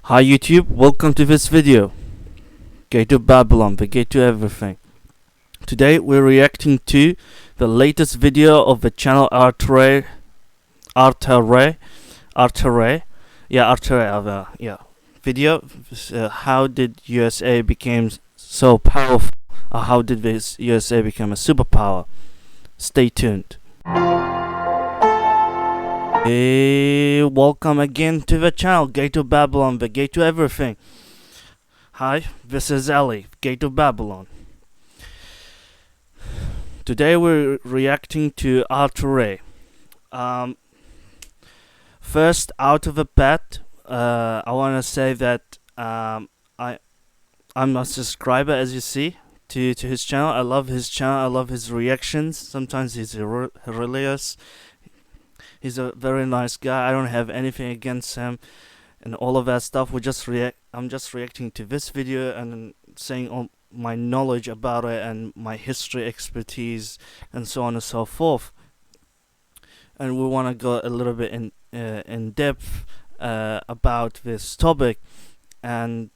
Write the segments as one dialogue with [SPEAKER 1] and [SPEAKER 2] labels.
[SPEAKER 1] Hi YouTube, welcome to this video. Gate to Babylon, the gate to everything. Today we're reacting to the latest video of the channel Artur Rehi video. How did USA became so powerful? How did this USA become a superpower? Stay tuned. Hey, welcome again to the channel Gate to Babylon, the gate to everything. Hi, this is Ali, Gate to Babylon. Today we're reacting to Artur Rehi. First, out of the bat, I want to say that I'm a subscriber, as you see, to his channel. I love his channel. I love his reactions. Sometimes he's hilarious. He's a very nice guy. I don't have anything against him and all of that stuff. I'm just reacting to this video and saying all my knowledge about it and my history expertise and so on and so forth. And we want to go a little bit in depth about this topic and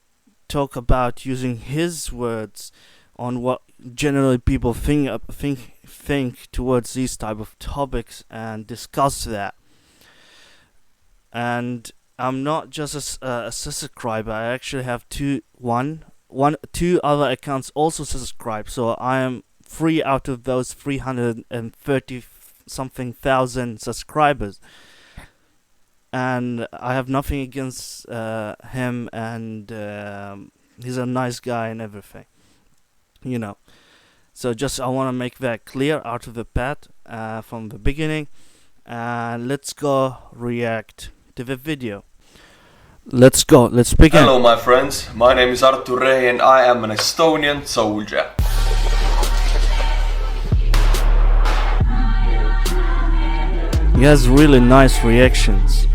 [SPEAKER 1] talk about using his words on what generally people think towards these type of topics and discuss that. And I'm not just a subscriber. I actually have two other accounts also subscribed, so I am 3 out of those 330 something thousand subscribers, and I have nothing against him, and he's a nice guy and everything, you know. So just I want to make that clear out of the bat from the beginning. Let's go react to the video. Let's go, let's begin.
[SPEAKER 2] Hello my friends, my name is Artur Rehi and I am an Estonian soldier.
[SPEAKER 1] He has really nice reactions.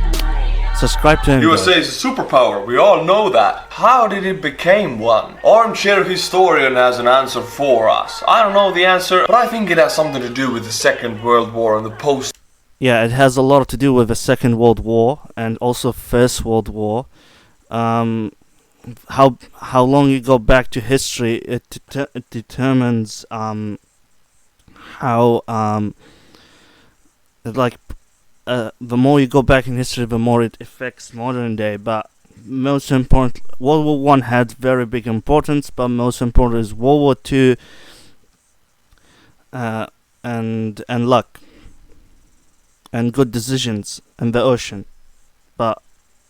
[SPEAKER 1] Subscribe to him.
[SPEAKER 2] U.S.A. is a superpower, we all know that. How did it become one? Armchair Historian has an answer for us. I don't know the answer, but I think it has something to do with the Second World War and the post.
[SPEAKER 1] Yeah, it has a lot to do with the Second World War and also First World War. How long you go back to history, it determines the more you go back in history, the more it affects modern day. But most important, World War One had very big importance, but most important is World War Two and luck and good decisions in the ocean. But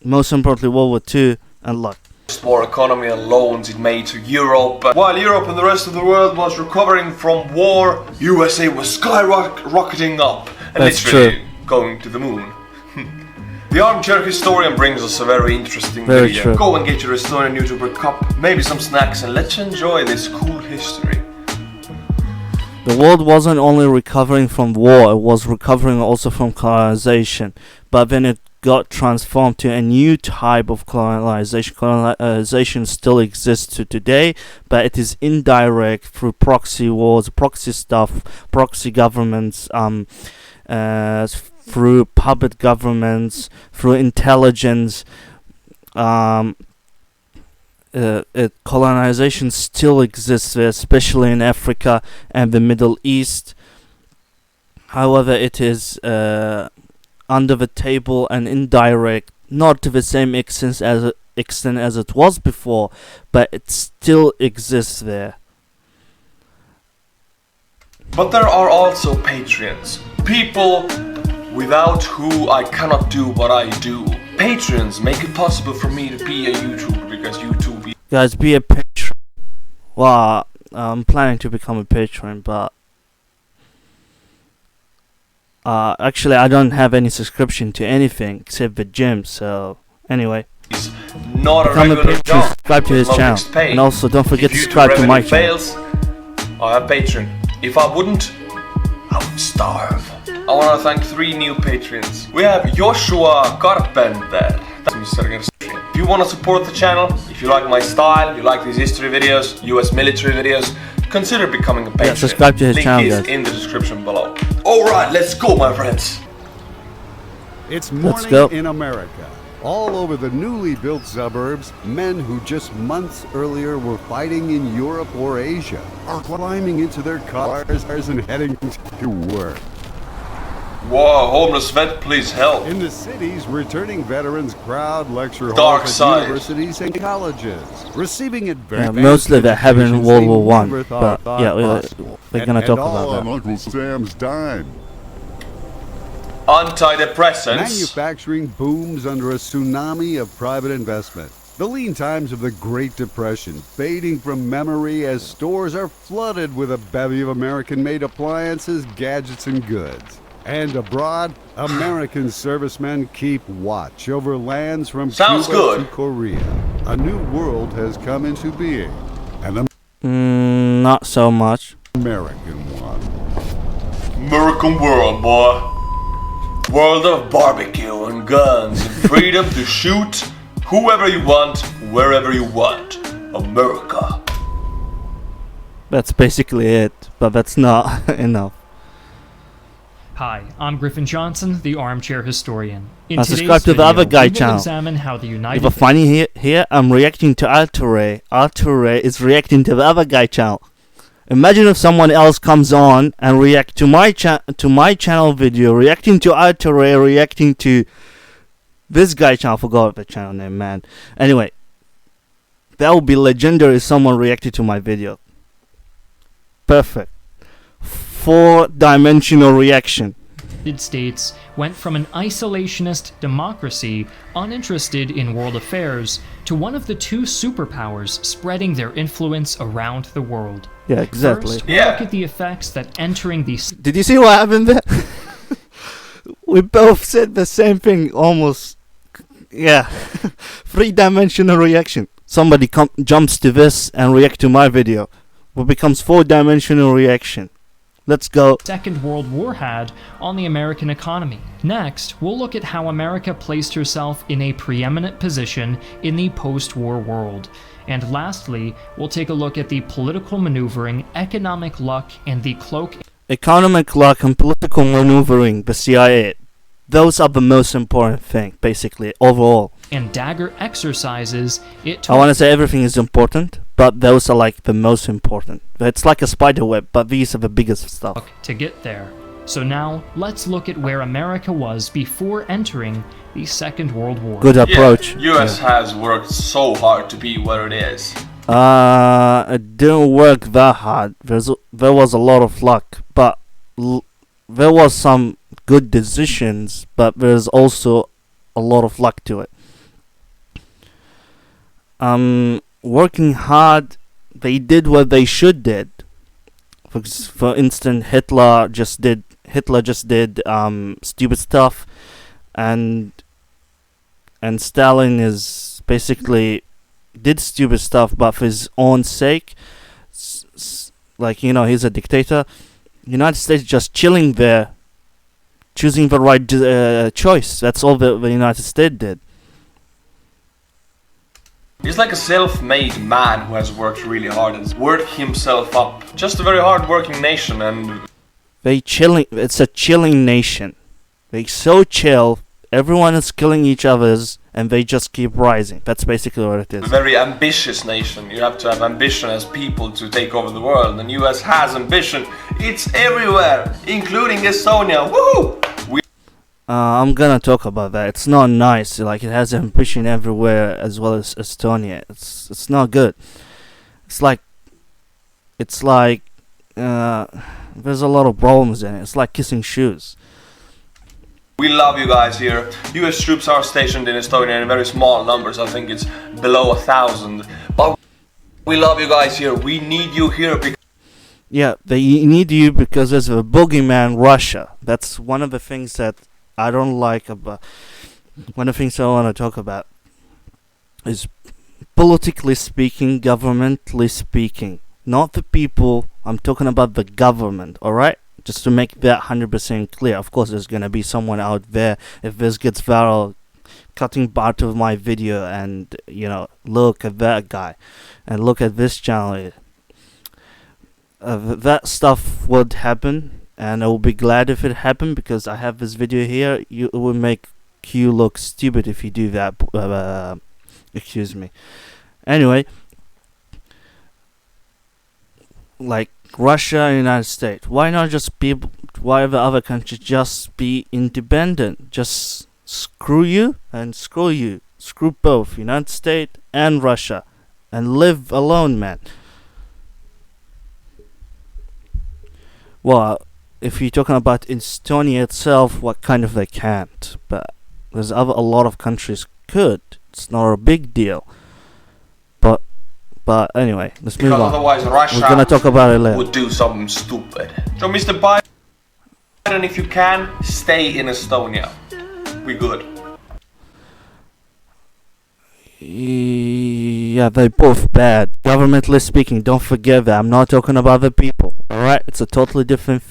[SPEAKER 1] most importantly, World War Two and luck.
[SPEAKER 2] War economy and loans it made to Europe. While Europe and the rest of the world was recovering from war, USA was skyrocketing up and
[SPEAKER 1] That's
[SPEAKER 2] literally
[SPEAKER 1] true.
[SPEAKER 2] Going to the moon. The Armchair Historian brings us a very interesting
[SPEAKER 1] Very
[SPEAKER 2] video.
[SPEAKER 1] true.
[SPEAKER 2] Go and get your Estonian YouTuber cup, maybe some snacks, and let's enjoy this cool history.
[SPEAKER 1] The world wasn't only recovering from war, it was recovering also from colonization. But then it got transformed to a new type of colonization. Colonization still exists to today, but it is indirect through proxy wars, proxy stuff, proxy governments, through puppet governments, through intelligence. Colonization still exists there, especially in Africa and the Middle East. However, it is under the table and indirect, not to the same extent as it was before, but it still exists there.
[SPEAKER 2] But there are also patrons, people without who I cannot do what I do. Patrons make it possible for me to be a YouTuber because YouTube.
[SPEAKER 1] Guys, be a patron. Well, I'm planning to become a patron, but actually I don't have any subscription to anything except the gym. So anyway,
[SPEAKER 2] Not
[SPEAKER 1] become a patron,
[SPEAKER 2] job.
[SPEAKER 1] subscribe to his channel, and also don't forget to subscribe to my channel.
[SPEAKER 2] Fails, I have patron. If I wouldn't, I would starve. I want to thank 3 new patrons. We have Joshua Carpenter. That's Mr. Gershon. If you want to support the channel, if you like my style, you like these history videos, US military videos, consider becoming a patron.
[SPEAKER 1] Yeah, subscribe to his
[SPEAKER 2] Link
[SPEAKER 1] channel,
[SPEAKER 2] is
[SPEAKER 1] guys.
[SPEAKER 2] in the description below. Alright, let's go my friends.
[SPEAKER 3] It's morning
[SPEAKER 1] go.
[SPEAKER 3] in America. All over the newly built suburbs, men who just months earlier were fighting in Europe or Asia are climbing into their cars and heading to work.
[SPEAKER 2] Whoa, homeless vet, please help.
[SPEAKER 3] In the cities, returning veterans crowd lecture
[SPEAKER 2] Dark
[SPEAKER 3] halls
[SPEAKER 2] side.
[SPEAKER 3] at universities and colleges, receiving advanced
[SPEAKER 1] mostly that happened in World War One,
[SPEAKER 3] never
[SPEAKER 1] but
[SPEAKER 3] thought
[SPEAKER 1] yeah,
[SPEAKER 3] possible.
[SPEAKER 1] we're gonna talk about
[SPEAKER 3] all
[SPEAKER 1] that.
[SPEAKER 3] on Uncle Sam's dime.
[SPEAKER 2] Antidepressants.
[SPEAKER 3] Manufacturing booms under a tsunami of private investment. The lean times of the Great Depression fading from memory as stores are flooded with a bevy of American-made appliances, gadgets, and goods. And abroad, American servicemen keep watch over lands from
[SPEAKER 2] Sounds
[SPEAKER 3] Cuba
[SPEAKER 2] good.
[SPEAKER 3] to Korea. A new world has come into being, an
[SPEAKER 1] Not so much.
[SPEAKER 3] American one.
[SPEAKER 2] American world, boy. World of barbecue and guns and freedom to shoot whoever you want, wherever you want. America.
[SPEAKER 1] That's basically it, but that's not enough.
[SPEAKER 4] Hi, I'm Griffin Johnson, the Armchair Historian. In
[SPEAKER 1] Now
[SPEAKER 4] today's
[SPEAKER 1] subscribe to the
[SPEAKER 4] video,
[SPEAKER 1] other guy
[SPEAKER 4] we will
[SPEAKER 1] channel.
[SPEAKER 4] examine how the
[SPEAKER 1] If
[SPEAKER 4] United
[SPEAKER 1] you're finding here, I'm reacting to Artur Rehi. Artur Rehi is reacting to the other guy channel. Imagine if someone else comes on and react to my channel video, reacting to Artur Rehi, reacting to this guy channel. I forgot the channel name, man. Anyway, that would be legendary if someone reacted to my video. Perfect. 4-dimensional reaction.
[SPEAKER 4] United States went from an isolationist democracy uninterested in world affairs to one of the two superpowers spreading their influence around the world.
[SPEAKER 1] Yeah, exactly.
[SPEAKER 4] First, we'll
[SPEAKER 2] Yeah.
[SPEAKER 4] look at the effects that entering the
[SPEAKER 1] Did you see what happened there? We both said the same thing almost. Yeah. 3-dimensional reaction. Somebody jumps to this and react to my video. What becomes 4-dimensional reaction. Let's go.
[SPEAKER 4] Second World War had on the American economy. Next, we'll look at how America placed herself in a preeminent position in the post-war world. And lastly, we'll take a look at the political maneuvering, economic luck, and the cloak
[SPEAKER 1] Economic luck and political maneuvering, the CIA. Those are the most important thing, basically, overall.
[SPEAKER 4] and dagger exercises it
[SPEAKER 1] I
[SPEAKER 4] took
[SPEAKER 1] want to say everything is important, but those are like the most important. It's like a spider web, but these are the biggest stuff.
[SPEAKER 4] to get there. So now, let's look at where America was before entering the Second World War.
[SPEAKER 1] Good approach.
[SPEAKER 2] Yeah, U.S. has worked so hard to be where it is.
[SPEAKER 1] It didn't work that hard. There was a lot of luck, but there was some good decisions, but there's also a lot of luck to it. Working hard, they did what they should did. For instance, Hitler just did stupid stuff, and Stalin is basically did stupid stuff, but for his own sake, like, you know, he's a dictator. United States just chilling there, choosing the right choice. That's all the United States did.
[SPEAKER 2] He's like a self-made man who has worked really hard and worked himself up. Just a very hard-working nation, and
[SPEAKER 1] It's a chilling nation. They so chill. Everyone is killing each other's, and they just keep rising. That's basically what it
[SPEAKER 2] a
[SPEAKER 1] is.
[SPEAKER 2] very ambitious nation. You have to have ambition as people to take over the world, and US has ambition. It's everywhere, including Estonia. Woohoo!
[SPEAKER 1] I'm gonna talk about that. It's not nice. Like, it has ambition everywhere, as well as Estonia. It's not good. It's like there's a lot of problems in it. It's like kissing shoes.
[SPEAKER 2] We love you guys here. US troops are stationed in Estonia in very small numbers. I think it's below 1,000. But we love you guys here. We need you here because
[SPEAKER 1] Yeah, they need you because there's a boogeyman, Russia. That's one of the things that I don't like about. One of the things I want to talk about is, politically speaking, governmentally speaking, not the people. I'm talking about the government. All right, just to make that 100% clear. Of course, there's gonna be someone out there, if this gets viral, cutting part of my video and, you know, look at that guy and look at this channel. That stuff would happen, and I will be glad if it happened, because I have this video here. It will make make you look stupid if you do that. Excuse me. Anyway, like Russia and United States, why not just be, why the other countries just be independent? Just screw you and screw you. Screw both United States and Russia and live alone, man. Well, if you're talking about Estonia itself, what kind of they can't, but there's a lot of countries could. It's not a big deal. But anyway, let's move on.
[SPEAKER 2] Otherwise Russia
[SPEAKER 1] We're gonna talk about it later.
[SPEAKER 2] would do something stupid. So Mr. Biden, if you can, stay in Estonia. We good.
[SPEAKER 1] Yeah, they're both bad. Governmentally speaking, don't forget that. I'm not talking about the people. Alright? It's a totally different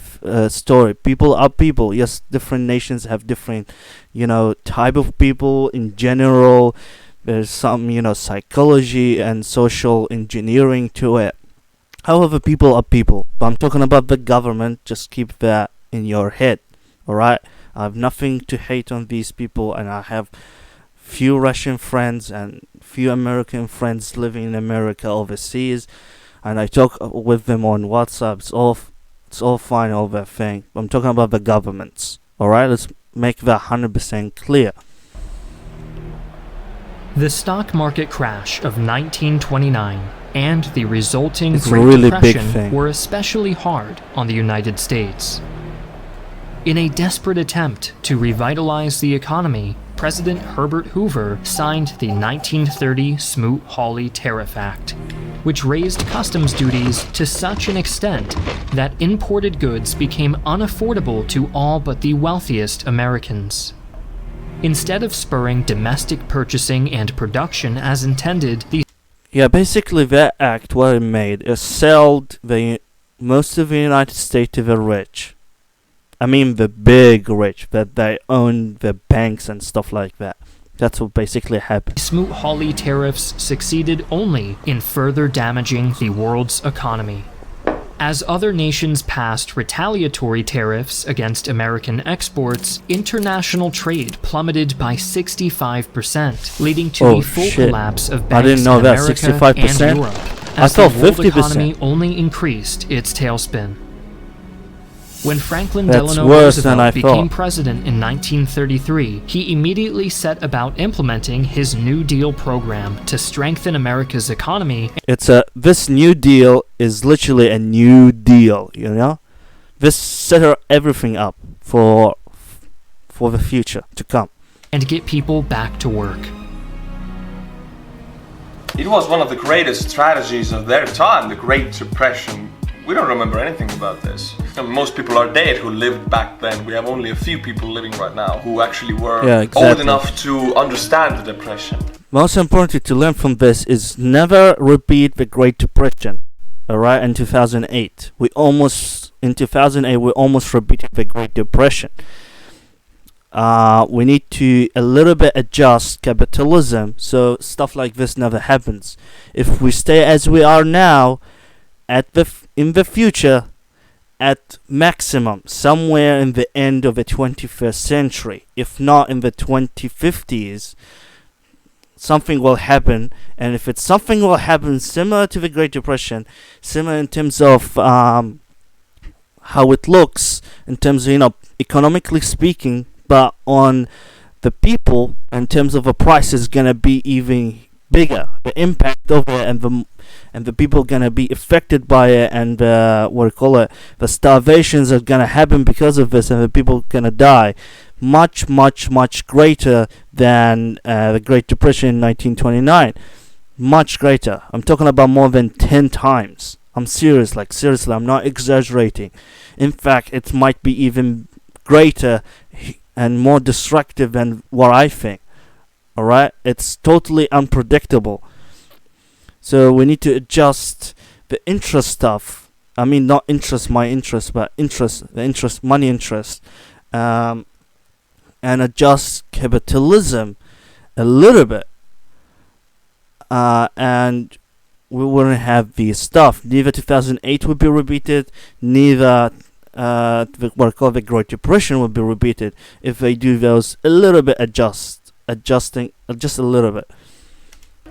[SPEAKER 1] story. People are people. Yes, different nations have different, type of people in general. There's some, psychology and social engineering to it. However, people are people. But I'm talking about the government. Just keep that in your head. Alright? I have nothing to hate on these people, and I have few Russian friends and few American friends living in America overseas, and I talk with them on WhatsApp. It's all fine, all that thing. I'm talking about the governments. Alright, let's make that 100% clear.
[SPEAKER 4] The stock market crash of 1929 and the resulting
[SPEAKER 1] It's a
[SPEAKER 4] Great
[SPEAKER 1] really big
[SPEAKER 4] Depression
[SPEAKER 1] thing.
[SPEAKER 4] were especially hard on the United States. In a desperate attempt to revitalize the economy, President Herbert Hoover signed the 1930 Smoot-Hawley Tariff Act, which raised customs duties to such an extent that imported goods became unaffordable to all but the wealthiest Americans. Instead of spurring domestic purchasing and production as intended, the
[SPEAKER 1] Yeah, basically that act, what it made, is sold most of the United States to the rich. I mean the big rich, that they own the banks and stuff like that. That's what basically happened.
[SPEAKER 4] Smoot-Hawley tariffs succeeded only in further damaging the world's economy. As other nations passed retaliatory tariffs against American exports, international trade plummeted by 65%, leading to the full collapse of banks
[SPEAKER 1] didn't know
[SPEAKER 4] in
[SPEAKER 1] that,
[SPEAKER 4] America
[SPEAKER 1] 65%?
[SPEAKER 4] and Europe,
[SPEAKER 1] I
[SPEAKER 4] as the
[SPEAKER 1] thought
[SPEAKER 4] world
[SPEAKER 1] 50%.
[SPEAKER 4] economy only increased its tailspin. When Franklin
[SPEAKER 1] That's
[SPEAKER 4] Delano
[SPEAKER 1] worse than I
[SPEAKER 4] Roosevelt became
[SPEAKER 1] thought.
[SPEAKER 4] president in 1933, he immediately set about implementing his New Deal program to strengthen America's economy.
[SPEAKER 1] This New Deal is literally a new deal, This set everything up for the future to come.
[SPEAKER 4] And get people back to work.
[SPEAKER 2] It was one of the greatest strategies of their time, the Great Depression. We don't remember anything about this. And most people are dead who lived back then. We have only a few people living right now who actually were old enough to understand the Depression.
[SPEAKER 1] Most importantly to learn from this is never repeat the Great Depression. Alright, in 2008. We almost repeated the Great Depression. We need to a little bit adjust capitalism so stuff like this never happens. If we stay as we are now, in the future, at maximum, somewhere in the end of the 21st century, if not in the 2050s, something will happen. And if something will happen similar to the Great Depression, similar in terms of how it looks, in terms of, economically speaking, but on the people, in terms of the price, is gonna be even bigger. The impact of it and the people gonna be affected by it, and the starvations are gonna happen because of this, and the people gonna die much, much, much greater than the Great Depression in 1929. Much greater. I'm talking about more than 10 times. I'm serious, seriously, I'm not exaggerating. In fact, it might be even greater and more destructive than what I think. Alright? It's totally unpredictable. So we need to adjust the interest stuff. I mean, not interest, my interest, but money interest. And adjust capitalism a little bit. And we wouldn't have these stuff. Neither 2008 would be repeated, neither what called the Great Depression will be repeated if they do those a little bit adjusting just a little bit.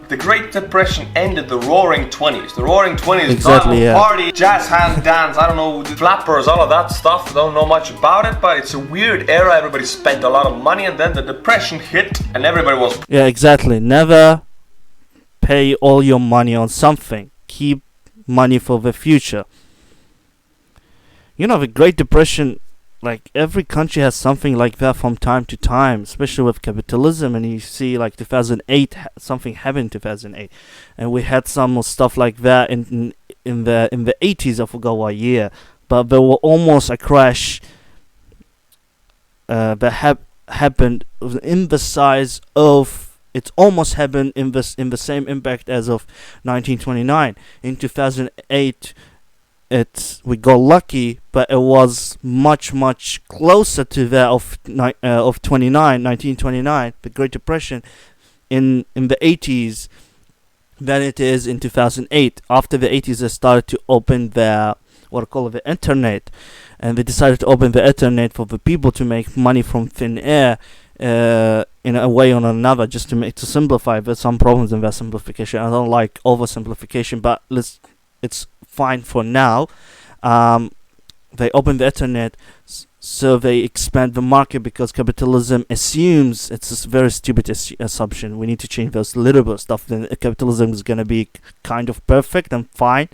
[SPEAKER 2] The Great Depression ended the Roaring 20s. The Roaring 20s,
[SPEAKER 1] Exactly, yeah.
[SPEAKER 2] party, jazz hand dance, I don't know, flappers, all of that stuff. Don't know much about it, but it's a weird era. Everybody spent a lot of money, and then the Depression hit, and everybody was...
[SPEAKER 1] Yeah, exactly. Never pay all your money on something. Keep money for the future. You know, the Great Depression, like every country has something like that from time to time, especially with capitalism. And you see, like 2008, something happened in 2008, and we had some stuff like that in the 80s. I forgot what year, but there were almost a crash that happened in the size of. It almost happened in the same impact as of 1929. In 2008, we got lucky, but it was much closer to that of 1929, the Great Depression, in the 80s than it is in 2008. After the 80s, they started to open the internet, and they decided to open the internet for the people to make money from thin air. In a way or another, just to simplify. There's some problems in that simplification. I don't like oversimplification, but it's fine for now. They open the internet, so they expand the market, because capitalism assumes, it's a very stupid assumption. We need to change those little bit stuff. Then capitalism is gonna be kind of perfect and fine.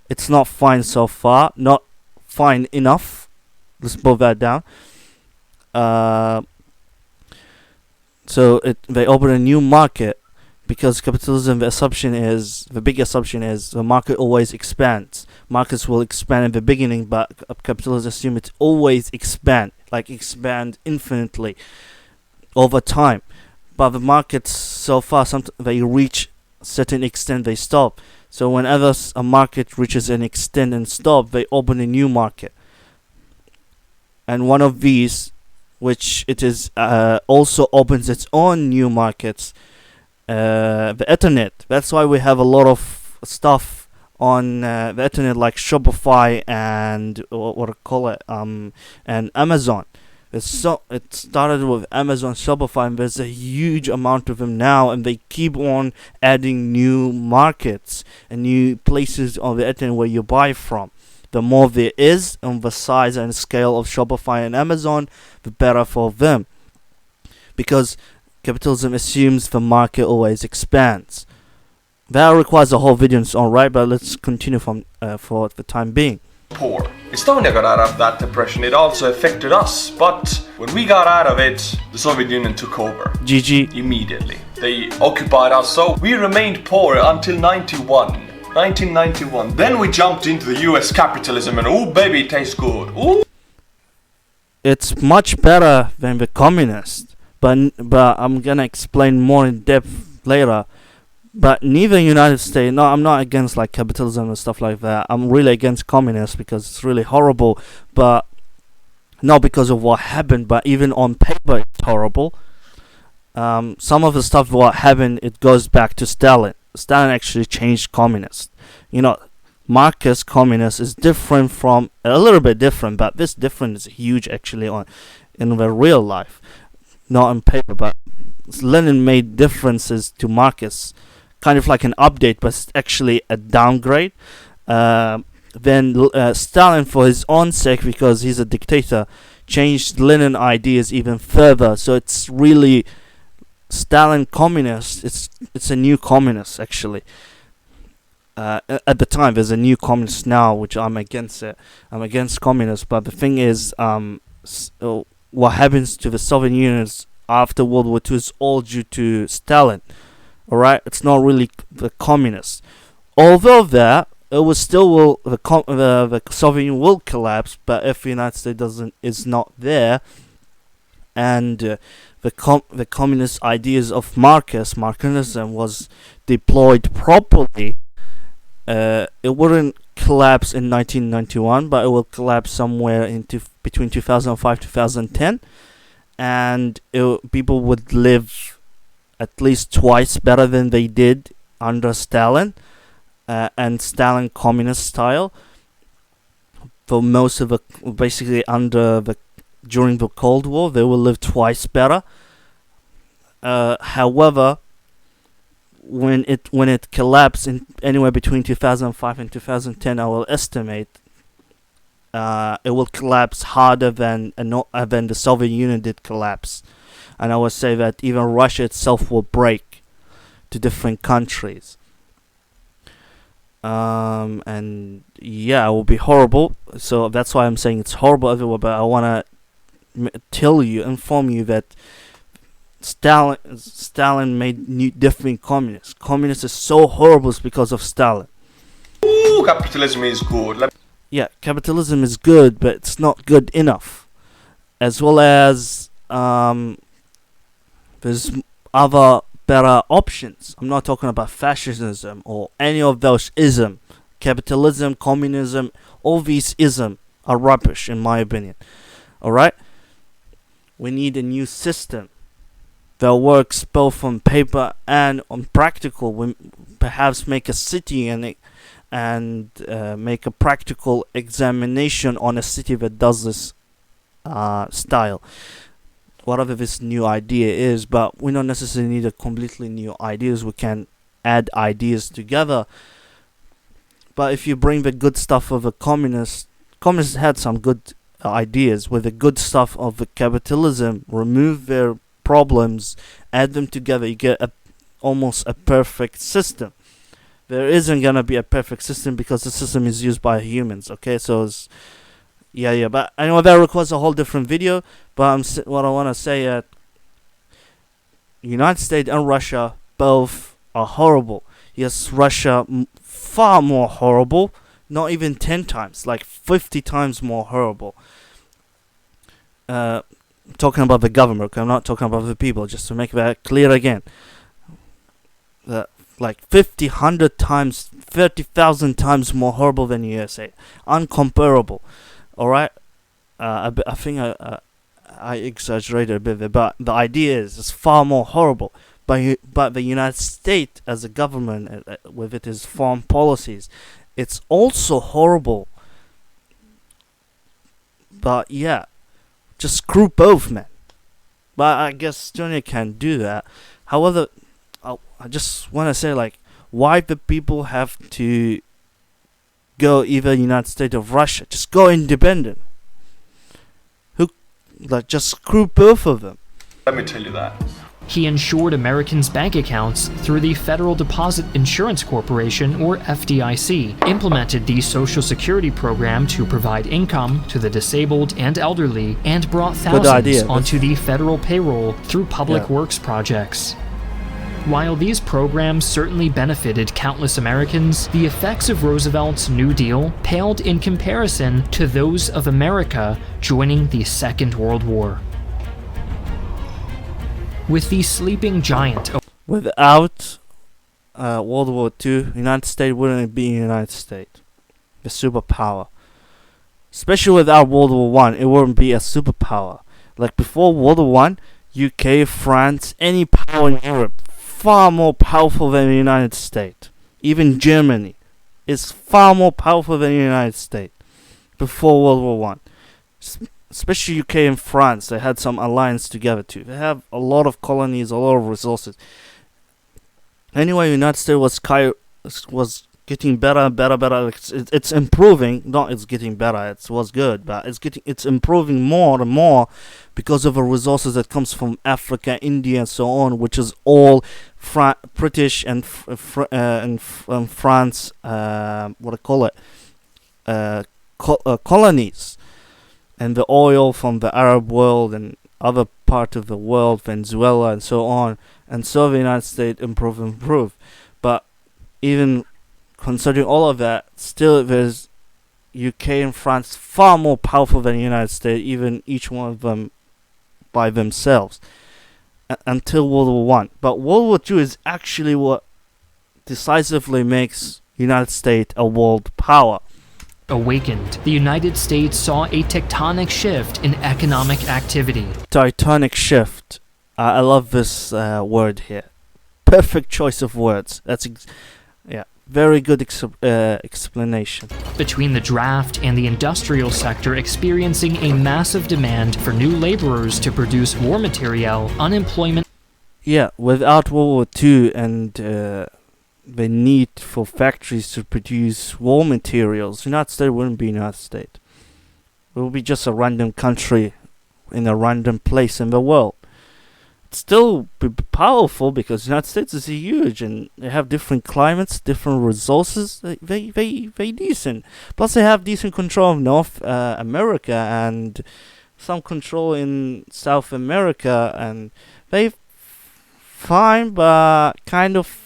[SPEAKER 1] It's not fine so far. Not fine enough. Let's put that down. So they open a new market, because capitalism, the big assumption is the market always expands. Markets will expand in the beginning, but capitalists assume it always expand infinitely over time. But the markets so far, they reach a certain extent, they stop. So whenever a market reaches an extent and stop, they open a new market. And one of these, which it is also opens its own new markets, the internet. That's why we have a lot of stuff on the internet, like Shopify and and Amazon. It started with Amazon, Shopify, and there's a huge amount of them now, and they keep on adding new markets and new places on the internet where you buy from. The more there is on the size and scale of Shopify and Amazon, the better for them. Because capitalism assumes the market always expands. That requires a whole video in its own right, but let's continue for the time being.
[SPEAKER 2] Poor. Estonia got out of that depression. It also affected us, but when we got out of it, the Soviet Union took over.
[SPEAKER 1] GG.
[SPEAKER 2] Immediately. They occupied us, so we remained poor until 1991. Then we jumped into the U.S. capitalism, and oh baby, it tastes good. Ooh.
[SPEAKER 1] It's much better than the communist, but I'm gonna explain more in depth later. But neither United States, no, I'm not against like capitalism and stuff like that. I'm really against communists because it's really horrible, but not because of what happened, but even on paper it's horrible. Some of the stuff what happened, it goes back to Stalin. Stalin actually changed communist. You know, Marxist communist is different from, a little bit different, but this difference is huge actually in the real life, not on paper. But Lenin made differences to Marcus, kind of like an update, but it's actually a downgrade. Then Stalin, for his own sake, because he's a dictator, changed Lenin ideas even further. So it's really Stalin communist. It's a new communist actually. At the time, there's a new communist now, which I'm against it. I'm against communists. But the thing is, what happens to the Soviet Union after World War II is all due to Stalin. Alright, it's not really the communists. Although that it was still the Soviet Union will collapse, but if the United States is not there, and the communist ideas of Marxism was deployed properly, it wouldn't collapse in 1991, but it will collapse somewhere between 2005 2010, and people would live at least twice better than they did under Stalin and Stalin communist style. for most of the basically during the Cold War, they will live twice better. However, when it collapsed in anywhere between 2005 and 2010, I will estimate it will collapse harder than the Soviet Union did collapse, and I would say that even Russia itself will break to different countries. And yeah, it will be horrible. So that's why I'm saying it's horrible everywhere. But I want to inform you that Stalin made different communists. Communists is so horrible it's because of Stalin.
[SPEAKER 2] Ooh, capitalism is good.
[SPEAKER 1] Yeah, capitalism is good, but it's not good enough. As well as there's other better options. I'm not talking about fascism or any of those ism. Capitalism, communism, all these ism are rubbish in my opinion. Alright? We need a new system that works both on paper and on practical. We perhaps make a city and make a practical examination on a city that does this style. Whatever this new idea is, but we don't necessarily need a completely new ideas. We can add ideas together. But if you bring the good stuff of the communists had some good ideas. With the good stuff of the capitalism, remove their problems, add them together, you get almost a perfect system. There isn't gonna be a perfect system because the system is used by humans. Okay, so it's but I know that requires a whole different video. But what I want to say at United States and Russia both are horrible. Yes, Russia far more horrible. Not even 10 times, like 50 times more horrible. Talking about the government, okay? I'm not talking about the people, just to make that clear again. Like 50, 100 times, 30,000 times more horrible than U.S.A. Uncomparable. Alright? I think I exaggerated a bit there, but the idea is it's far more horrible. But the United States as a government, with its foreign policies, it's also horrible. But yeah, just screw both, man. But I guess Estonia can do that. However, I just want to say, like, why the people have to go either United States or Russia? Just go independent. Just screw both of them.
[SPEAKER 2] Let me tell you that.
[SPEAKER 4] He insured Americans' bank accounts through the Federal Deposit Insurance Corporation, or FDIC, implemented the Social Security program to provide income to the disabled and elderly, and brought thousands onto the federal payroll through public works projects. While these programs certainly benefited countless Americans, the effects of Roosevelt's New Deal paled in comparison to those of America joining the Second World War. With the sleeping giant...
[SPEAKER 1] Without World War II, United States wouldn't be United States. The superpower. Especially without World War I, it wouldn't be a superpower. Like before World War I, UK, France, any power in Europe, far more powerful than the United States. Even Germany is far more powerful than the United States before World War I. Especially UK and France, they had some alliance together too. They have a lot of colonies, a lot of resources. Anyway, United States was getting better and better. It's improving. Not it's getting better. It was good, but it's improving more and more because of the resources that comes from Africa, India, and so on, which is all British and France. Colonies. And the oil from the Arab world and other part of the world, Venezuela and so on, and so the United States improve. But even considering all of that, still there's UK and France far more powerful than the United States, even each one of them by themselves, until World War I. But World War II is actually what decisively makes United States a world power.
[SPEAKER 4] Awakened, the United States saw a tectonic shift in economic activity.
[SPEAKER 1] Tectonic shift. I love this word here. Perfect choice of words. very good explanation.
[SPEAKER 4] Between the draft and the industrial sector experiencing a massive demand for new laborers to produce war material, unemployment.
[SPEAKER 1] Yeah, without World War II and the need for factories to produce war materials, United States wouldn't be United States. It would be just a random country in a random place in the world. It'd still be powerful because United States is huge and they have different climates, different resources. They decent. Plus they have decent control of North America and some control in South America, and they fine, but kind of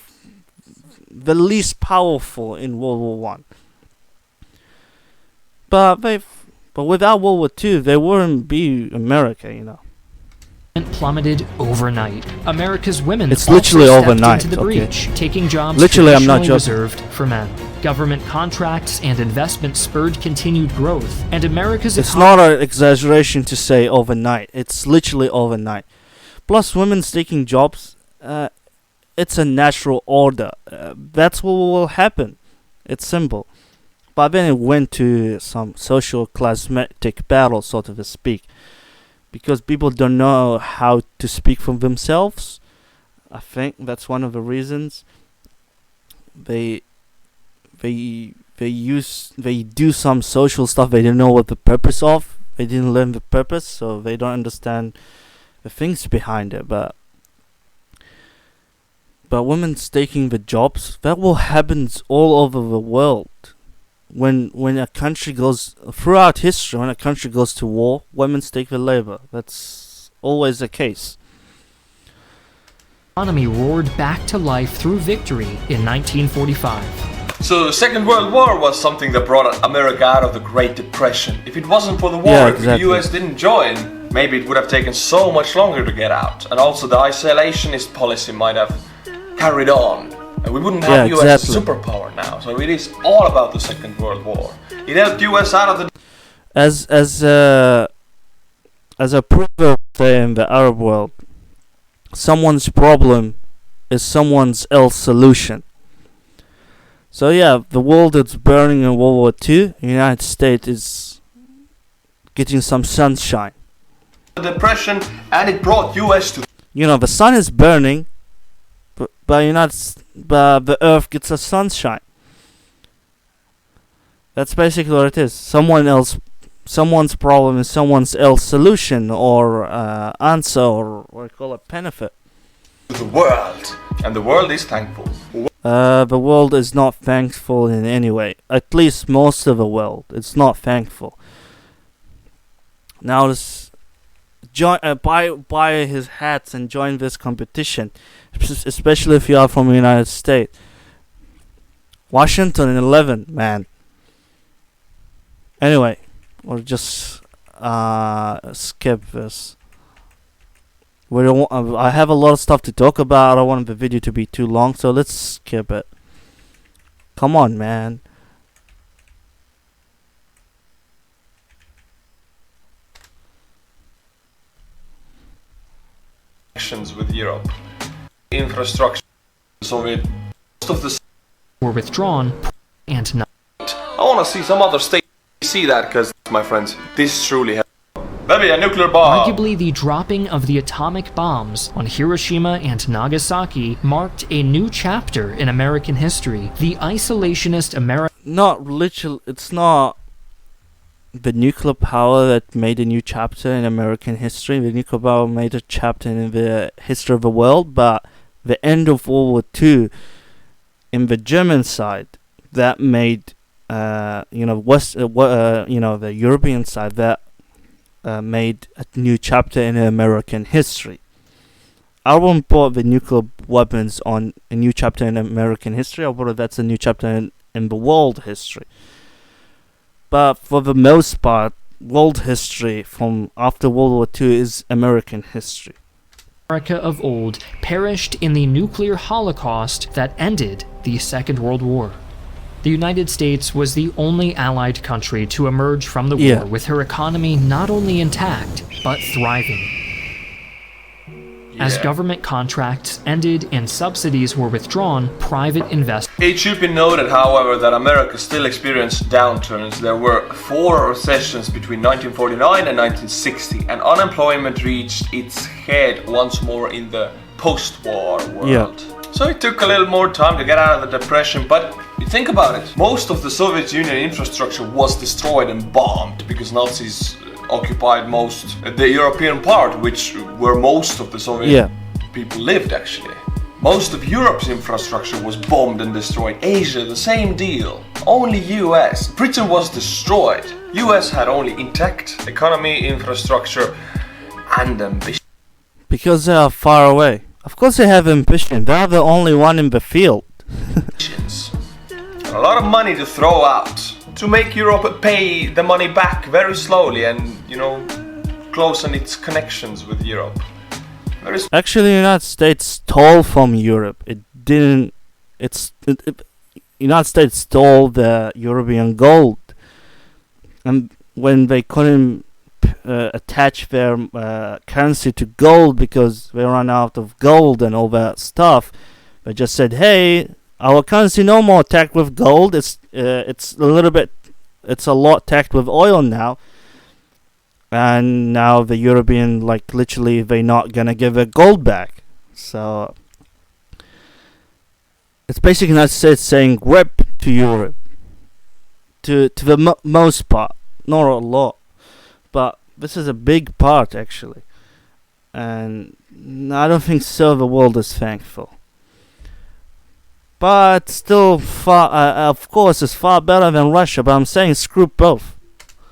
[SPEAKER 1] the least powerful in World War One. But without World War II, they wouldn't be America, you know.
[SPEAKER 4] Plummeted overnight. America's women
[SPEAKER 1] It's
[SPEAKER 4] also
[SPEAKER 1] literally
[SPEAKER 4] stepped
[SPEAKER 1] overnight,
[SPEAKER 4] into the
[SPEAKER 1] okay.
[SPEAKER 4] breach, taking jobs
[SPEAKER 1] Literally, I'm not
[SPEAKER 4] traditionally
[SPEAKER 1] joking.
[SPEAKER 4] reserved for men. Government contracts and investment spurred continued growth, and America's
[SPEAKER 1] It's not an exaggeration to say overnight. It's literally overnight. Plus, women's taking jobs, it's a natural order. That's what will happen. It's simple. But then it went to some social cosmetic battle, so to speak. Because people don't know how to speak for themselves. I think that's one of the reasons. They do some social stuff they didn't know what the purpose of. They didn't learn the purpose, so they don't understand the things behind it. But women's taking the jobs, that will happen all over the world. When a country goes throughout history, when a country goes to war, women take the labor. That's always the case.
[SPEAKER 4] economy roared back to life through victory in 1945.
[SPEAKER 2] So the Second World War was something that brought America out of the Great Depression. If it wasn't for the war,
[SPEAKER 1] Yeah,
[SPEAKER 2] if the
[SPEAKER 1] exactly.
[SPEAKER 2] US didn't join, maybe it would have taken so much longer to get out. And also the isolationist policy might have carried on. And we wouldn't have US as a superpower now. So it is all about the Second World War. It helped US out of the...
[SPEAKER 1] As a proverb say in the Arab world, someone's problem is someone else's solution. So yeah, the world is burning in World War II. The United States is getting some sunshine.
[SPEAKER 2] Depression, and it brought US to...
[SPEAKER 1] You know, the sun is burning, but the earth gets a sunshine. That's basically what it is. Someone's problem is someone else's solution or answer or what I call it, benefit.
[SPEAKER 2] the world. And the world is thankful.
[SPEAKER 1] The world is not thankful in any way. At least most of the world. It's not thankful. Now let's buy his hats and join this competition, especially if you are from the United States. Washington in 11, man. Anyway, we'll just skip this. We don't. I have a lot of stuff to talk about. I don't want the video to be too long, so let's skip it. Come on, man.
[SPEAKER 2] With Europe, infrastructure, Soviet, most of the
[SPEAKER 4] were withdrawn and not.
[SPEAKER 2] I want to see some other states see that, because my friends, this truly happened. Maybe a nuclear bomb.
[SPEAKER 4] Arguably, the dropping of the atomic bombs on Hiroshima and Nagasaki marked a new chapter in American history. The isolationist America.
[SPEAKER 1] Not literally. It's not the nuclear power that made a new chapter in American history. The nuclear power made a chapter in the history of the world, but the end of World War II in the German side, that made the European side, that made a new chapter in American history. I won't put the nuclear weapons on a new chapter in American history. I put that's a new chapter in the world history. But for the most part, world history from after World War II is American history.
[SPEAKER 4] America of old perished in the nuclear holocaust that ended the Second World War. The United States was the only allied country to emerge from the war with her economy not only intact, but thriving. As
[SPEAKER 2] Yeah.
[SPEAKER 4] government contracts ended and subsidies were withdrawn, private investors
[SPEAKER 2] It should be noted, however, that America still experienced downturns. There were 4 recessions between 1949 and 1960, and unemployment reached its head once more in the post-war world.
[SPEAKER 1] Yeah.
[SPEAKER 2] So it took a little more time to get out of the depression, but you think about it. Most of the Soviet Union infrastructure was destroyed and bombed because Nazis occupied most the European part, which where most of the Soviet people lived actually. Most of Europe's infrastructure was bombed and destroyed. Asia, the same deal. Only US. Britain was destroyed. US had only intact economy, infrastructure, and ambition.
[SPEAKER 1] Because they are far away. Of course they have ambition. They are the only one in the field.
[SPEAKER 2] A lot of money to throw out to make Europe pay the money back very slowly and, you know, closen its connections with Europe.
[SPEAKER 1] Actually, the United States stole from Europe. It didn't. United States stole the European gold, and when they couldn't attach their currency to gold because they ran out of gold and all that stuff, they just said, "Hey, our currency no more tagged with gold. It's a lot tagged with oil now." And now the European, like, literally, they're not gonna give their gold back. So it's basically United States saying rip to Europe, to the most part, not a lot, but this is a big part actually, and I don't think so. The world is thankful, but still, of course, it's far better than Russia. But I'm saying screw both.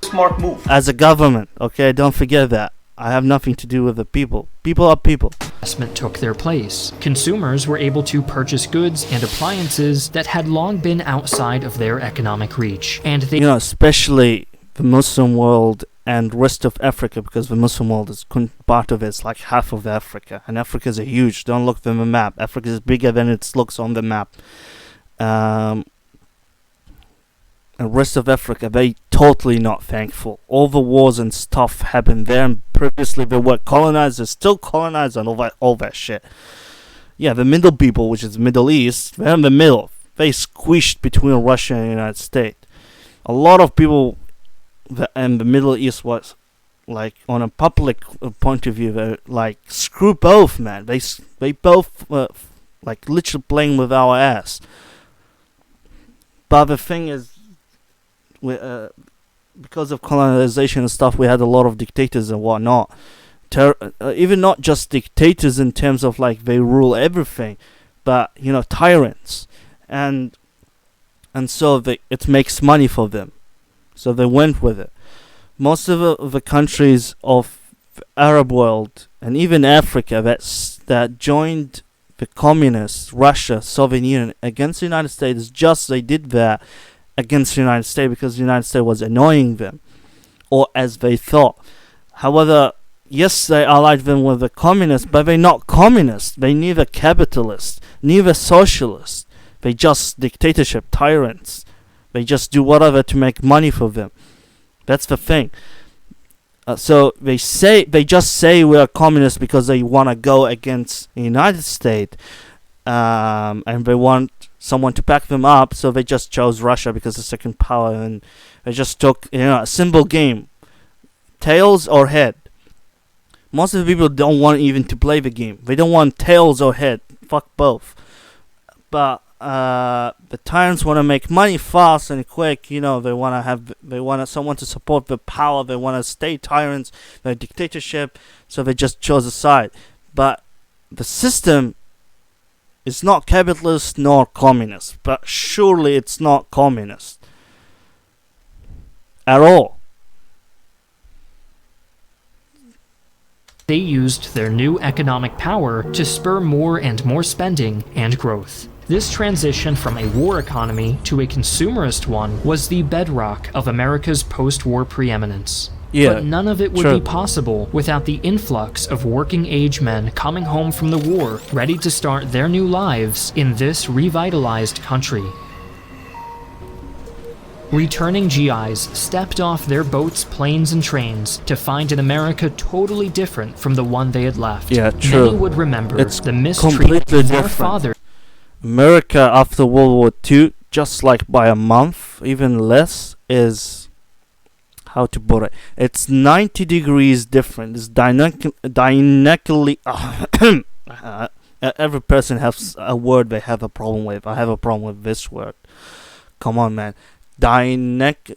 [SPEAKER 2] Smart move.
[SPEAKER 1] As a government, okay, don't forget that. I have nothing to do with the people. People are people.
[SPEAKER 4] investment took their place. Consumers were able to purchase goods and appliances that had long been outside of their economic reach, and they
[SPEAKER 1] Especially the Muslim world and rest of Africa, because the Muslim world is part of it. It's like half of Africa, and Africa is huge. Don't look at the map. Africa is bigger than it looks on the map. And rest of Africa, they totally not thankful. All the wars and stuff happened there, and previously they were colonized. They're still colonized and all that shit. Yeah, the middle people, which is Middle East, they're in the middle. They squished between Russia and the United States. A lot of people in the Middle East was like, on a public point of view, they're like, screw both, man. They both like literally playing with our ass. But the thing is, because of colonization and stuff, we had a lot of dictators and whatnot. Even not just dictators in terms of like they rule everything, but tyrants, and so it makes money for them, so they went with it. Most of the countries of the Arab world and even Africa that joined the communists, Russia, Soviet Union, against the United States, they did that against the United States because the United States was annoying them, or as they thought. However, yes, they allied them with the communists, but they're not communists. They're neither capitalists, neither socialists. They just dictatorship tyrants. They just do whatever to make money for them. That's the thing. So they just say we are communists because they want to go against the United States, and they want someone to back them up. So they just chose Russia because the second power, and they just took a simple game, tails or head. Most of the people don't want even to play the game. They don't want tails or head. Fuck both. But the tyrants want to make money fast and quick. They want someone to support the power. They want to stay tyrants, their dictatorship. So they just chose a side. But the system is not capitalist nor communist. But surely it's not communist at all.
[SPEAKER 4] They used their new economic power to spur more and more spending and growth. This transition from a war economy to a consumerist one was the bedrock of America's post-war preeminence.
[SPEAKER 1] Yeah,
[SPEAKER 4] but none of it would
[SPEAKER 1] true.
[SPEAKER 4] be possible without the influx of working-age men coming home from the war, ready to start their new lives in this revitalized country. Returning GIs stepped off their boats, planes, and trains to find an America totally different from the one they had left.
[SPEAKER 1] Yeah, true.
[SPEAKER 4] Many would remember
[SPEAKER 1] It's
[SPEAKER 4] the mistreatment
[SPEAKER 1] completely
[SPEAKER 4] of their
[SPEAKER 1] different.
[SPEAKER 4] fathers.
[SPEAKER 1] America after World War II, just like by a month, even less, is, how to put it, it's 90 degrees different. It's dynamically every person has a word they have a problem with. I have a problem with this word. Come on, man. Dynamically.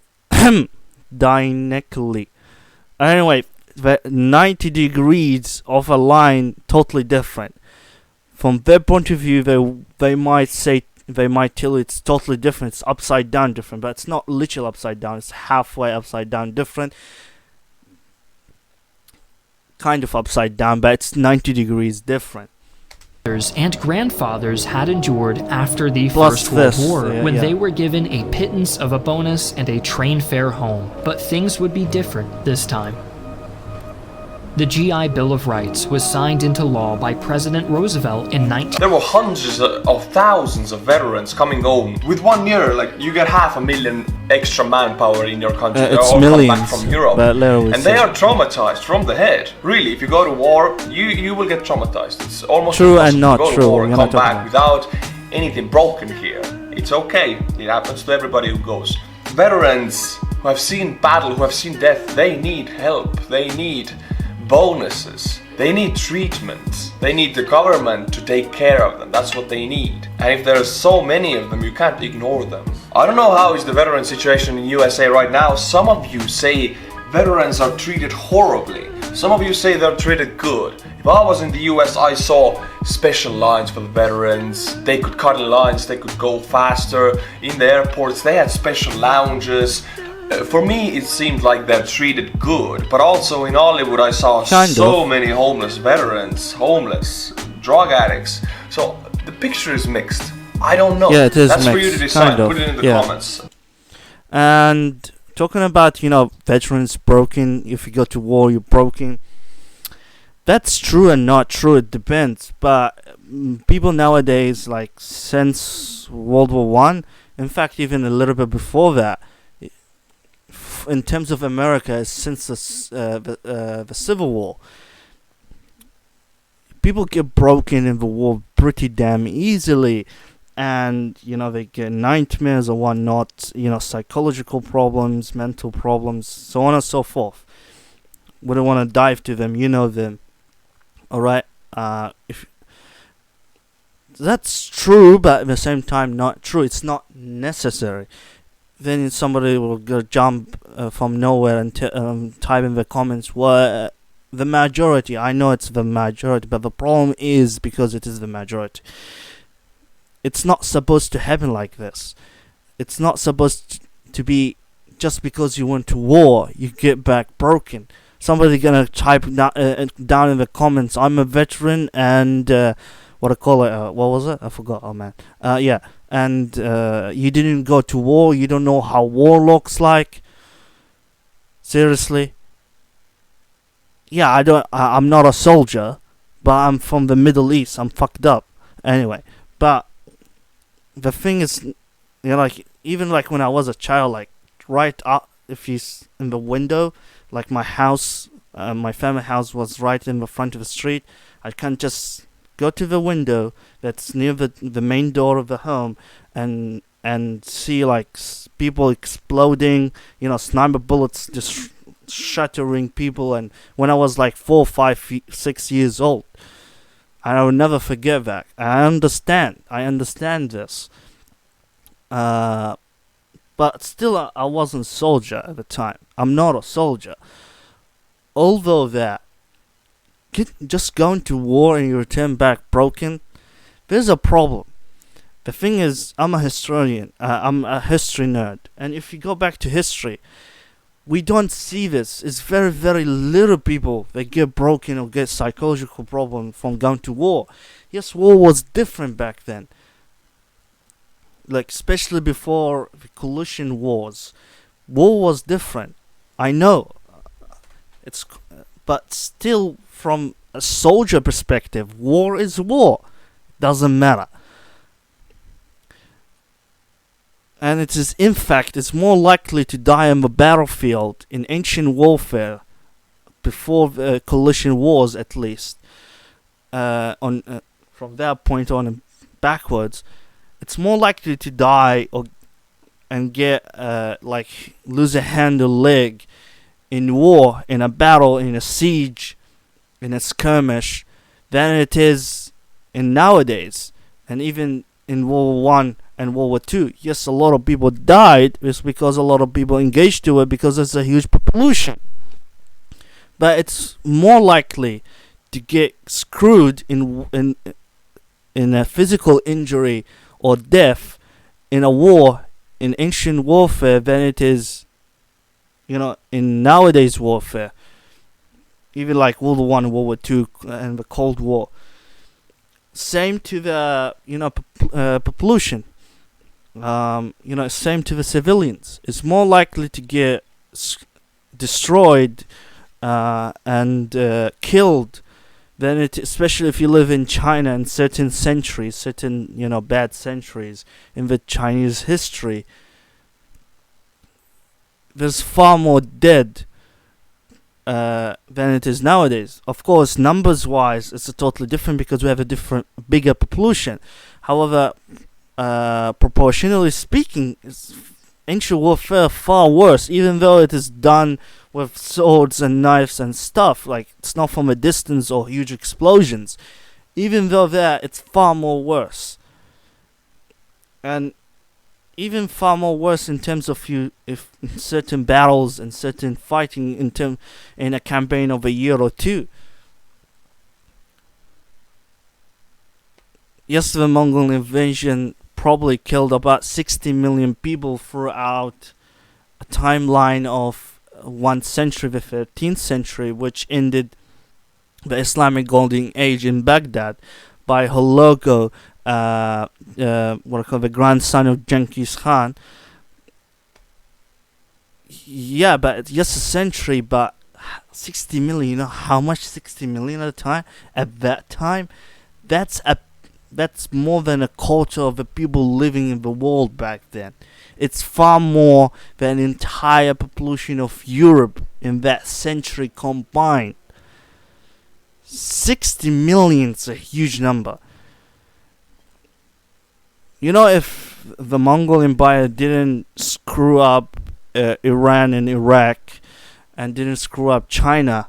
[SPEAKER 1] Anyway, the 90 degrees of a line totally different. From their point of view, they might tell you it's totally different. It's upside down different, but it's not literal upside down. It's halfway upside down different. Kind of upside down, but it's 90 degrees different.
[SPEAKER 4] And grandfathers had endured after the
[SPEAKER 1] Plus
[SPEAKER 4] First World
[SPEAKER 1] this,
[SPEAKER 4] War,
[SPEAKER 1] yeah,
[SPEAKER 4] when
[SPEAKER 1] yeah.
[SPEAKER 4] they were given a pittance of a bonus and a train fare home. But things would be different this time. The GI Bill of Rights was signed into law by President Roosevelt in 19...
[SPEAKER 2] There were hundreds of thousands of veterans coming home. With 1 year, like, you get 500,000 extra manpower in your country. They
[SPEAKER 1] It's
[SPEAKER 2] all
[SPEAKER 1] millions,
[SPEAKER 2] come back from Europe.
[SPEAKER 1] but literally
[SPEAKER 2] And they are traumatized from the head. Really, if you go to war, you will get traumatized. It's almost
[SPEAKER 1] True and
[SPEAKER 2] impossible
[SPEAKER 1] not
[SPEAKER 2] to go
[SPEAKER 1] true.
[SPEAKER 2] to war and
[SPEAKER 1] We're
[SPEAKER 2] come
[SPEAKER 1] not talking
[SPEAKER 2] back without anything broken here. It's okay. It happens to everybody who goes. Veterans who have seen battle, who have seen death, they need help. They need bonuses. They need treatment. They need the government to take care of them. That's what they need. And if there's so many of them, you can't ignore them. I don't know how is the veteran situation in USA right now. Some of you say veterans are treated horribly. Some of you say they're treated good. If I was in the US, I saw special lines for the veterans. They could cut in lines, they could go faster. In the airports, they had special lounges. For me, it seemed like they're treated good, but also in Hollywood I saw so many homeless veterans, homeless, drug addicts. So the picture is mixed. I don't know.
[SPEAKER 1] Yeah, it is
[SPEAKER 2] That's
[SPEAKER 1] mixed,
[SPEAKER 2] for you to decide.
[SPEAKER 1] kind of,
[SPEAKER 2] Put it in the
[SPEAKER 1] yeah.
[SPEAKER 2] comments.
[SPEAKER 1] And talking about, veterans broken, if you go to war, you're broken. That's true and not true, it depends. But people nowadays, like since World War One, in fact, even a little bit before that, in terms of America, since the Civil War, people get broken in the war pretty damn easily, and they get nightmares or whatnot, psychological problems, mental problems, so on and so forth. We don't want to dive to them, them. All right, if that's true, but at the same time not true. It's not necessary. Then somebody will go jump from nowhere and type in the comments, well, the majority. I know it's the majority, but the problem is because it is the majority. It's not supposed to happen like this. It's not supposed to be just because you went to war, you get back broken. Somebody gonna type down in the comments, I'm a veteran and what was it? I forgot. Oh man. Yeah. And you didn't go to war. You don't know how war looks like. Seriously. Yeah, I'm not a soldier, but I'm from the Middle East. I'm fucked up. Anyway, but the thing is, even like when I was a child, like right up, if you in the window, like my house, my family house was right in the front of the street. I can't just go to the window that's near the main door of the home and see like people exploding, sniper bullets just shattering people. And when I was like 4, 5, 6 years old, and I will never forget that. I understand this, but still I wasn't a soldier at the time. I'm not a soldier, although that just going to war and you return back broken, there's a problem. The thing is, I'm a historian. I'm a history nerd. And if you go back to history, we don't see this. It's very, very little people that get broken or get psychological problem from going to war. Yes, war was different back then. Like, especially before the coalition wars. War was different. I know. But still, from a soldier perspective, war is war. Doesn't matter. and it is, in fact, it's more likely to die on the battlefield in ancient warfare, before the coalition wars at least, from that point on and backwards, it's more likely to die and get lose a hand or leg in war, in a battle, in a siege, in a skirmish, than it is in nowadays. And even in World War One and World War Two, yes, a lot of people died. It's because a lot of people engaged to it because there's a huge population. But it's more likely to get screwed in a physical injury or death in a war, in ancient warfare, than it is, in nowadays warfare. Even like World War One, World War Two, and the Cold War. Same to the population. Same to the civilians. It's more likely to get destroyed and killed than it, especially if you live in China in certain centuries, certain bad centuries in the Chinese history. There's far more dead than it is nowadays. Of course, numbers wise, it's a totally different because we have a bigger population. However, proportionally speaking, ancient warfare far worse, even though it is done with swords and knives and stuff. Like, it's not from a distance or huge explosions. Even though it's far more worse. And even far more worse in terms of if certain battles and certain fighting in a campaign of a year or two. Yes, the Mongol invasion probably killed about 60 million people throughout a timeline of 1 century, the 13th century, which ended the Islamic Golden Age in Baghdad by Hulagu, the grandson of Genghis Khan. Yeah, but yes, a century, but 60 million. You know how much 60 million at a time? At that time, that's more than a quarter of the people living in the world back then. It's far more than the entire population of Europe in that century combined. 60 million is a huge number. If the Mongol Empire didn't screw up Iran and Iraq and didn't screw up China,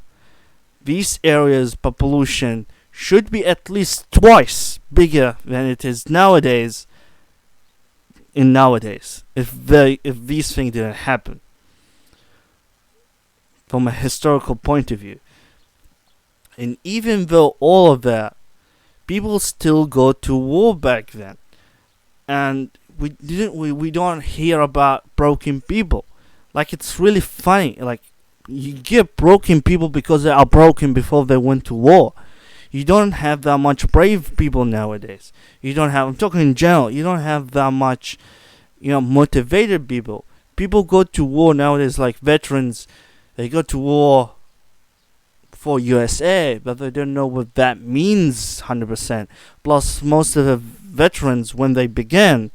[SPEAKER 1] these areas' population should be at least twice bigger than it is nowadays. If these things didn't happen, from a historical point of view. And even though all of that, people still go to war back then. And we don't hear about broken people. Like, it's really funny. Like, you get broken people because they are broken before they went to war. You don't have that much brave people nowadays. I'm talking in general, you don't have that much, motivated people. People go to war nowadays like veterans. They go to war for U.S.A., but they don't know what that means 100%. Plus, most of the veterans, when they began,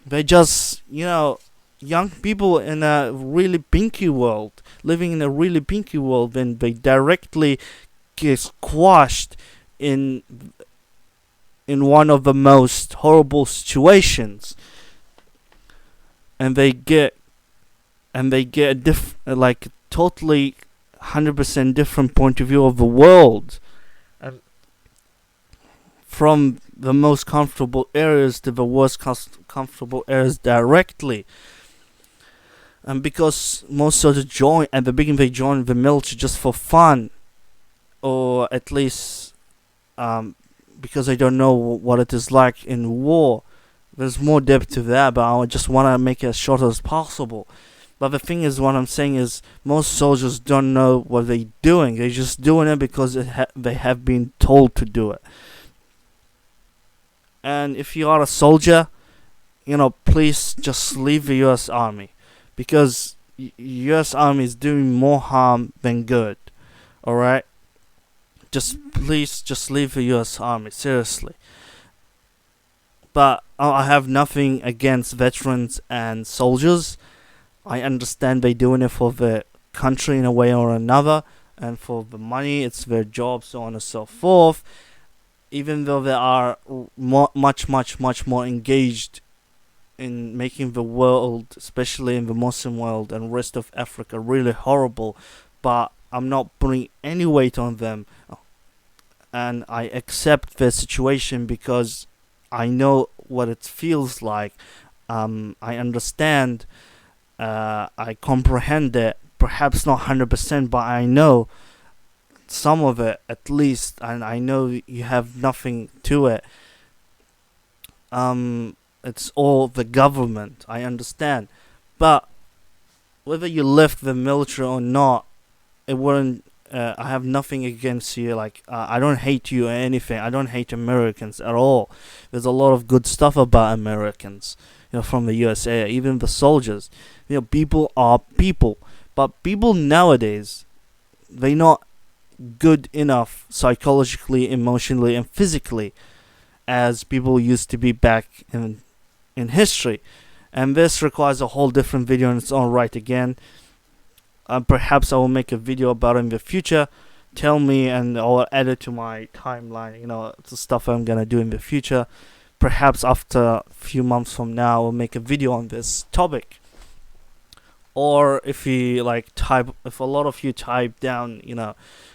[SPEAKER 1] they just, young people in a really pinky world, living in a really pinky world, then they directly get squashed in one of the most horrible situations, and they get a totally 100% different point of view of the world, and from the most comfortable areas to the worst comfortable areas directly. And because most soldiers join at the beginning, they join the military just for fun, or at least because they don't know what it is like in war. There's more depth to that, but I just want to make it as short as possible. But the thing is, what I'm saying is, most soldiers don't know what they're doing. They're just doing it because they have been told to do it. And if you are a soldier, please just leave the U.S. Army. Because U.S. Army is doing more harm than good. Alright? Please leave the U.S. Army, seriously. But I have nothing against veterans and soldiers. I understand they doing it for the country in a way or another, and for the money, it's their job, so on and so forth. Even though they are much more engaged in making the world, especially in the Muslim world and rest of Africa, really horrible, but I'm not putting any weight on them, and I accept their situation because I know what it feels like. I understand. I comprehend it. Perhaps not 100%, but I know some of it at least, and I know you have nothing to it. It's all the government. I understand, but whether you left the military or not, it wouldn't. I have nothing against you. Like I don't hate you or anything. I don't hate Americans at all. There's a lot of good stuff about Americans. From the U.S.A. Even the soldiers. People are people, but people nowadays, they're not good enough psychologically, emotionally, and physically as people used to be back in history. And this requires a whole different video in its own right again. Perhaps I will make a video about it in the future. Tell me and I'll add it to my timeline. The stuff I'm gonna do in the future. Perhaps after a few months from now, I'll make a video on this topic. Or if a lot of you type down,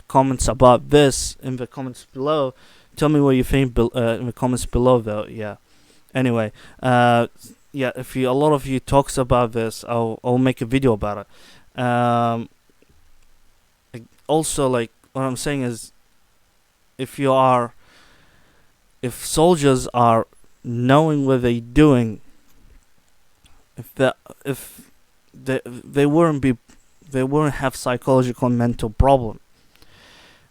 [SPEAKER 1] comments about this in the comments below, tell me what you think in the comments below, though. Yeah. Anyway, if a lot of you talks about this, I'll make a video about it. Also, like what I'm saying is, if soldiers are knowing what they're doing, if they wouldn't have psychological and mental problem.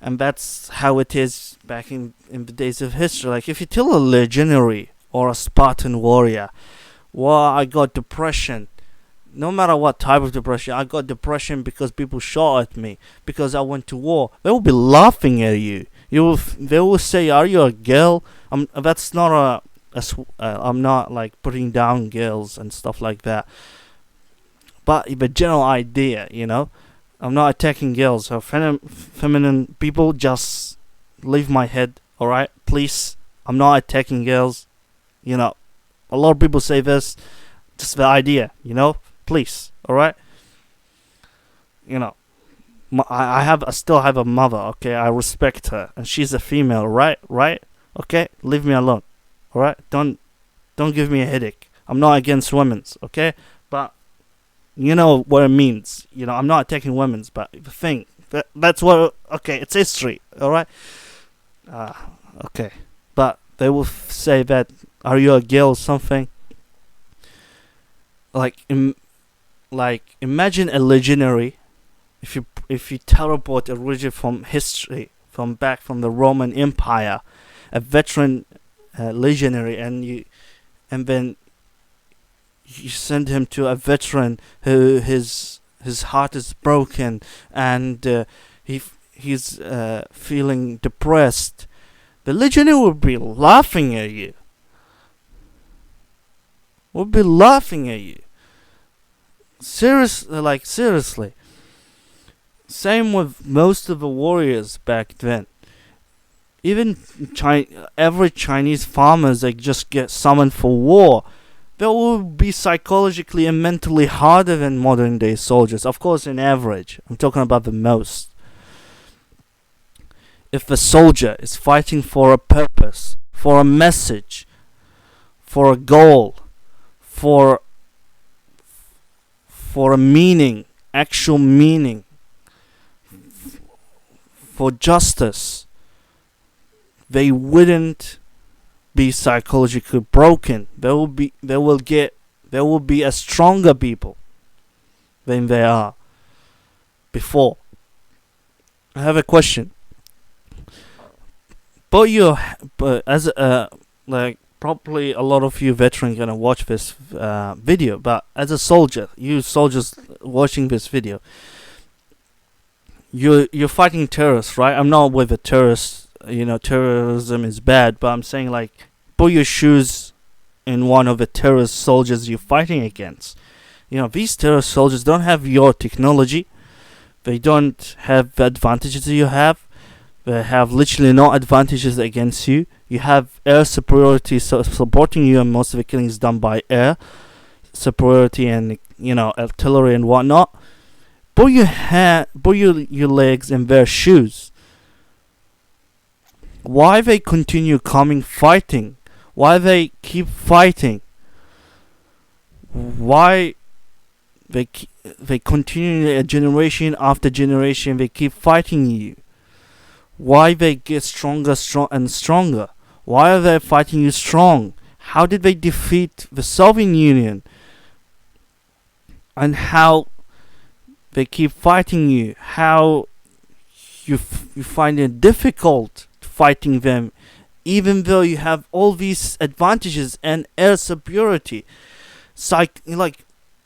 [SPEAKER 1] And that's how it is back in the days of history. Like if you tell a legionary or a Spartan warrior, well, I got depression. No matter what type of depression, I got depression because people shot at me, because I went to war. They will be laughing at you. They will say, "Are you a girl?" That's not I'm not like putting down girls and stuff like that. But the general idea, I'm not attacking girls. So feminine people, just leave my head, alright? Please. I'm not attacking girls. A lot of people say this. Just the idea, Please, alright? I still have a mother, okay? I respect her. And she's a female, right? Okay? Leave me alone. Alright? Don't give me a headache. I'm not against women's, okay? But you know what it means. I'm not attacking women's, but the thing that's what. Okay, it's history. All right. Okay, but they will say that, are you a girl or something? Like imagine a legionary. If you teleport a region from history, from the Roman Empire, a veteran legionary, and then you send him to a veteran who his heart is broken and he's feeling depressed. The legionary will be laughing at you. Seriously. Same with most of the warriors back then. Even average Chinese farmers, they just get summoned for war. They will be psychologically and mentally harder than modern day soldiers. Of course, in average. I'm talking about the most. If a soldier is fighting for a purpose, for a message, for a goal, for a meaning, actual meaning, for justice, they wouldn't be psychologically broken. They will be a stronger people than they are before. I have a question. But as probably a lot of you veterans gonna watch this video. But as a soldier, you soldiers watching this video, you're fighting terrorists, right? I'm not with the terrorists. Terrorism is bad, but I'm saying, like, put your shoes in one of the terrorist soldiers you're fighting against. These terrorist soldiers don't have your technology. They don't have the advantages you have. They have literally no advantages against you. You have air superiority supporting you, and most of the killing is done by air superiority and artillery and whatnot. Put your legs in their shoes. Why they continue coming fighting? Why they keep fighting? Why they continue generation after generation? They keep fighting you. Why they get stronger and stronger? Why are they fighting you strong? How did they defeat the Soviet Union? And how they keep fighting you? How you find it difficult fighting them, even though you have all these advantages and air superiority.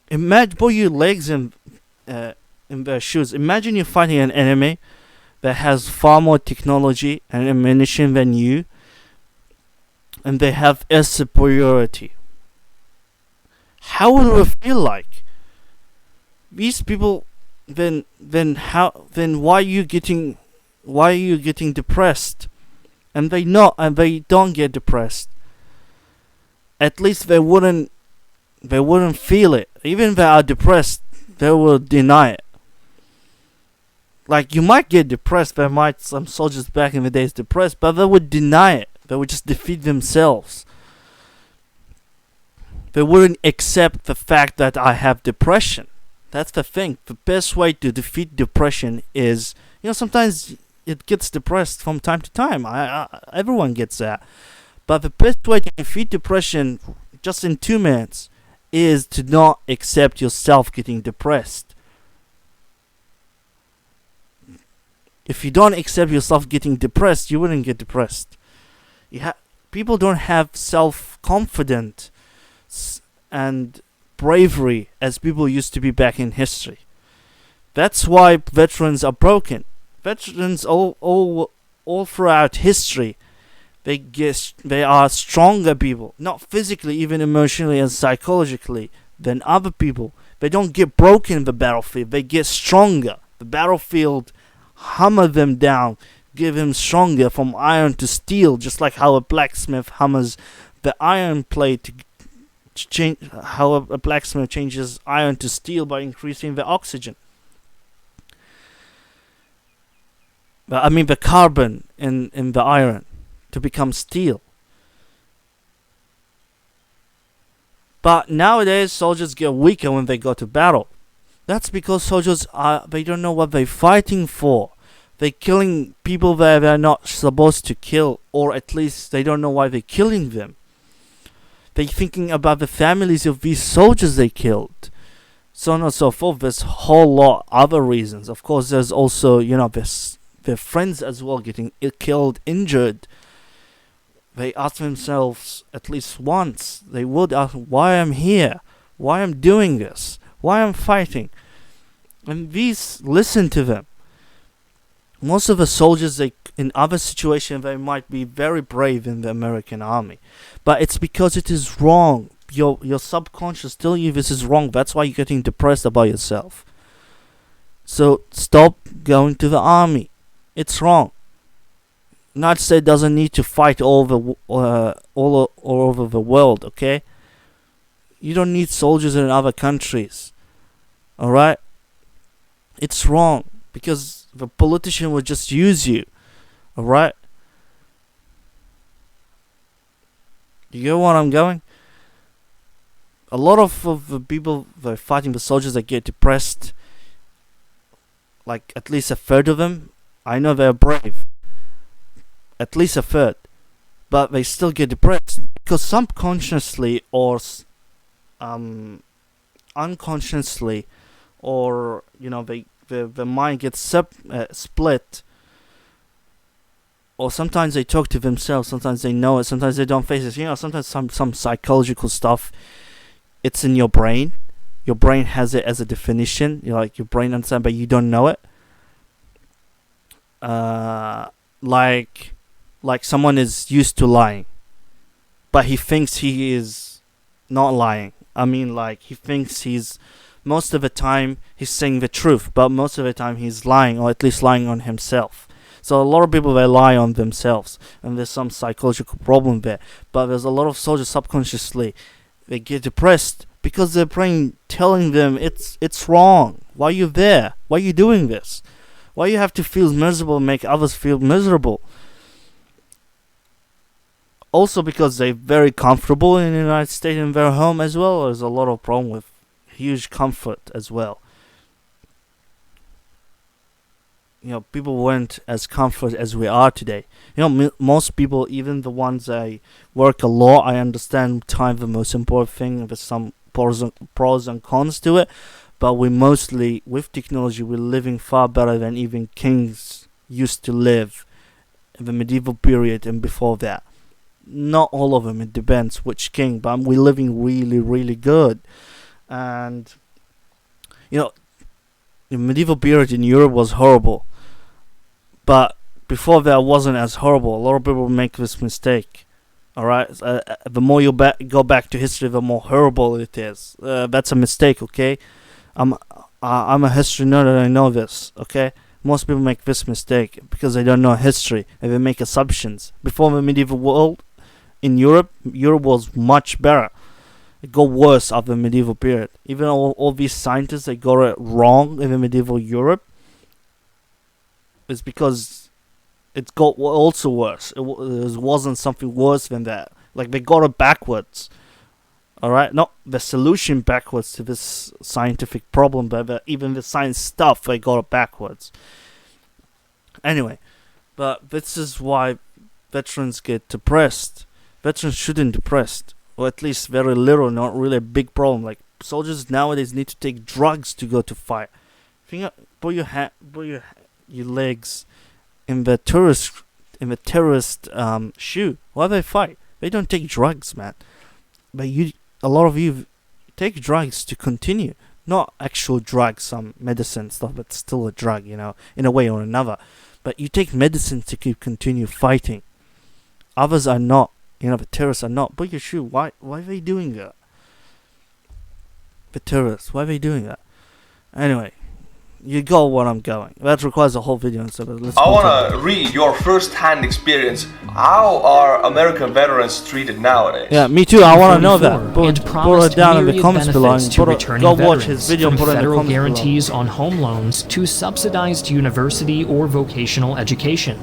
[SPEAKER 1] Imagine, put your legs in their shoes. Imagine you're fighting an enemy that has far more technology and ammunition than you, and they have air superiority. How would it feel like? These people, then why are you getting depressed? And they don't get depressed. At least they wouldn't feel it. Even if they are depressed, they will deny it. Like, you might get depressed. Some soldiers back in the days depressed, but they would deny it. They would just defeat themselves. They wouldn't accept the fact that I have depression. That's the thing. The best way to defeat depression is, sometimes it gets depressed from time to time. Everyone gets that. But the best way to defeat depression, just in 2 minutes, is to not accept yourself getting depressed. If you don't accept yourself getting depressed, you wouldn't get depressed. People don't have self-confidence and bravery as people used to be back in history. That's why veterans are broken. Veterans all throughout history, they are stronger people, not physically, even emotionally and psychologically, than other people. They don't get broken in the battlefield. They get stronger. The battlefield hammer them down, give them stronger from iron to steel, just like how a blacksmith hammers the iron plate to change, how a blacksmith changes iron to steel by increasing the oxygen. The carbon in the iron to become steel. But nowadays, soldiers get weaker when they go to battle. That's because soldiers they don't know what they're fighting for. They're killing people that they're not supposed to kill, or at least they don't know why they're killing them. They're thinking about the families of these soldiers they killed. So on and so forth. There's a whole lot other reasons. Of course, there's also, their friends as well getting killed, injured. They ask themselves at least once, they would ask, why I'm here? Why I'm doing this? Why I'm fighting? And these listen to them. Most of the soldiers, in other situations, they might be very brave in the American army. But it's because it is wrong. Your subconscious telling you this is wrong. That's why you're getting depressed about yourself. So stop going to the army. It's wrong. United States doesn't need to fight all over the world, okay? You don't need soldiers in other countries. Alright? It's wrong. Because the politician will just use you. Alright? You get where I'm going? A lot of the people that are fighting the soldiers that get depressed, like at least a third of them, I know they're brave. At least a third. But they still get depressed. Because subconsciously or unconsciously, or, the mind gets split. Or sometimes they talk to themselves, sometimes they know it, sometimes they don't face it. Sometimes some psychological stuff, it's in your brain. Your brain has it as a definition. Your brain understands, but you don't know it. Like someone is used to lying, but he thinks he is not lying. I mean, like, he thinks most of the time he's saying the truth, but most of the time he's lying, or at least lying on himself. So a lot of people, they lie on themselves, and there's some psychological problem there. But there's a lot of soldiers subconsciously, they get depressed because their brain telling them it's wrong. Why are you there? Why are you doing this? Why you have to feel miserable and make others feel miserable? Also because they're very comfortable in the United States in their home as well. There's a lot of problem with huge comfort as well. People weren't as comfort as we are today. Most people, even the ones that work a lot, I understand time the most important thing. There's some pros and cons to it, but we mostly, with technology, we're living far better than even kings used to live in the medieval period and before that. Not all of them, it depends which king, but we're living really, really good. And the medieval period in Europe was horrible, but before that wasn't as horrible. A lot of people make this mistake. Alright, the more you go back to history, the more horrible it is. That's a mistake, okay? I'm a history nerd and I know this, okay? Most people make this mistake because they don't know history and they make assumptions. Before the medieval world, in Europe was much better. It got worse after the medieval period. Even all these scientists, they got it wrong in the medieval Europe. It's because it got also worse. It wasn't something worse than that. Like, they got it backwards. Alright? Not the solution backwards to this scientific problem, but even the science stuff, they got it backwards. Anyway, but this is why veterans get depressed. Veterans shouldn't depressed. Or at least very little, not really a big problem. Like, soldiers nowadays need to take drugs to go to fight. Put your legs in the terrorist shoe. Why they fight? They don't take drugs, man. But a lot of you take drugs to continue. Not actual drugs, some medicine stuff, but still a drug, in a way or another. But you take medicine to continue fighting. Others are not. The terrorists are not. Put your shoe. Why are they doing that? The terrorists, why are they doing that? Anyway, you go where I'm going. That requires a whole video. So
[SPEAKER 2] I want to read your first-hand experience. How are American veterans treated nowadays?
[SPEAKER 1] Yeah, me too. I want to know that.
[SPEAKER 4] And
[SPEAKER 1] Put it
[SPEAKER 4] promised
[SPEAKER 1] down in the
[SPEAKER 4] myriad
[SPEAKER 1] comments below.
[SPEAKER 4] benefits to returning
[SPEAKER 1] Go watch
[SPEAKER 4] veterans,
[SPEAKER 1] his video and
[SPEAKER 4] from
[SPEAKER 1] put it in the
[SPEAKER 4] federal
[SPEAKER 1] comments
[SPEAKER 4] guarantees on home loans to subsidized university or vocational education.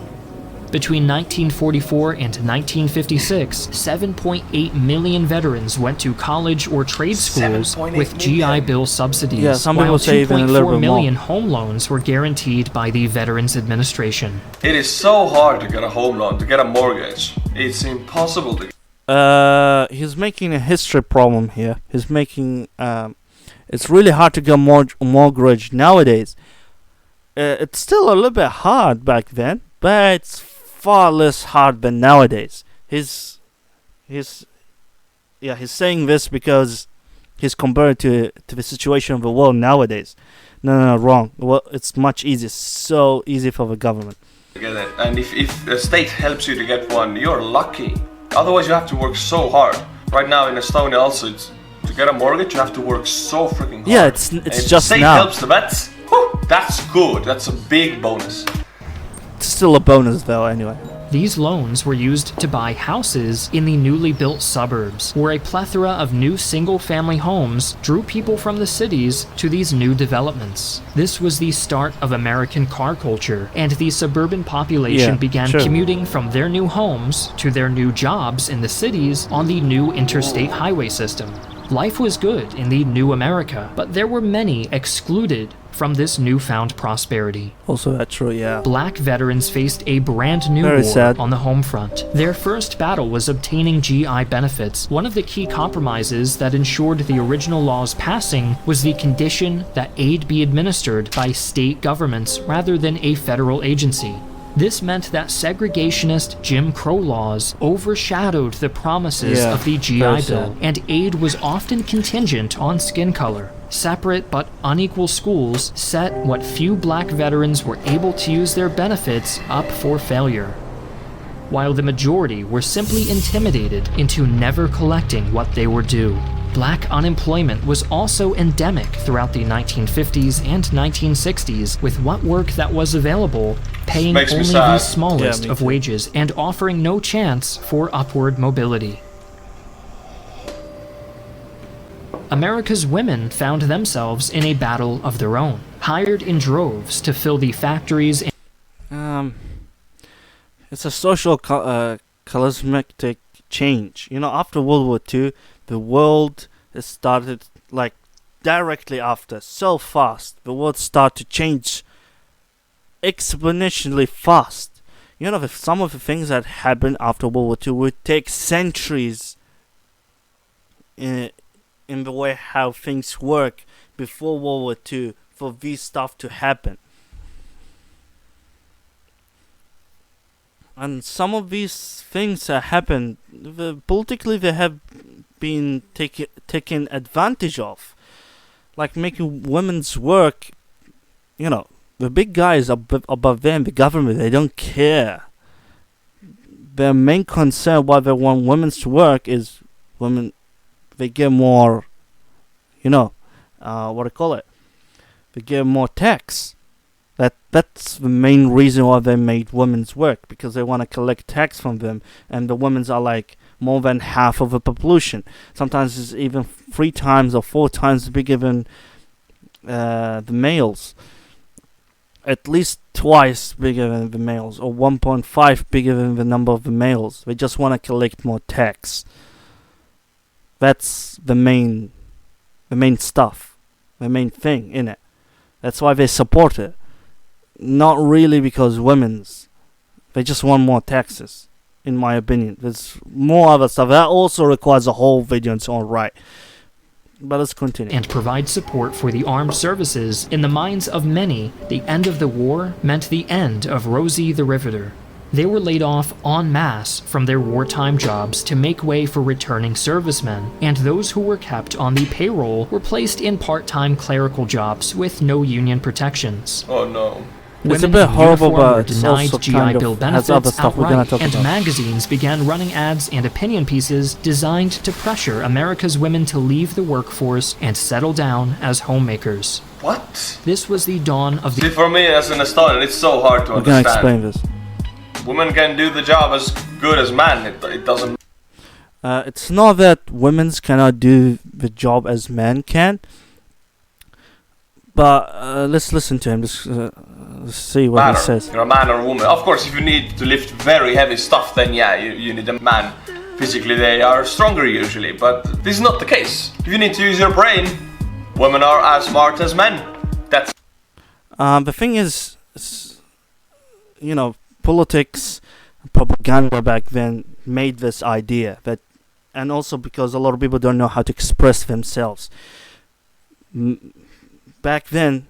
[SPEAKER 4] Between 1944 and 1956, 7.8 million veterans went to college or trade schools with GI Bill subsidies,
[SPEAKER 1] Yeah, some
[SPEAKER 4] while
[SPEAKER 1] people say even a little
[SPEAKER 4] 2.4
[SPEAKER 1] bit
[SPEAKER 4] million
[SPEAKER 1] more.
[SPEAKER 4] home loans were guaranteed by the Veterans Administration.
[SPEAKER 2] It is so hard to get a home loan, to get a mortgage. It's impossible to...
[SPEAKER 1] He's making a history problem here. He's making... it's really hard to get a mortgage nowadays. It's still a little bit hard back then, but it's far less hard than nowadays. He's saying this because he's compared to the situation of the world nowadays. No, wrong. Well, it's much easier. So easy for the government.
[SPEAKER 2] Get it. And if the state helps you to get one, you're lucky. Otherwise, you have to work so hard. Right now in Estonia, also, to get a mortgage, you have to work so freaking hard.
[SPEAKER 1] Yeah, it's
[SPEAKER 2] if
[SPEAKER 1] just
[SPEAKER 2] the state
[SPEAKER 1] now.
[SPEAKER 2] helps the vets, whew, that's good. That's a big bonus.
[SPEAKER 1] It's still a bonus though, anyway.
[SPEAKER 4] These loans were used to buy houses in the newly built suburbs, where a plethora of new single-family homes drew people from the cities to these new developments. This was the start of American car culture, and the suburban population began commuting from their new homes to their new jobs in the cities on the new interstate highway system. Life was good in the new America, but there were many excluded from this newfound prosperity.
[SPEAKER 1] Also that's true, yeah.
[SPEAKER 4] Black veterans faced a brand new
[SPEAKER 1] Very
[SPEAKER 4] war
[SPEAKER 1] sad.
[SPEAKER 4] on the home front. Their first battle was obtaining GI benefits. One of the key compromises that ensured the original law's passing was the condition that aid be administered by state governments rather than a federal agency. This meant that segregationist Jim Crow laws overshadowed the promises of the GI
[SPEAKER 1] very
[SPEAKER 4] Bill,
[SPEAKER 1] sad.
[SPEAKER 4] and aid was often contingent on skin color. Separate but unequal schools set what few black veterans were able to use their benefits up for failure, while the majority were simply intimidated into never collecting what they were due. Black unemployment was also endemic throughout the 1950s and 1960s, with what work that was available paying
[SPEAKER 2] Makes me
[SPEAKER 4] only
[SPEAKER 2] sad.
[SPEAKER 4] the smallest
[SPEAKER 1] Yeah, me
[SPEAKER 4] of
[SPEAKER 1] too.
[SPEAKER 4] wages and offering no chance for upward mobility. America's women found themselves in a battle of their own, hired in droves to fill the factories and
[SPEAKER 1] It's a social charismatic change. You know, after World War II, the world has started, like, directly after, so fast. The world started to change exponentially fast. You know, some of the things that happened after World War II would take centuries in the way how things work before World War II for this stuff to happen. And some of these things that happen, politically they have been taken advantage of. Like making women's work, you know, the big guys above them, the government, they don't care. Their main concern why they want women to work is women, they get more, you know, what do you call it? They get more tax. That's the main reason why they made women's work, because they want to collect tax from them, and the women's are like more than half of the population. Sometimes it's even 3 times or 4 times bigger than the males. At least twice bigger than the males, or 1.5 bigger than the number of the males. They just want to collect more tax. That's the main stuff, the main thing in it. That's why they support it. Not really because they just want more taxes, in my opinion. There's more other stuff that also requires a whole video in its own right. But let's continue.
[SPEAKER 4] and provide support for the armed services. In the minds of many, the end of the war meant the end of Rosie the Riveter. They were laid off en masse from their wartime jobs to make way for returning servicemen, and those who were kept on the payroll were placed in part-time clerical jobs with no union protections.
[SPEAKER 2] Oh no.
[SPEAKER 1] It's a
[SPEAKER 4] Women
[SPEAKER 1] bit
[SPEAKER 4] in
[SPEAKER 1] horrible,
[SPEAKER 4] uniform were
[SPEAKER 1] but it's
[SPEAKER 4] denied
[SPEAKER 1] also
[SPEAKER 4] GI
[SPEAKER 1] kind
[SPEAKER 4] Bill
[SPEAKER 1] of has other
[SPEAKER 4] benefits
[SPEAKER 1] stuff we're gonna
[SPEAKER 4] outright,
[SPEAKER 1] talk
[SPEAKER 4] and
[SPEAKER 1] about.
[SPEAKER 4] magazines began running ads and opinion pieces designed to pressure America's women to leave the workforce and settle down as homemakers.
[SPEAKER 2] What?
[SPEAKER 4] This was the dawn of
[SPEAKER 2] See,
[SPEAKER 4] the
[SPEAKER 2] for me as an Estonian, it's so hard to
[SPEAKER 1] We're gonna
[SPEAKER 2] understand.
[SPEAKER 1] explain this.
[SPEAKER 2] Women can do the job as good as men. It doesn't.
[SPEAKER 1] It's not that women cannot do the job as men can, but let's listen to him. Let's see what he
[SPEAKER 2] Matter.
[SPEAKER 1] says.
[SPEAKER 2] You're a man or a woman. Of course, if you need to lift very heavy stuff, then yeah, you need a man. Physically, they are stronger usually, but this is not the case. If you need to use your brain, women are as smart as men. That's
[SPEAKER 1] The thing is, you know, politics, propaganda back then made this idea that, and also because a lot of people don't know how to express themselves. Back then,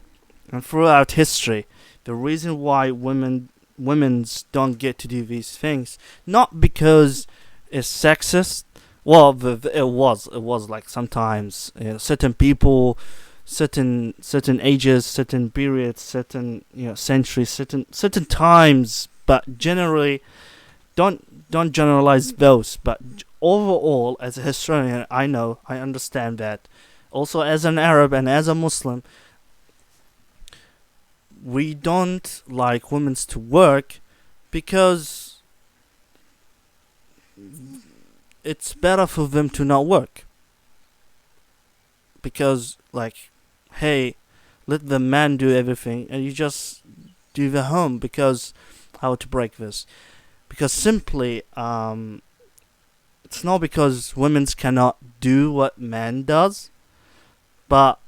[SPEAKER 1] and throughout history, the reason why women's don't get to do these things, not because it's sexist. Well, it was like sometimes, you know, certain people, certain ages, certain periods, certain, you know, centuries, certain times, but generally, don't generalize those. But overall, as a historian, I understand that. Also, as an Arab and as a Muslim, we don't like women to work because it's better for them to not work. Because, like, hey, let the man do everything and you just do the home. Because, how to break this? Because simply, it's not because women cannot do what man does, but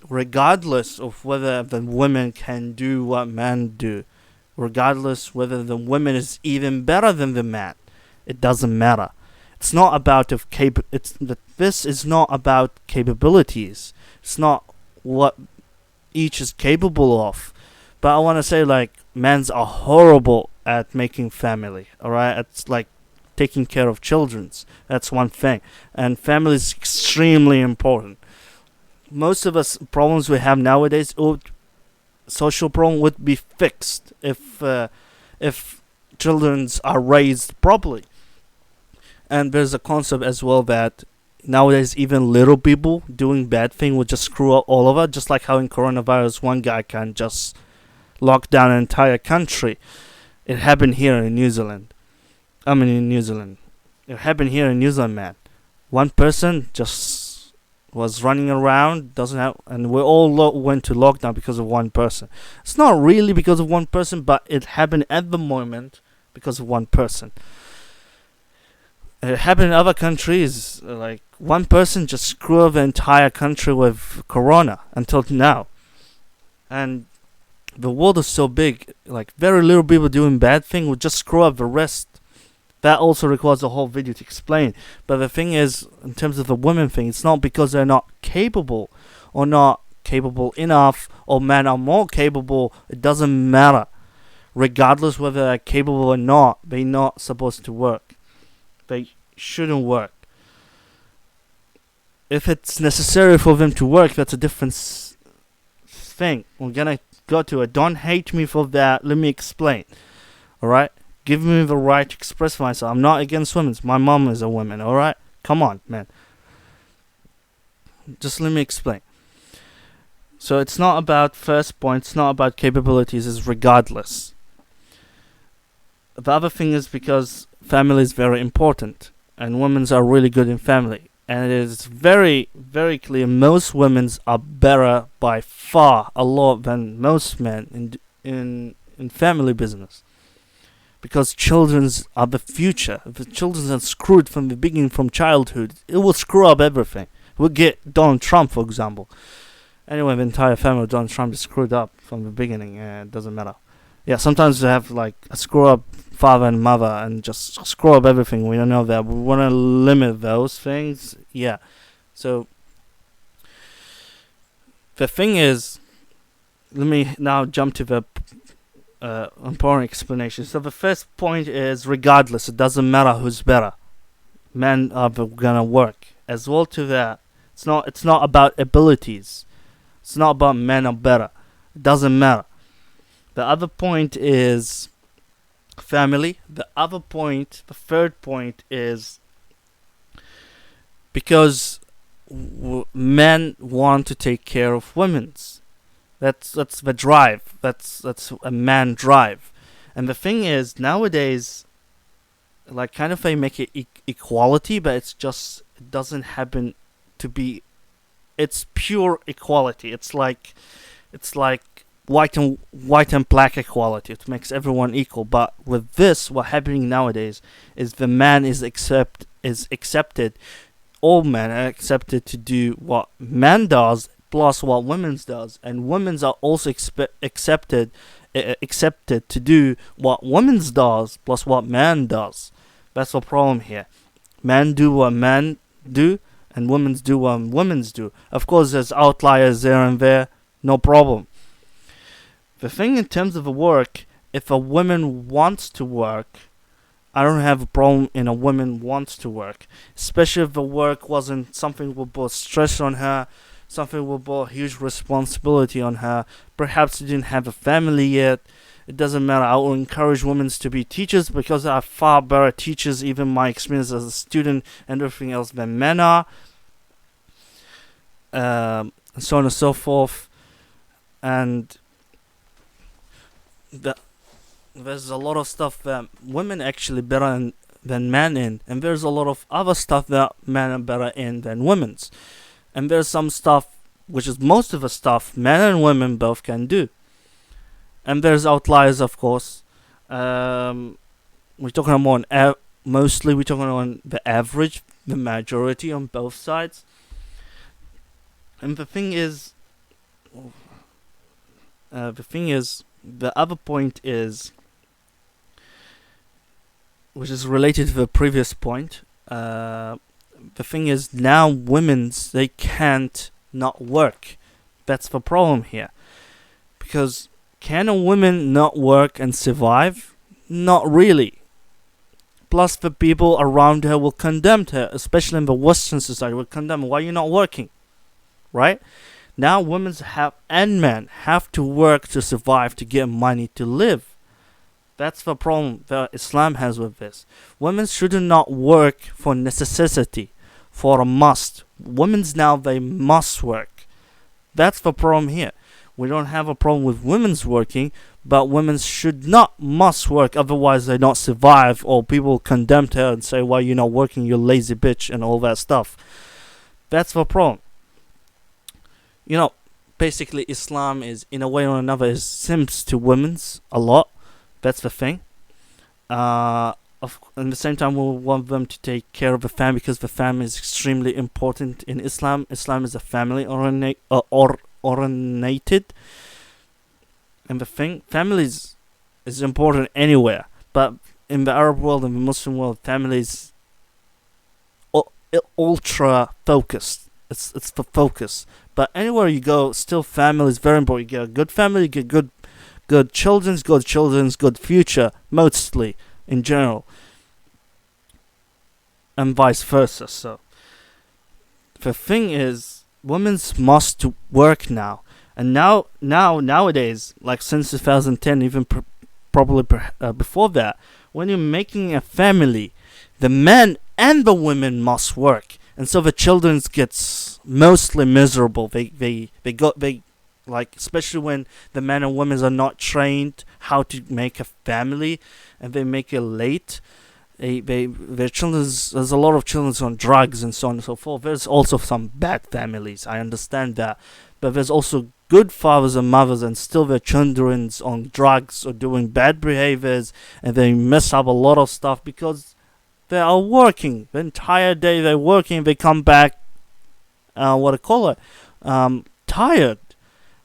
[SPEAKER 1] regardless of whether the women can do what men do, regardless whether the woman is even better than the man, it doesn't matter. It's not about this is not about capabilities. It's not what each is capable of. But I want to say, like, men's are horrible at making family. All right, it's like taking care of children's. That's one thing, and family is extremely important. Most of us problems we have nowadays, social problem, would be fixed if children are raised properly. And there's a concept as well that, nowadays even little people doing bad thing will just screw up all over. Just like how in coronavirus, one guy can just lock down an entire country. It happened here in New Zealand. In New Zealand. It happened here in New Zealand, man. One person just was running around, and we all went to lockdown because of one person. It's not really because of one person, but it happened at the moment because of one person. It happened in other countries, like one person just screwed up the entire country with corona until now. And the world is so big, like very little people doing bad thing would just screw up the rest. That also requires a whole video to explain. But the thing is, in terms of the women thing, it's not because they're not capable or not capable enough, or men are more capable. It doesn't matter. Regardless whether they're capable or not, they're not supposed to work. They shouldn't work. If it's necessary for them to work, that's a different thing. We're gonna go to it. Don't hate me for that. Let me explain. Alright? Give me the right to express myself. I'm not against women. My mom is a woman, alright? Come on, man. Just let me explain. So it's not about first point, it's not about capabilities, it's regardless. The other thing is because family is very important, and women are really good in family. And it is very, very clear most women are better by far a lot than most men in family business. Because children are the future. If the children are screwed from the beginning, from childhood, it will screw up everything. We'll get Donald Trump, for example. Anyway, the entire family of Donald Trump is screwed up from the beginning, and it doesn't matter. Yeah, sometimes they have like a screw up father and mother and just screw up everything. We don't know that. We want to limit those things. Yeah. So the thing is, let me now jump to the important explanation. So the first point is, regardless, it doesn't matter who's better. Men are gonna work. As well to that, it's not about abilities. It's not about men are better. It doesn't matter. The other point is family. The third point is because men want to take care of women's. That's the drive. That's a man drive. And the thing is, nowadays, like kind of they make it equality, but it doesn't happen to be. It's pure equality. It's like white and black equality. It makes everyone equal. But with this, what happening nowadays is the man is accepted. All men are accepted to do what man does plus what women does, and women are also accepted to do what women does plus what man does. That's the problem here. Men do what men do, and women do what women do. Of course, there's outliers there and there, no problem. The thing in terms of the work, if a woman wants to work, I don't have a problem in a woman wants to work, especially if the work wasn't something that brought stress on her, something that brought huge responsibility on her. Perhaps she didn't have a family yet. It doesn't matter. I will encourage women to be teachers because they are far better teachers, even my experience as a student and everything else, than men are. And so on and so forth. And there's a lot of stuff that women actually better than men in, and there's a lot of other stuff that men are better in than women's, and there's some stuff, which is most of the stuff, men and women both can do, and there's outliers, of course. We're talking about mostly we're talking on the average, the majority on both sides. And the thing is, the other point is, which is related to the previous point, the thing is now they can't not work. That's the problem here. Because can a woman not work and survive? Not really. Plus the people around her will condemn her, especially in the Western society, will condemn her. Why are you not working? Right? Now women and men have to work to survive, to get money to live. That's the problem that Islam has with this. Women should not work for necessity, for a must. Women's now, they must work. That's the problem here. We don't have a problem with women's working, but women should not must work, otherwise they don't survive, or people condemn her and say, why you're not working, you lazy bitch, and all that stuff. That's the problem. You know, basically Islam is, in a way or another, is simps to women's a lot. That's the thing. At the same time, we want them to take care of the family, because the family is extremely important in Islam. Islam is a family oriented. And the thing, family is important anywhere, but in the Arab world and the Muslim world, family is ultra focused. It's the focus. But anywhere you go, still family is very important. You get a good family, you get good children's good future, mostly in general, and vice versa. So the thing is, women's must work now. And nowadays, like since 2010, even probably before that, when you're making a family, the men and the women must work, and so the children gets mostly miserable. They like, especially when the men and women are not trained how to make a family, and they make it late. Their children, there's a lot of children on drugs and so on and so forth. There's also some bad families, I understand that, but there's also good fathers and mothers, and still their children's on drugs or doing bad behaviors, and they mess up a lot of stuff because they are working the entire day. They're working, they come back tired.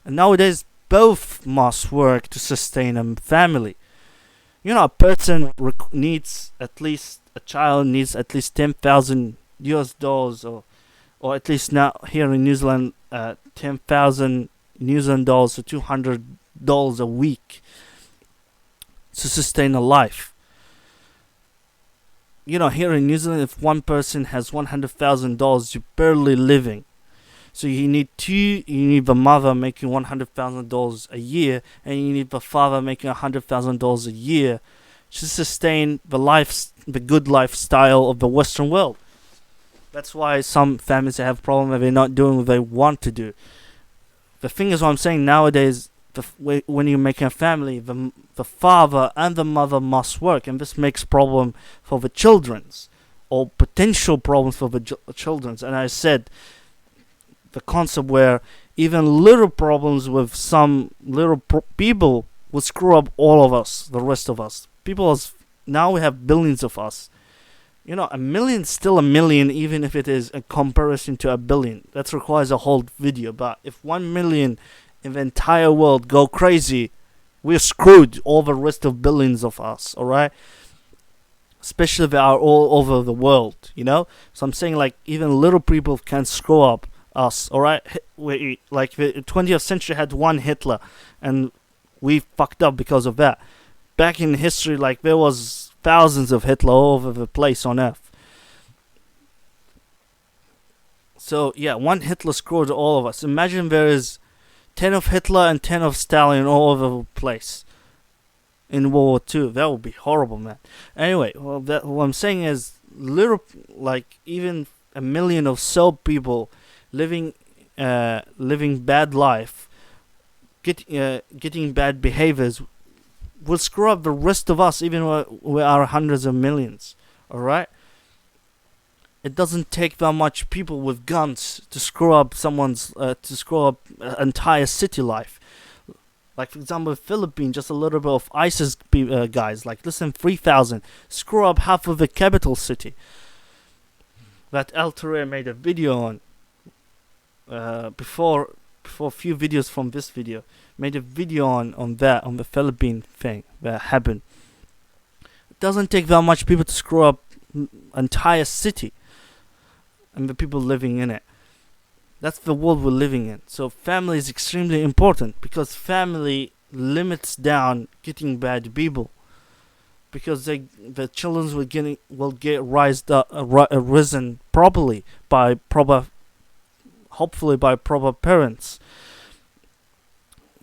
[SPEAKER 1] And nowadays both must work to sustain a family. You know, a person needs at least, a child needs at least $10,000 or at least now here in New Zealand, 10,000 New Zealand dollars or $200 a week to sustain a life. You know, here in New Zealand, if one person has $100,000, you're barely living. So you need the mother making $100,000 a year, and you need the father making $100,000 a year to sustain the good lifestyle of the Western world. That's why some families have problems that they're not doing what they want to do. The thing is, what I'm saying nowadays, when you're making a family, the father and the mother must work, and this makes problem for the children's, or potential problems for the children's. And I said, the concept where even little problems with some little people will screw up all of us, the rest of us. Now we have billions of us. You know, a million still a million, even if it is a comparison to a billion. That requires a whole video. But if 1 million in the entire world go crazy, we're screwed, all the rest of billions of us, alright? Especially if they are all over the world, you know? So I'm saying, like, even little people can screw up us, alright? Like, the 20th century had one Hitler, and we fucked up because of that. Back in history, like, there was thousands of Hitler all over the place on earth. So, yeah, one Hitler screwed all of us. Imagine there is 10 of Hitler and 10 of Stalin all over the place in World War II. That would be horrible, man. Anyway, what I'm saying is, even a million or so people living bad life, getting bad behaviors, will screw up the rest of us, even we are hundreds of millions. Alright? It doesn't take that much people with guns to screw up entire city life. Like, for example, Philippines, just a little bit of ISIS guys, like less than 3,000, screw up half of the capital city. That Artur Rehi made a video on before a few videos from this video, made a video on the Philippine thing that happened. It doesn't take that much people to screw up entire city and the people living in it. That's the world we're living in. So family is extremely important, because family limits down getting bad people, because the children will get risen properly hopefully by proper parents.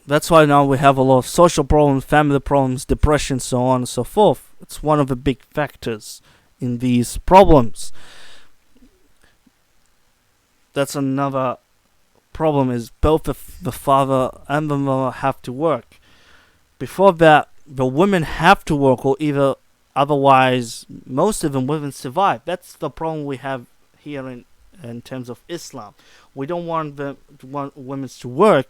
[SPEAKER 1] That's why now we have a lot of social problems, family problems, depression, so on and so forth. It's one of the big factors in these problems. that's another problem, is both the father and the mother have to work. Before that, the women have to work, or either otherwise most of them wouldn't survive. That's the problem we have here in terms of Islam. We don't want women to work,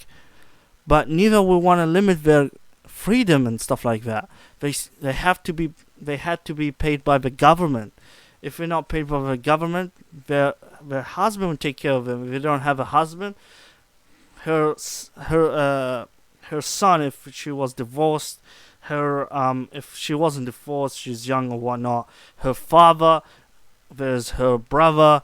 [SPEAKER 1] but neither we want to limit their freedom and stuff like that. They had to be paid by the government. If they're not paid by the government, their husband will take care of them. If they don't have a husband, her son, if she was divorced, if she wasn't divorced, she's young or whatnot, her father, there's her brother,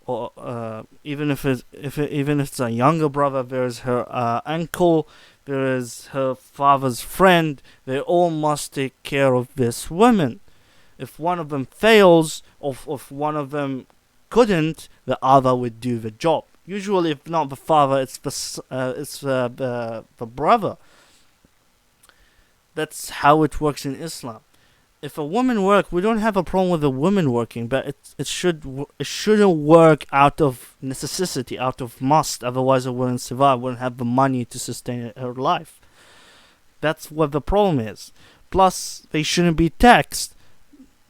[SPEAKER 1] or even if it's a younger brother, there's her uncle, there is her father's friend. They all must take care of this woman. If one of them fails, or if one of them couldn't, the other would do the job. Usually, if not the father, it's the brother. That's how it works in Islam. If a woman works, we don't have a problem with a woman working, but it shouldn't work out of necessity, out of must. Otherwise, a woman wouldn't have the money to sustain her life. That's what the problem is. Plus, they shouldn't be taxed.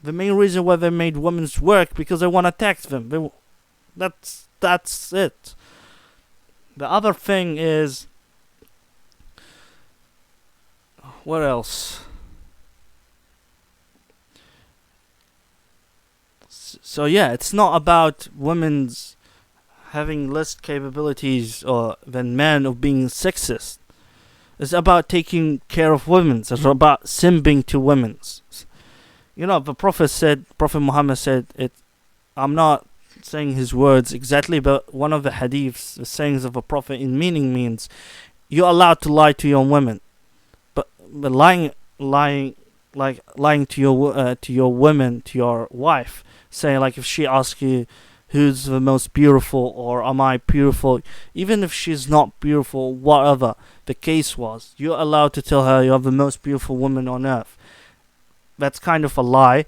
[SPEAKER 1] The main reason why they made women's work, because they want to tax them. That's it. The other thing is, what else? So yeah, it's not about women's having less capabilities than men, or being sexist. It's about taking care of women. It's about simping to women. The Prophet Muhammad said it. I'm not saying his words exactly, but one of the hadiths, the sayings of a prophet in meaning, means you're allowed to lie to your women, but lying to your women, to your wife, saying, like, if she asks you who's the most beautiful, or am I beautiful, even if she's not beautiful, whatever the case was, you're allowed to tell her you're the most beautiful woman on earth. That's kind of a lie,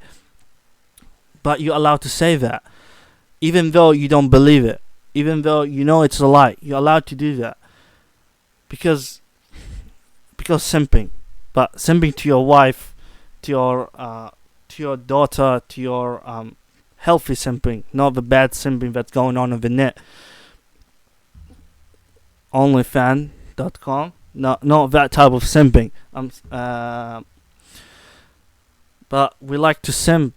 [SPEAKER 1] but you're allowed to say that, even though you don't believe it, even though you know it's a lie. You're allowed to do that because simping, but simping to your wife, to your daughter, to your healthy simping, not the bad simping that's going on the net. Onlyfan.com, not that type of simping. But we like to simp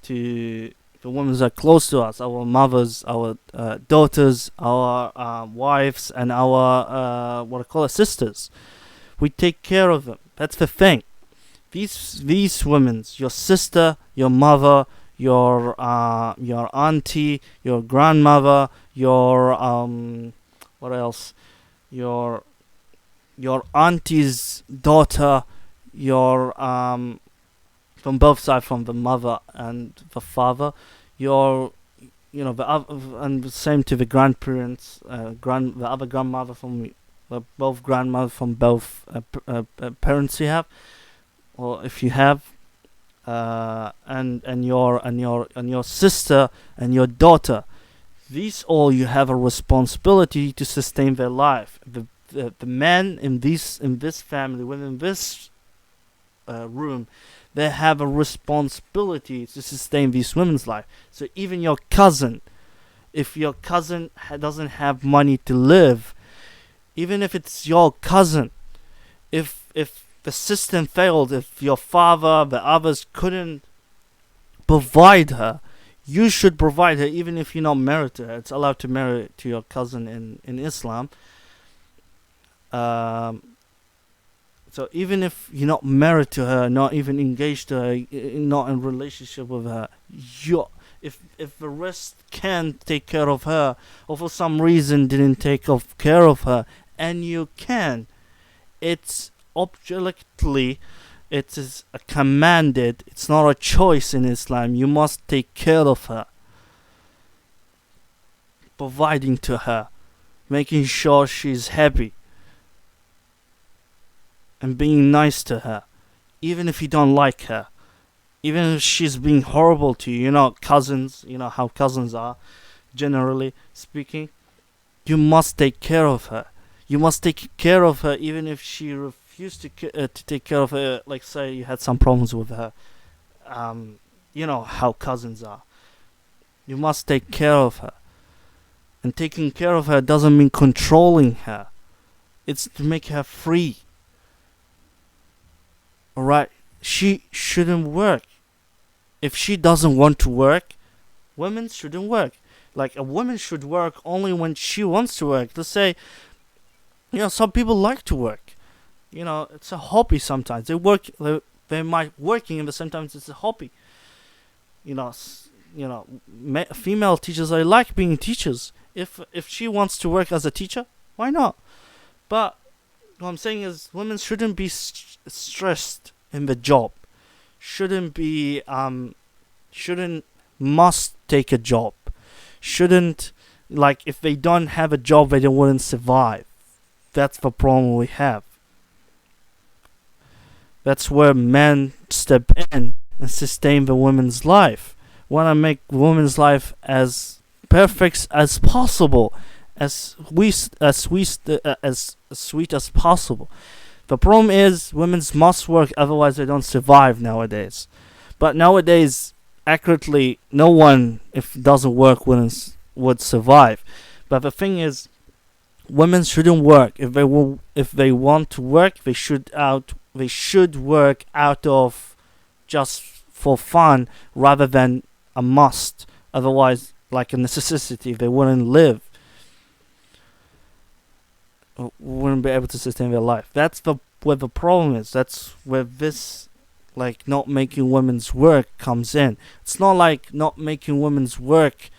[SPEAKER 1] to the women that are close to us, our mothers, our daughters, our wives, and our sisters. We take care of them. That's the thing. These women, your sister, your mother, your auntie, your grandmother, your what else? Your auntie's daughter, your from both sides, from the mother and the father, and the same to the grandparents, the other grandmother from both grandmothers from both parents you have, or if you have, and your sister and your daughter. These all you have a responsibility to sustain their life. The men in this family, within this room, they have a responsibility to sustain these women's life. So even your cousin, if your cousin doesn't have money to live, even if it's your cousin, if the system failed, if your father, the others couldn't provide her, you should provide her, even if you're not married to her. It's allowed to marry to your cousin in Islam. So even if you're not married to her, not even engaged to her, not in relationship with her, if the rest can't take care of her, or for some reason didn't take care of her, and you can, it's objectively, it is commanded. It's not a choice in Islam. You must take care of her, providing to her, making sure she's happy, and being nice to her, even if you don't like her, even if she's being horrible to you. Cousins, how cousins are, generally speaking. you must take care of her. You must take care of her even if she refused to take care of her. Like, say you had some problems with her. You know how cousins are. You must take care of her. And taking care of her doesn't mean controlling her. It's to make her free. Alright? She shouldn't work. If she doesn't want to work, women shouldn't work. Like, a woman should work only when she wants to work. Let's say, some people like to work. It's a hobby sometimes. They might working, but sometimes it's a hobby. Female teachers, they like being teachers. If she wants to work as a teacher, why not? But what I'm saying is, women shouldn't be stressed in the job. Shouldn't must take a job. Shouldn't, like, if they don't have a job, they wouldn't survive. That's the problem we have. That's where men step in and sustain the woman's life. Want to make woman's life as perfect as possible, as sweet as possible. The problem is, women must work, otherwise they don't survive nowadays. But nowadays, accurately, no one, if doesn't work, would survive. But the thing is, women shouldn't work. If they want to work, they should work out of just for fun rather than a must. Otherwise, like a necessity, they wouldn't live. Wouldn't be able to sustain their life. That's where the problem is. That's where this, like, not making women's work comes in. It's not like not making women's work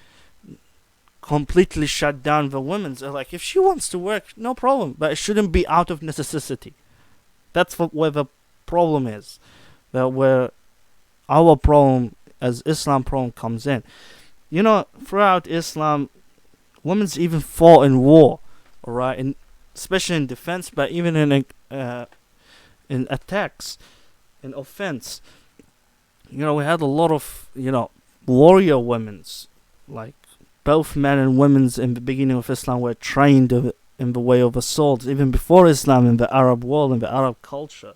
[SPEAKER 1] completely shut down the women's. Like, if she wants to work, no problem, but it shouldn't be out of necessity. That's where the problem is. Where our problem as Islam problem comes in. Throughout Islam, women's even fought in war, alright, and especially in defense, but even in attacks, in offense. We had a lot of warrior women's, like both men and women's in the beginning of Islam were trained in the way of assault, even before Islam, in the Arab world, in the Arab culture.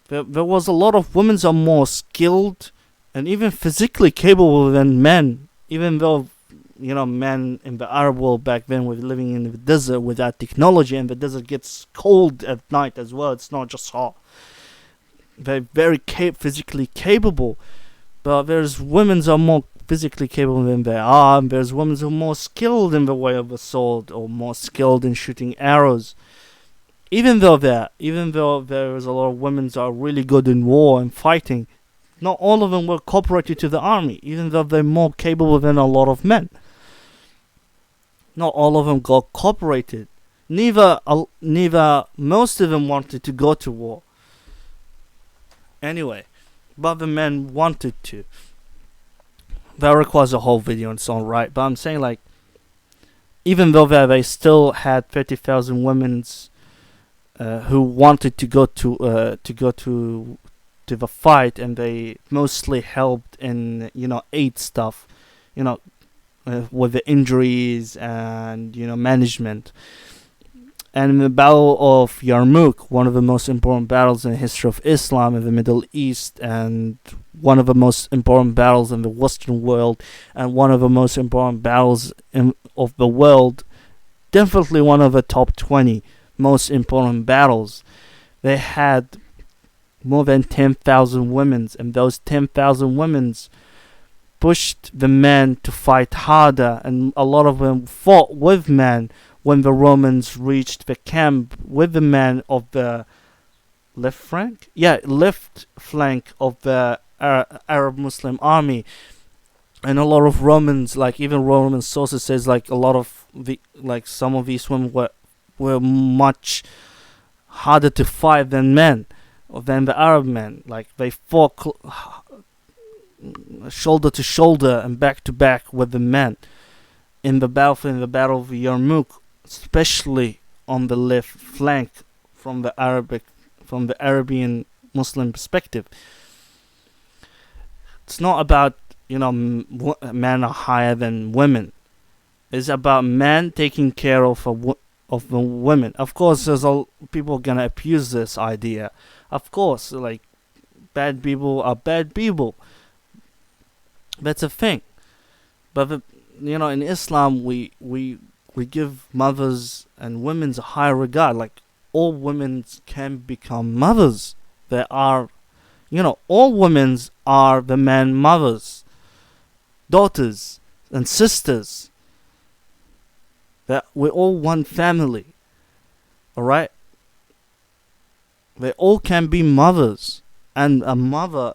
[SPEAKER 1] There was a lot of women are more skilled and even physically capable than men, even though men in the Arab world back then were living in the desert without technology, and the desert gets cold at night as well. It's not just hot. They're very physically capable, but there's women are more physically capable than they are, and there's women who are more skilled in the way of assault or more skilled in shooting arrows. Even though there is a lot of women that are really good in war and fighting, not all of them were cooperated to the army, even though they're more capable than a lot of men. Not all of them got cooperated. Neither most of them wanted to go to war. Anyway, but the men wanted to. That requires a whole video in its own right. But I'm saying, like, even though they still had 30,000 women who wanted to go to the fight, and they mostly helped in aid stuff, with the injuries and management. And in the Battle of Yarmouk, one of the most important battles in the history of Islam in the Middle East, and one of the most important battles in the Western world, and one of the most important battles of the world, definitely one of the top 20 most important battles. They had more than 10,000 women, and those 10,000 women pushed the men to fight harder, and a lot of them fought with men when the Romans reached the camp with the men of the left flank of the Arab Muslim army. And a lot of Romans, like even Roman sources says, like a lot of some of these women were much harder to fight than the Arab men. Like they fought shoulder to shoulder and back to back with the men in the battle of Yarmouk, especially on the left flank from the Arabian Muslim perspective. It's not about men are higher than women. is about men taking care of of the women. Of course, there's people gonna abuse this idea. Of course, like bad people are bad people. That's a thing. But in Islam, we give mothers and women's a high regard. Like all women can become mothers. There are, all women are the man mothers, daughters, and sisters. That we're all one family. Alright? They all can be mothers. And a mother,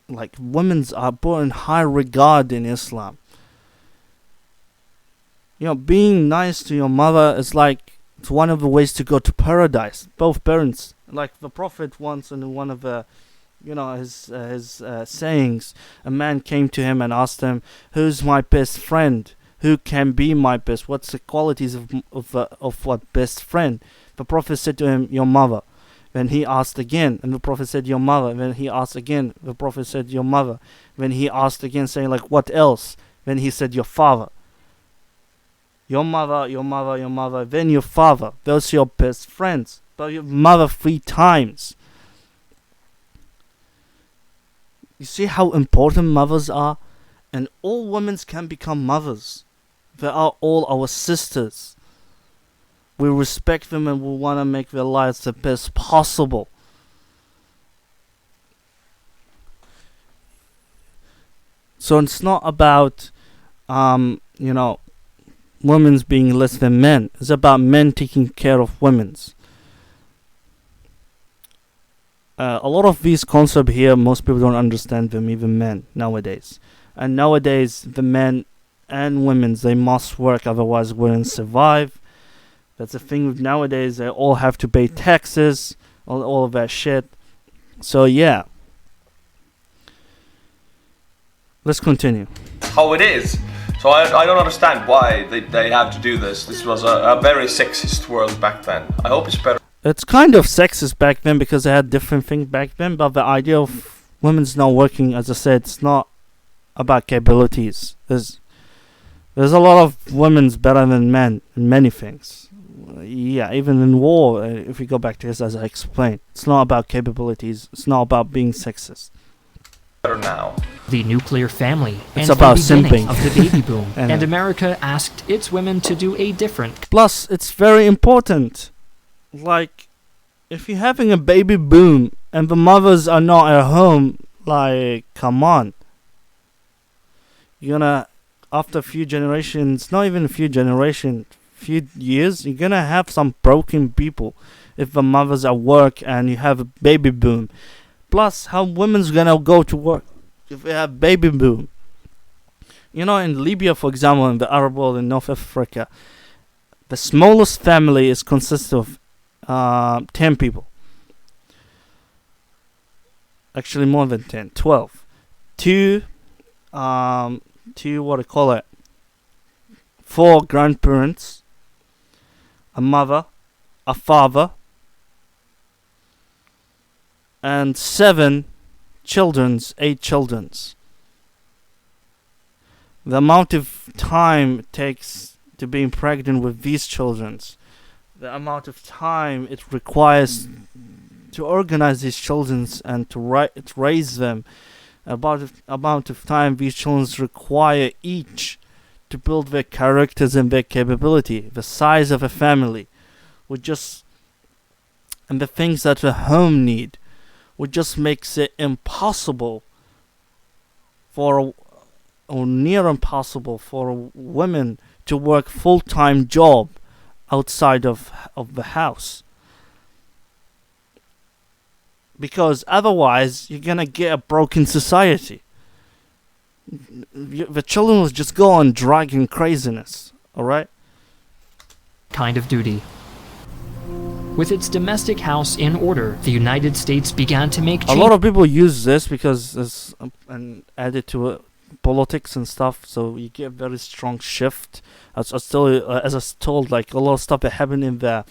[SPEAKER 1] like women are put in high regard in Islam. Being nice to your mother is like, it's one of the ways to go to paradise. Both parents, like the Prophet once in one of the, his sayings, a man came to him and asked him, "Who's my best friend? Who can be my best? What's the qualities of what best friend?" The Prophet said to him, "Your mother." Then he asked again, and the Prophet said, "Your mother." Then he asked again, the Prophet said, "Your mother." Then he asked again, saying like, "What else?" Then he said, "Your father." Your mother, your mother, your mother, then your father. Those are your best friends. But your mother 3 times. You see how important mothers are? And all women can become mothers. They are all our sisters. We respect them and we want to make their lives the best possible. So it's not about, women's being less than men. It's about men taking care of women's. A lot of these concepts here, most people don't understand them, even men nowadays. And nowadays, the men and women, they must work, otherwise wouldn't survive. That's the thing with nowadays. They all have to pay taxes, all of that shit. So yeah. Let's continue.
[SPEAKER 2] How it is. So I don't understand why they have to do this. This was a very sexist world back then. I hope it's better.
[SPEAKER 1] It's kind of sexist back then because they had different things back then. But the idea of women's not working, as I said, it's not about capabilities. There's a lot of women's better than men in many things. Yeah, even in war, if we go back to this, as I explained, it's not about capabilities. It's not about being sexist.
[SPEAKER 2] Now.
[SPEAKER 4] The nuclear family
[SPEAKER 1] It's
[SPEAKER 4] and
[SPEAKER 1] about
[SPEAKER 4] the beginning
[SPEAKER 1] simping.
[SPEAKER 4] of the baby boom.
[SPEAKER 1] And
[SPEAKER 4] And America asked its women to do a different.
[SPEAKER 1] Plus, it's very important. Like, if you're having a baby boom and the mothers are not at home, like, come on. You're gonna, after a few generations, not even a few generations, few years, you're gonna have some broken people if the mothers at work and you have a baby boom. Plus, how women's gonna go to work if they have baby boom? In Libya, for example, in the Arab world, in North Africa, the smallest family consists of 10 people. Actually, more than 10, 12. Two, what do you call it? 4 grandparents, a mother, a father, and 7 children's, 8 children's. The amount of time it takes to being pregnant with these children's, the amount of time it requires to organize these children's and to raise them, about the amount of time these children require each to build their characters and their capability, the size of a family, and the things that a home need, which just makes it impossible or near impossible for women to work full-time job outside of the house. Because otherwise, you're gonna get a broken society. The children will just go on drug and craziness, alright?
[SPEAKER 4] Kind of duty. With its domestic house in order, the United States began to make
[SPEAKER 1] A lot of people use this because it's added to it politics and stuff, so you get a very strong shift. As I told, like a lot of stuff that happened in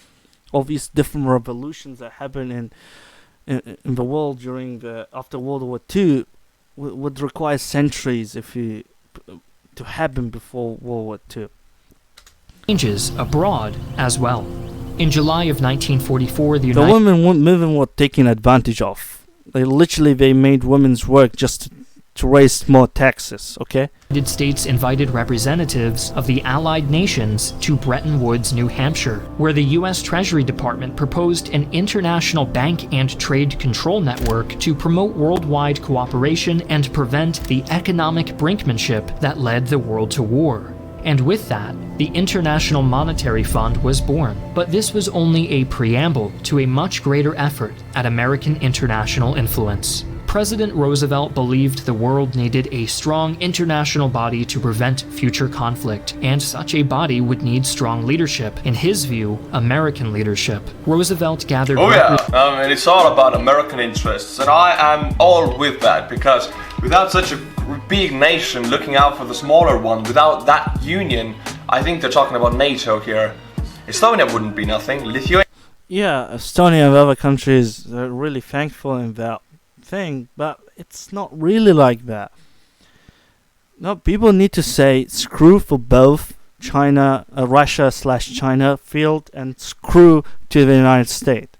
[SPEAKER 1] all these different revolutions that happened in the world during after World War II would require centuries if you to happen before World War II.
[SPEAKER 4] Changes abroad as well. In July of 1944,
[SPEAKER 1] The women movement were taken advantage of. They made women's work just to raise more taxes, okay?
[SPEAKER 4] United States invited representatives of the Allied nations to Bretton Woods, New Hampshire, where the U.S. Treasury Department proposed an international bank and trade control network to promote worldwide cooperation and prevent the economic brinkmanship that led the world to war. And with that, the International Monetary Fund was born. But this was only a preamble to a much greater effort at American international influence. President Roosevelt believed the world needed a strong international body to prevent future conflict, and such a body would need strong leadership. In his view, American leadership. Roosevelt gathered...
[SPEAKER 2] and it's all about American interests, and I am all with that, because without such a big nation looking out for the smaller one, without that union, I think they're talking about NATO here, Estonia wouldn't be nothing. Lithuania...
[SPEAKER 1] Yeah, Estonia and other countries are really thankful in that thing, but it's not really like that. No, people need to say screw for both Russia/China field and screw to the United States.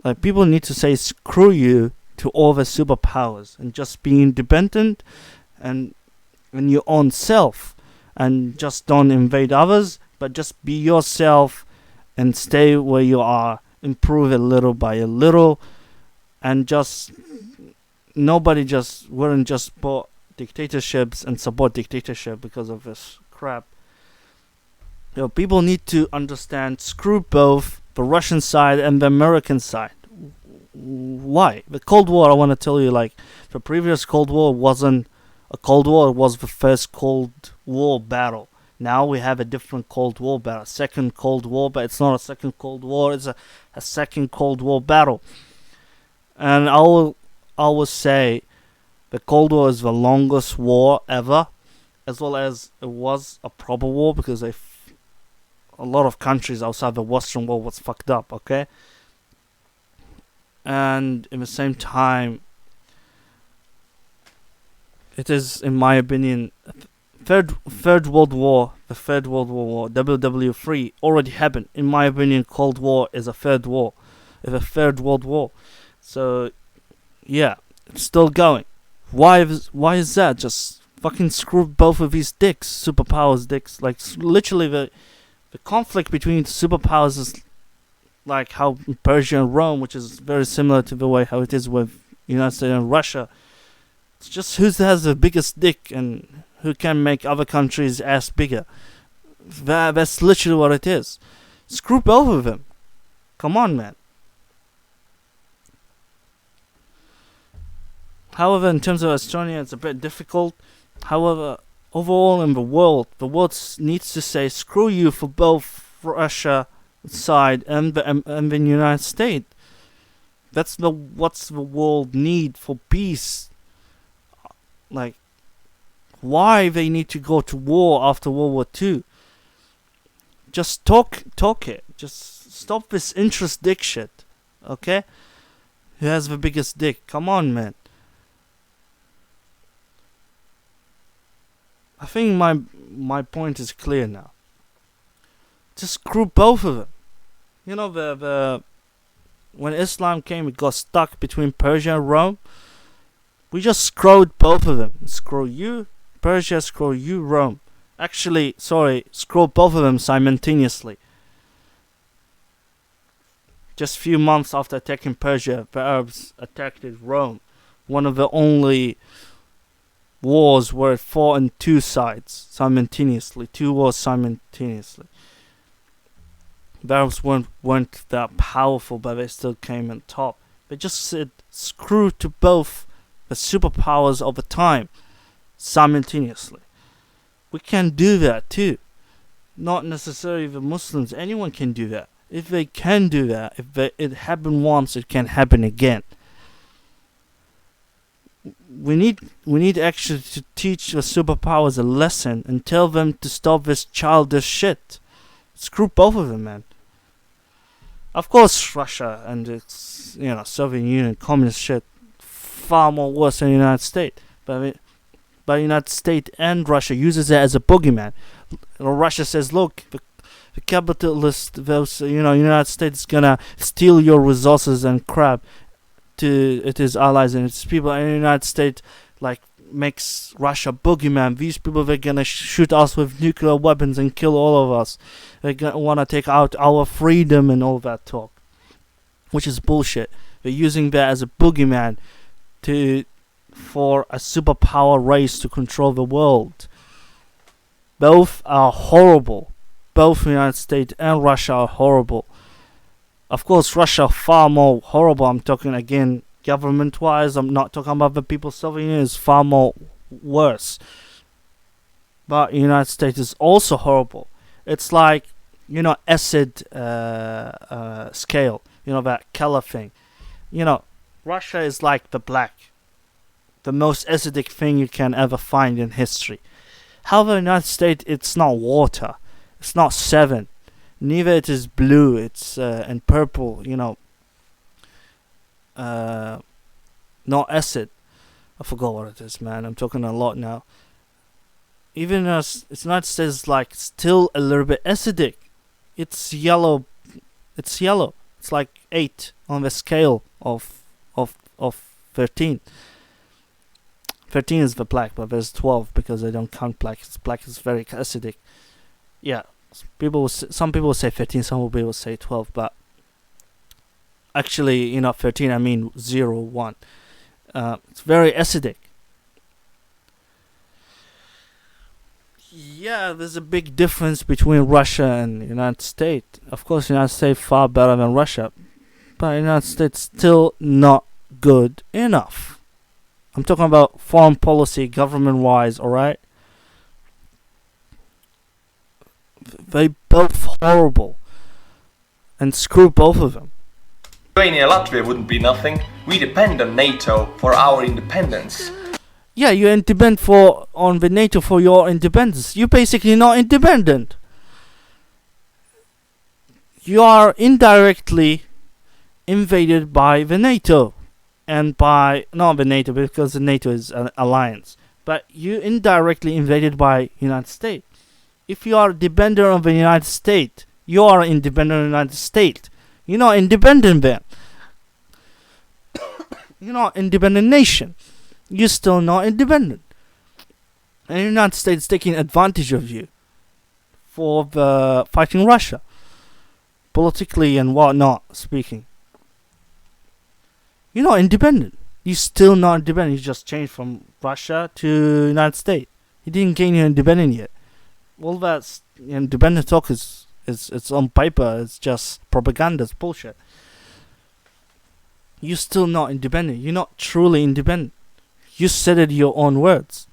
[SPEAKER 1] Like, people need to say screw you to all the superpowers and just be independent and in your own self, and just don't invade others, but just be yourself and stay where you are, improve a little by a little, and just nobody just wouldn't just support dictatorships and support dictatorship because of this crap. You know, people need to understand, screw both the Russian side and the American side. Why? The Cold War, I want to tell you, like, the previous Cold War wasn't a Cold War, it was the first Cold War battle. Now we have a different Cold War battle, second Cold War, but it's not a second Cold War, it's a second Cold War battle. And I will say the Cold War is the longest war ever, as well as it was a proper war, because a lot of countries outside the Western world was fucked up, okay? And in the same time, it is, in my opinion, Third World War, the Third World War, WW3, already happened. In my opinion, Cold War is a third war, it's a Third World War. So, yeah, it's still going. Why is that? Just fucking screw both of these dicks, superpowers dicks. Like, literally, the conflict between superpowers is like how Persia and Rome, which is very similar to the way how it is with United States and Russia. It's just who has the biggest dick and who can make other countries' ass bigger. That's literally what it is. Screw both of them. Come on, man. However, in terms of Estonia, it's a bit difficult. However, overall in the world needs to say screw you for both Russia side and the United States. What's the world need for peace? Like, why they need to go to war after World War II? Just talk it. Just stop this interest dick shit, okay? Who has the biggest dick? Come on, man. I think my point is clear now. Just screw both of them. You know, the when Islam came, it got stuck between Persia and Rome. We just screwed both of them. Screw you, Persia, screw you, Rome. Actually, screw both of them simultaneously. Just a few months after attacking Persia, the Arabs attacked Rome. One of the only wars where it fought on two sides simultaneously. Two wars simultaneously. The Arabs weren't that powerful, but they still came on top. They just said screw to both the superpowers of the time simultaneously. We can do that too. Not necessarily the Muslims. Anyone can do that. If they can do that, it happened once, it can happen again. We need actually to teach the superpowers a lesson and tell them to stop this childish shit. Screw both of them, man. Of course, Russia and its, Soviet Union, communist shit, far more worse than the United States. But But United States and Russia uses it as a boogeyman. Russia says, look, the capitalist, those, United States is gonna steal your resources and crap to its allies and its people, and the United States like makes Russia boogeyman. These people, they're gonna shoot us with nuclear weapons and kill all of us. They're gonna wanna take out our freedom and all that talk, which is bullshit. They're using that as a boogeyman for a superpower race to control the world. Both are horrible. Both the United States and Russia are horrible. Of course, Russia far more horrible. I'm talking again government-wise. I'm not talking about the people. Soviet Union is far more worse. But the United States is also horrible. It's like, acid scale. That color thing. Russia is like the black. The most acidic thing you can ever find in history. However, the United States, it's not water. It's not 7. Neither it is blue. It's and purple. Not acid. I forgot what it is, man. I'm talking a lot now. Even as it's not says like still a little bit acidic. It's yellow. It's yellow. It's like 8 on the scale of 13. 13 is the black, but there's 12 because I don't count black. Black is very acidic. Yeah, some people will say 13, some people will say 12, but actually, 13, I mean 0, 1. It's very acidic. Yeah, there's a big difference between Russia and the United States. Of course, the United States far better than Russia, but the United States still not good enough. I'm talking about foreign policy, government-wise, alright? They both horrible. And screw both of them.
[SPEAKER 2] Lithuania and Latvia wouldn't be nothing. We depend on NATO for our independence.
[SPEAKER 1] Yeah, you depend on the NATO for your independence. You're basically not independent. You are indirectly invaded by the NATO. And by, not the NATO, because the NATO is an alliance. But you indirectly invaded by United States. If you are dependent on the United States, you are independent of the United States. You're not independent then. You're not independent nation. You're still not independent. And the United States is taking advantage of you for the fighting Russia. Politically and whatnot speaking. You're not independent. You're still not independent. You just changed from Russia to United States. You didn't gain your independence yet. All that independent talk is it's on paper. It's just propaganda. It's bullshit. You're still not independent. You're not truly independent. You said it your own words.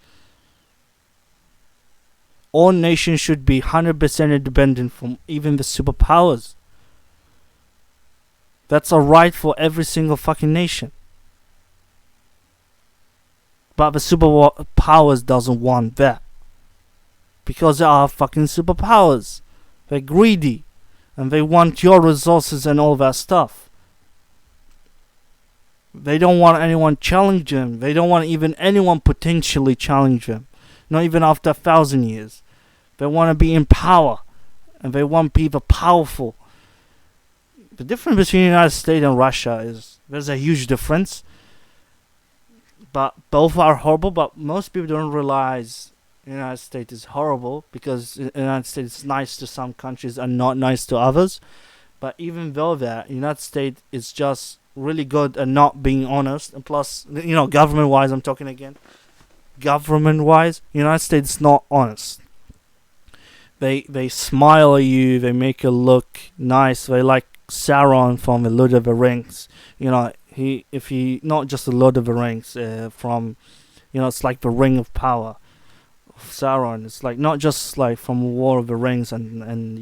[SPEAKER 1] All nations should be 100% independent from even the superpowers. That's a right for every single fucking nation. But the superpowers doesn't want that. Because they are fucking superpowers. They're greedy. And they want your resources and all that stuff. They don't want anyone challenge them. They don't want even anyone potentially challenge them. Not even after 1,000 years. They want to be in power. And they want people powerful. The difference between the United States and Russia is there's a huge difference. But both are horrible. But most people don't realize the United States is horrible because the United States is nice to some countries and not nice to others. But even though that, the United States is just really good at not being honest. And plus, government-wise, I'm talking again. Government-wise, the United States is not honest. They smile at you. They make you look nice. They like Sauron from the Lord of the Rings. If he not just the Lord of the Rings, from, it's like the Ring of Power of Sauron. It's like not just like from War of the Rings and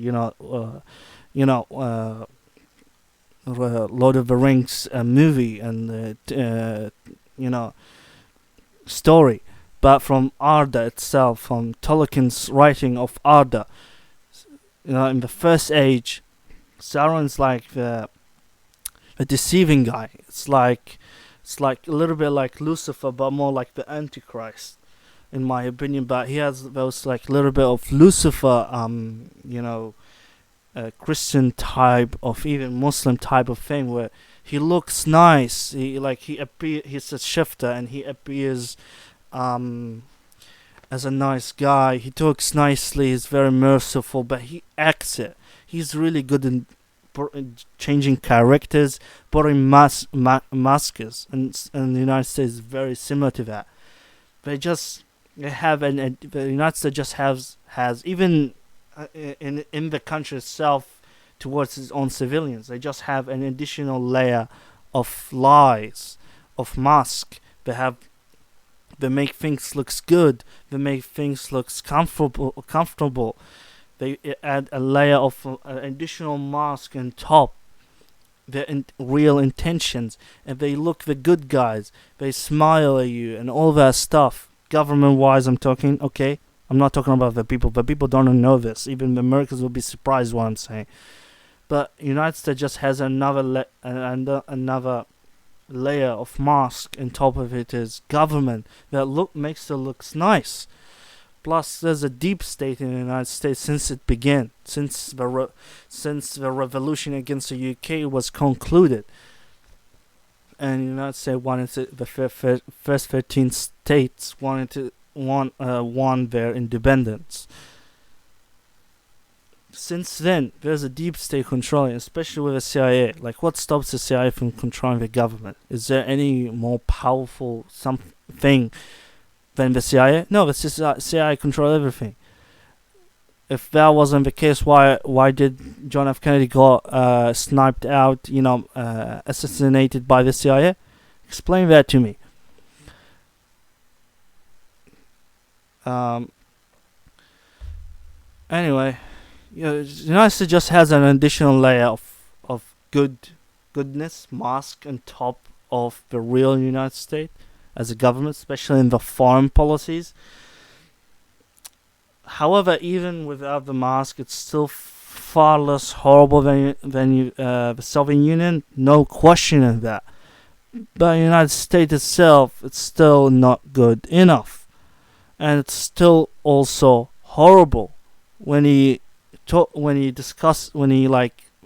[SPEAKER 1] Lord of the Rings movie and story, but from Arda itself, from Tolkien's writing of Arda. In the First Age, Sauron's like the deceiving guy. It's like a little bit like Lucifer, but more like the Antichrist. in my opinion. But he has those like little bit of Lucifer, Christian type of even Muslim type of thing where he looks nice. He's a shifter and he appears as a nice guy. He talks nicely. He's very merciful, but he acts it. He's really good in changing characters, putting masks, and the United States is very similar to that. The United States just has even in the country itself towards its own civilians. They just have an additional layer of lies, of mask. They make things looks good. They make things looks comfortable. They add a layer of an additional mask on top. Their real intentions, and they look the good guys. They smile at you and all that stuff. Government-wise, I'm talking. Okay, I'm not talking about the people. The people don't know this. Even the Americans will be surprised what I'm saying. But United States just has another layer of mask on top of it is government that makes it looks nice. Plus, there's a deep state in the United States since it began, since the revolution against the UK was concluded, and the United States the first 13 states won their independence. Since then, there's a deep state controlling, especially with the CIA. Like, what stops the CIA from controlling the government? Is there any more powerful something than the CIA? No, the CIA control everything. If that wasn't the case, why did John F. Kennedy got sniped out, assassinated by the CIA? Explain that to me. Anyway, the United States just has an additional layer of goodness mask on top of the real United States as a government, especially in the foreign policies. However, even without the mask, it's still far less horrible than the Soviet Union. No question in that. But the United States itself, it's still not good enough, and it's still also horrible when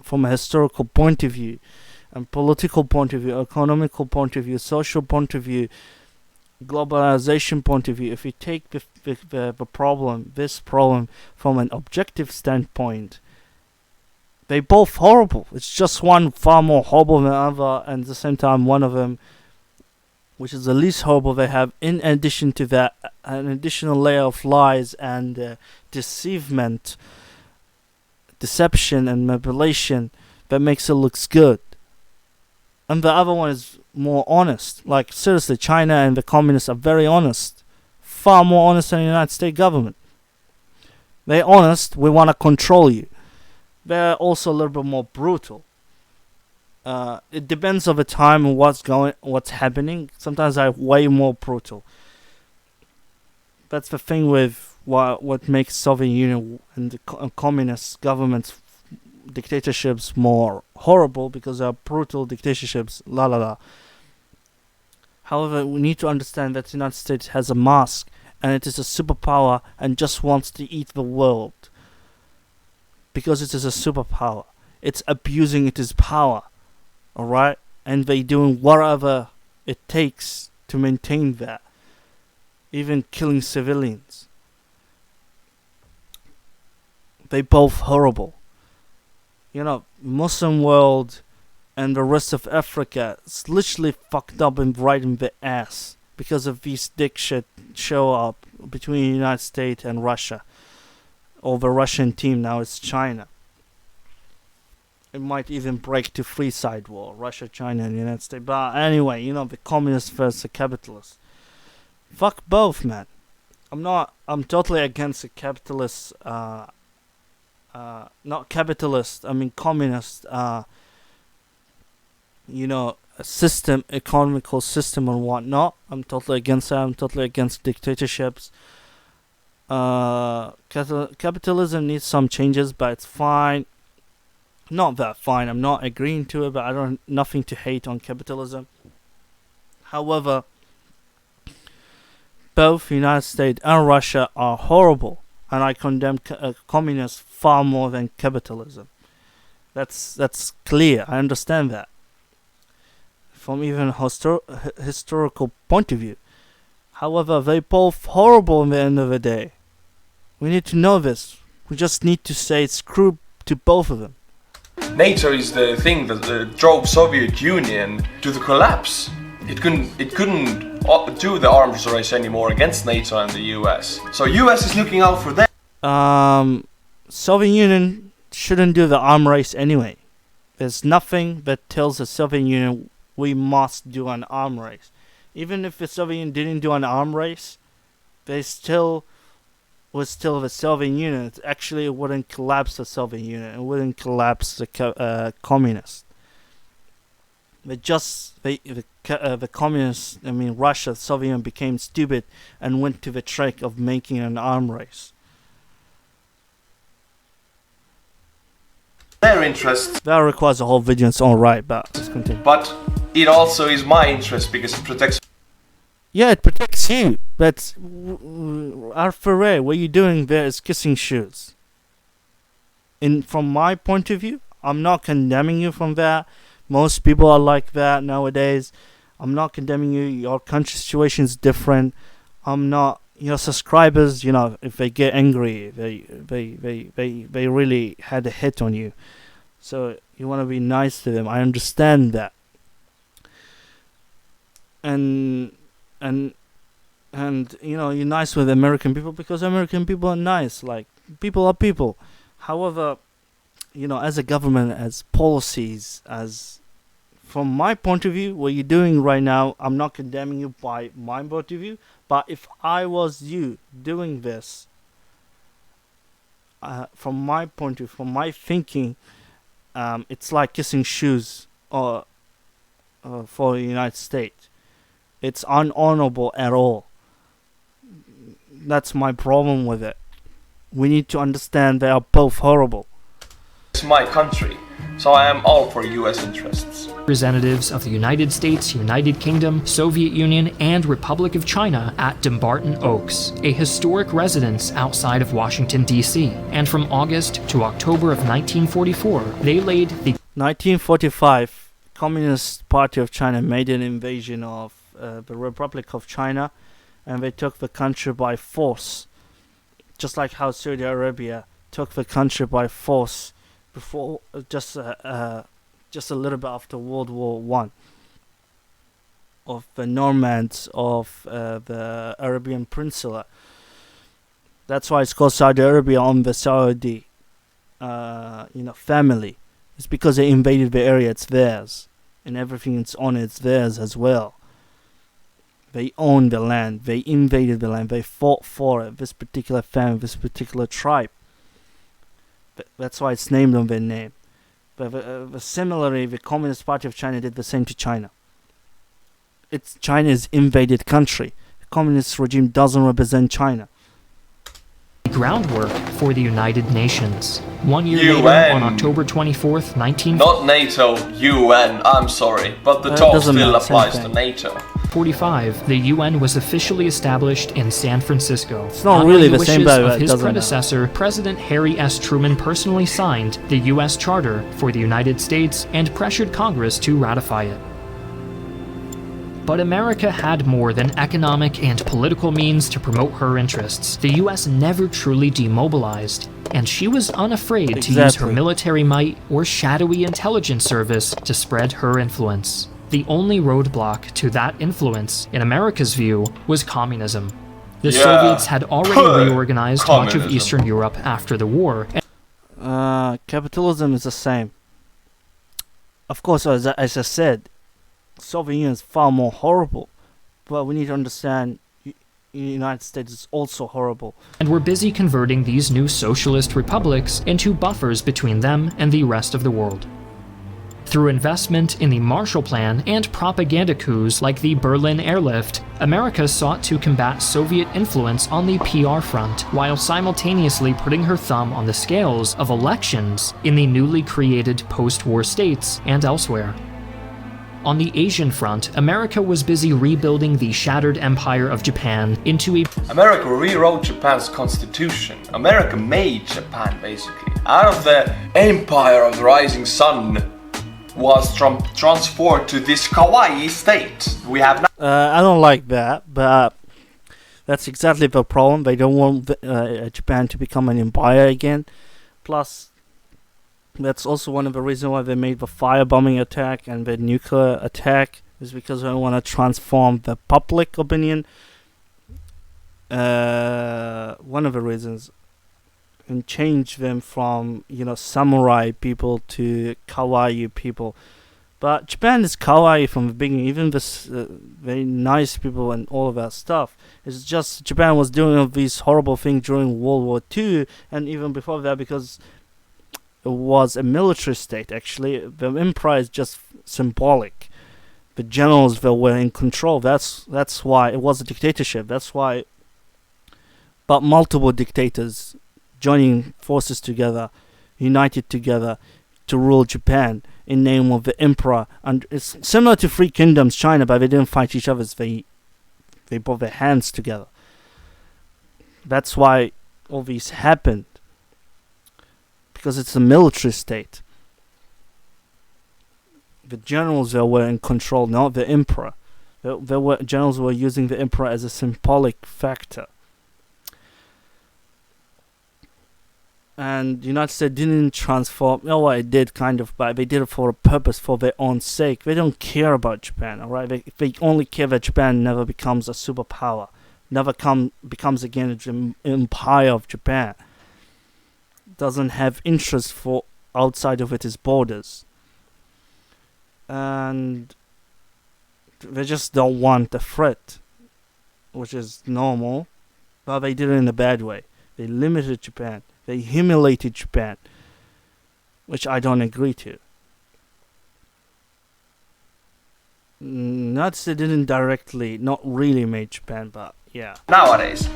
[SPEAKER 1] from a historical point of view, and political point of view, economical point of view, social point of view, globalization point of view. If you take this problem from an objective standpoint, they both horrible. It's just one far more horrible than the other, and at the same time one of them, which is the least horrible, they have in addition to that an additional layer of lies and deception and manipulation that makes it looks good. And the other one is more honest. Like, seriously, China and the communists are very honest. Far more honest than the United States government. They're honest, we want to control you. They're also a little bit more brutal. It depends on the time and what's happening. Sometimes they're way more brutal. That's the thing with what makes Soviet Union and the communist governments dictatorships more horrible, because they are brutal dictatorships. However, we need to understand that the United States has a mask, and it is a superpower and just wants to eat the world. Because it is a superpower. It's abusing its power. Alright? And they doing whatever it takes to maintain that. Even killing civilians. They both horrible. Muslim world and the rest of Africa is literally fucked up and right in the ass because of these dick shit show up between the United States and Russia. Or the Russian team, now it's China. It might even break to free side war, Russia, China, and the United States. But anyway, the communists versus the capitalists. Fuck both, man. I'm totally against the capitalists, not capitalist, I mean communist, a system, economical system and whatnot. I'm totally against that. I'm totally against dictatorships. Capitalism needs some changes, but it's fine. Not that fine. I'm not agreeing to it, but I don't nothing to hate on capitalism. However, both United States and Russia are horrible, and I condemn communism far more than capitalism. That's clear. I understand that. From even historical point of view. However, they both horrible in the end of the day. We need to know this. We just need to say screw to both of them.
[SPEAKER 2] NATO is the thing that drove Soviet Union to the collapse. It couldn't do the arms race anymore against NATO and the US. So US is looking out for them.
[SPEAKER 1] Soviet Union shouldn't do the arm race anyway. There's nothing that tells the Soviet Union we must do an arm race. Even if the Soviet Union didn't do an arm race, they still was still the Soviet Union. Actually, it wouldn't collapse the Soviet Union. It wouldn't collapse the communists. The communists, I mean Russia, the Soviet Union became stupid and went to the trick of making an arm race.
[SPEAKER 2] Their interests.
[SPEAKER 1] That requires a whole video in its own right, but let's continue.
[SPEAKER 2] But it also is my interest because it protects.
[SPEAKER 1] Yeah, it protects you. But Artur Rehi, what you're doing there is kissing shoes. From my point of view, I'm not condemning you from that. Most people are like that nowadays. I'm not condemning you. Your country situation is different. I'm not. Your subscribers, if they get angry, they really had a hit on you. So you want to be nice to them. I understand that. And you're nice with American people because American people are nice. Like, people are people. However, as a government, as policies, from my point of view, what you're doing right now, I'm not condemning you by my point of view. But if I was you doing this, from my point of view, from my thinking, it's like kissing shoes for the United States. It's unhonorable at all. That's my problem with it. We need to understand they are both horrible.
[SPEAKER 2] It's my country, so I am all for US interests.
[SPEAKER 4] Representatives of the United States, United Kingdom, Soviet Union, and Republic of China at Dumbarton Oaks, a historic residence outside of Washington, D.C. And from August to October of 1944, they laid the
[SPEAKER 1] 1945, Communist Party of China made an invasion of the Republic of China, and they took the country by force, just like how Saudi Arabia took the country by force before, just a little bit after World War One, of the Normans of the Arabian Peninsula. That's why it's called Saudi Arabia on the Saudi, family. It's because they invaded the area. It's theirs, and everything it's on, it's theirs as well. They own the land. They invaded the land. They fought for it. This particular family, this particular tribe. That's why it's named on their name. But similarly, the Communist Party of China did the same to China. It's China's invaded country. The communist regime doesn't represent China.
[SPEAKER 4] Groundwork for the United Nations. 1 year
[SPEAKER 2] UN.
[SPEAKER 4] later, on October 24th,
[SPEAKER 2] Not NATO, UN, I'm sorry, but the talk still applies to NATO.
[SPEAKER 4] 1945, the UN was officially established in San Francisco.
[SPEAKER 1] It's not really the same, but
[SPEAKER 4] of
[SPEAKER 1] it
[SPEAKER 4] his
[SPEAKER 1] doesn't
[SPEAKER 4] predecessor, President Harry S. Truman personally signed the U.S. Charter for the United States and pressured Congress to ratify it. But America had more than economic and political means to promote her interests. The U.S. never truly demobilized, and she was unafraid to use her military might or shadowy intelligence service to spread her influence. The only roadblock to that influence, in America's view, was communism. The Soviets had already reorganized much of Eastern Europe after the war.
[SPEAKER 1] Capitalism is the same. Of course, as I said, Soviet Union is far more horrible, but we need to understand the United States is also horrible.
[SPEAKER 4] And we're busy converting these new socialist republics into buffers between them and the rest of the world. Through investment in the Marshall Plan and propaganda coups like the Berlin Airlift, America sought to combat Soviet influence on the PR front, while simultaneously putting her thumb on the scales of elections in the newly created post-war states and elsewhere. On the Asian front, America was busy rebuilding the shattered empire of Japan into a
[SPEAKER 2] America rewrote Japan's constitution. America made Japan, basically. Out of the empire of the rising sun was transformed to this kawaii state we have now.
[SPEAKER 1] I don't like that, but that's exactly the problem. They don't want Japan to become an empire again. Plus, that's also one of the reasons why they made the firebombing attack and the nuclear attack, is because they want to transform the public opinion. One of the reasons, and change them from, samurai people to kawaii people. But Japan is kawaii from the beginning. Even this very nice people and all of that stuff. It's just Japan was doing all these horrible things during World War II, and even before that, because it was a military state. Actually, the empire is just symbolic. The generals that were in control. That's why it was a dictatorship. That's why. But multiple dictators joining forces together, united together to rule Japan in name of the emperor. And it's similar to Three Kingdoms, China, but they didn't fight each other. They put their hands together. That's why all these happened. Because it's a military state. The generals that were in control, not the emperor. Generals were using the emperor as a symbolic factor. And the United States didn't transform. Well, it did kind of, but they did it for a purpose, for their own sake. They don't care about Japan, alright? They only care that Japan never becomes a superpower, never becomes again an empire of Japan. Doesn't have interest for outside of its borders. And they just don't want a threat, which is normal, but they did it in a bad way. They limited Japan. They humiliated Japan, which I don't agree to. Not they didn't directly, not really made Japan, but yeah.
[SPEAKER 2] Nowadays.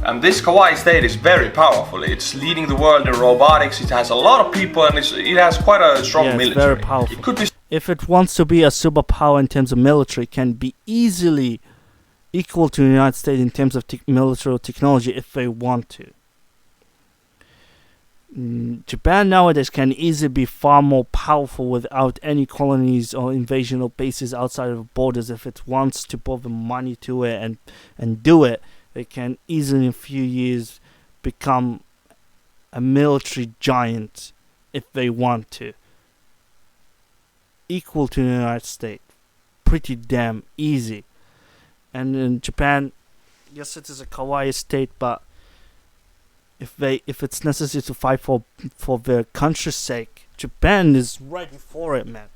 [SPEAKER 2] And this kawaii state is very powerful. It's leading the world in robotics. It has a lot of people, and it has quite a strong military.
[SPEAKER 1] It's very powerful.
[SPEAKER 2] It could be.
[SPEAKER 1] If it wants to be a superpower in terms of military, it can be easily equal to the United States in terms of military technology if they want to. Japan nowadays can easily be far more powerful without any colonies or invasional bases outside of borders. If it wants to put the money to it and do it, they can easily in a few years become a military giant if they want to. Equal to the United States. Pretty damn easy. And in Japan, yes, it is a kawaii state, but if it's necessary to fight for their country's sake, Japan is ready for it, man.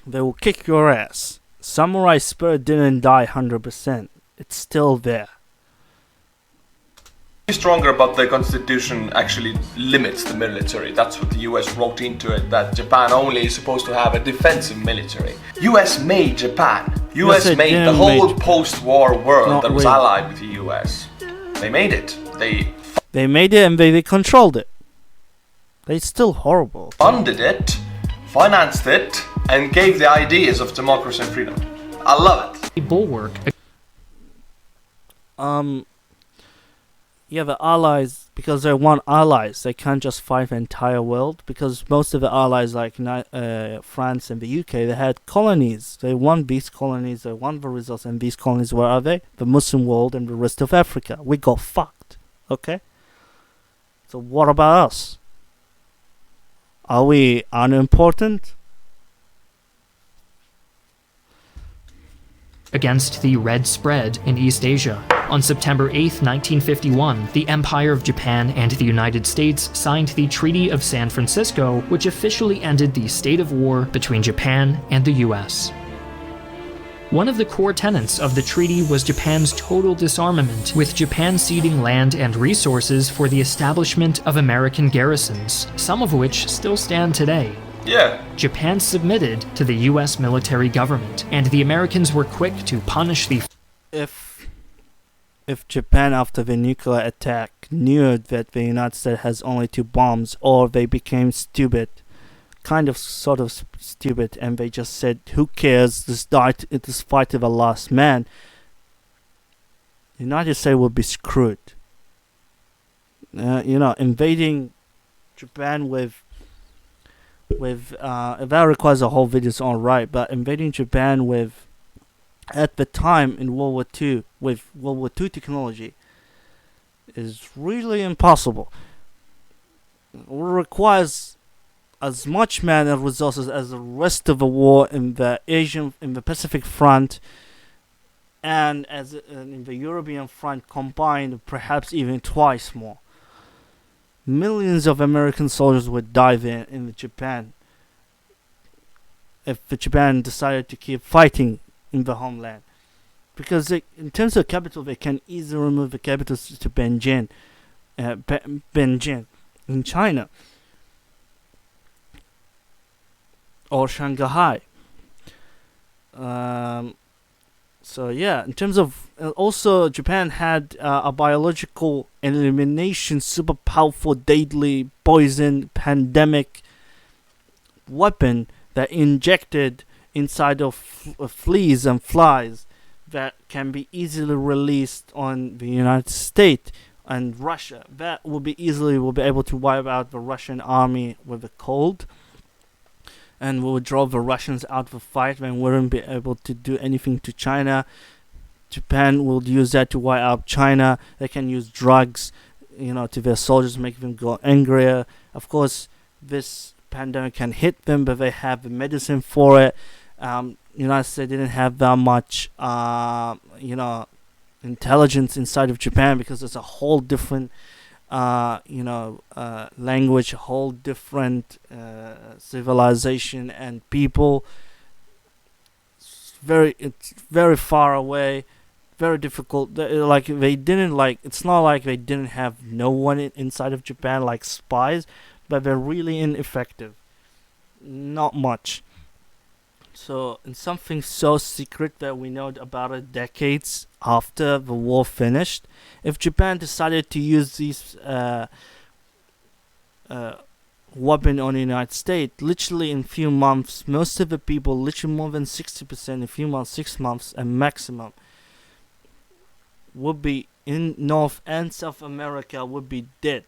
[SPEAKER 1] They will kick your ass. Samurai spirit didn't die 100%. It's still there.
[SPEAKER 2] Stronger, but the constitution actually limits the military. That's what the US wrote into it, that Japan only is supposed to have a defensive military. US made Japan. US made the whole post-war world that was allied with the US. They made it. They
[SPEAKER 1] made it and they controlled it. They're still horrible.
[SPEAKER 2] Funded it, financed it, and gave the ideas of democracy and freedom. I love it.
[SPEAKER 4] A bulwark.
[SPEAKER 1] Yeah, the allies, because they want allies, they can't just fight the entire world, because most of the allies, like France and the UK, they had colonies. They won these colonies, they won the results, and these colonies, where are they? The Muslim world and the rest of Africa. We got fucked, okay? So what about us? Are we unimportant?
[SPEAKER 4] Against the Red Spread in East Asia. On September 8, 1951, the Empire of Japan and the United States signed the Treaty of San Francisco, which officially ended the state of war between Japan and the US. One of the core tenets of the treaty was Japan's total disarmament, with Japan ceding land and resources for the establishment of American garrisons, some of which still stand today.
[SPEAKER 2] Yeah.
[SPEAKER 4] Japan submitted to the US military government, and the Americans were quick to punish the...
[SPEAKER 1] If Japan, after the nuclear attack, knew that the United States has only 2 bombs, or they became stupid, kind of sort of stupid, and they just said, "Who cares? This fight to the last man." United States will be screwed. Invading Japan with that requires a whole video's own right, but invading Japan with, at the time in World War II, with World War II technology is really impossible. It requires as much man and resources as the rest of the war in the Pacific front, and as in the European front combined, perhaps even twice more. Millions of American soldiers would die there in Japan if Japan decided to keep fighting in the homeland. Because in terms of capital, they can easily remove the capital to Beijing in China, or Shanghai. In terms of also, Japan had a biological elimination, super powerful, deadly poison pandemic weapon that injected inside of fleas and flies that can be easily released on the United States and Russia. That will be able to wipe out the Russian army with a cold, and will draw the Russians out of the fight and wouldn't be able to do anything to China. Japan will use that to wipe out China. They can use drugs, to their soldiers, make them go angrier. Of course, this pandemic can hit them, but they have the medicine for it. United States didn't have that much, intelligence inside of Japan, because it's a whole different language, a whole different civilization and people. It's very far away, very difficult. It's not like they didn't have no one inside of Japan, like spies, but they're really ineffective. Not much. So, in something so secret that we know about it decades after the war finished, if Japan decided to use these weapon on the United States, literally in few months, most of the people, literally more than 60%, in few months, 6 months, and maximum, would be in North and South America, would be dead.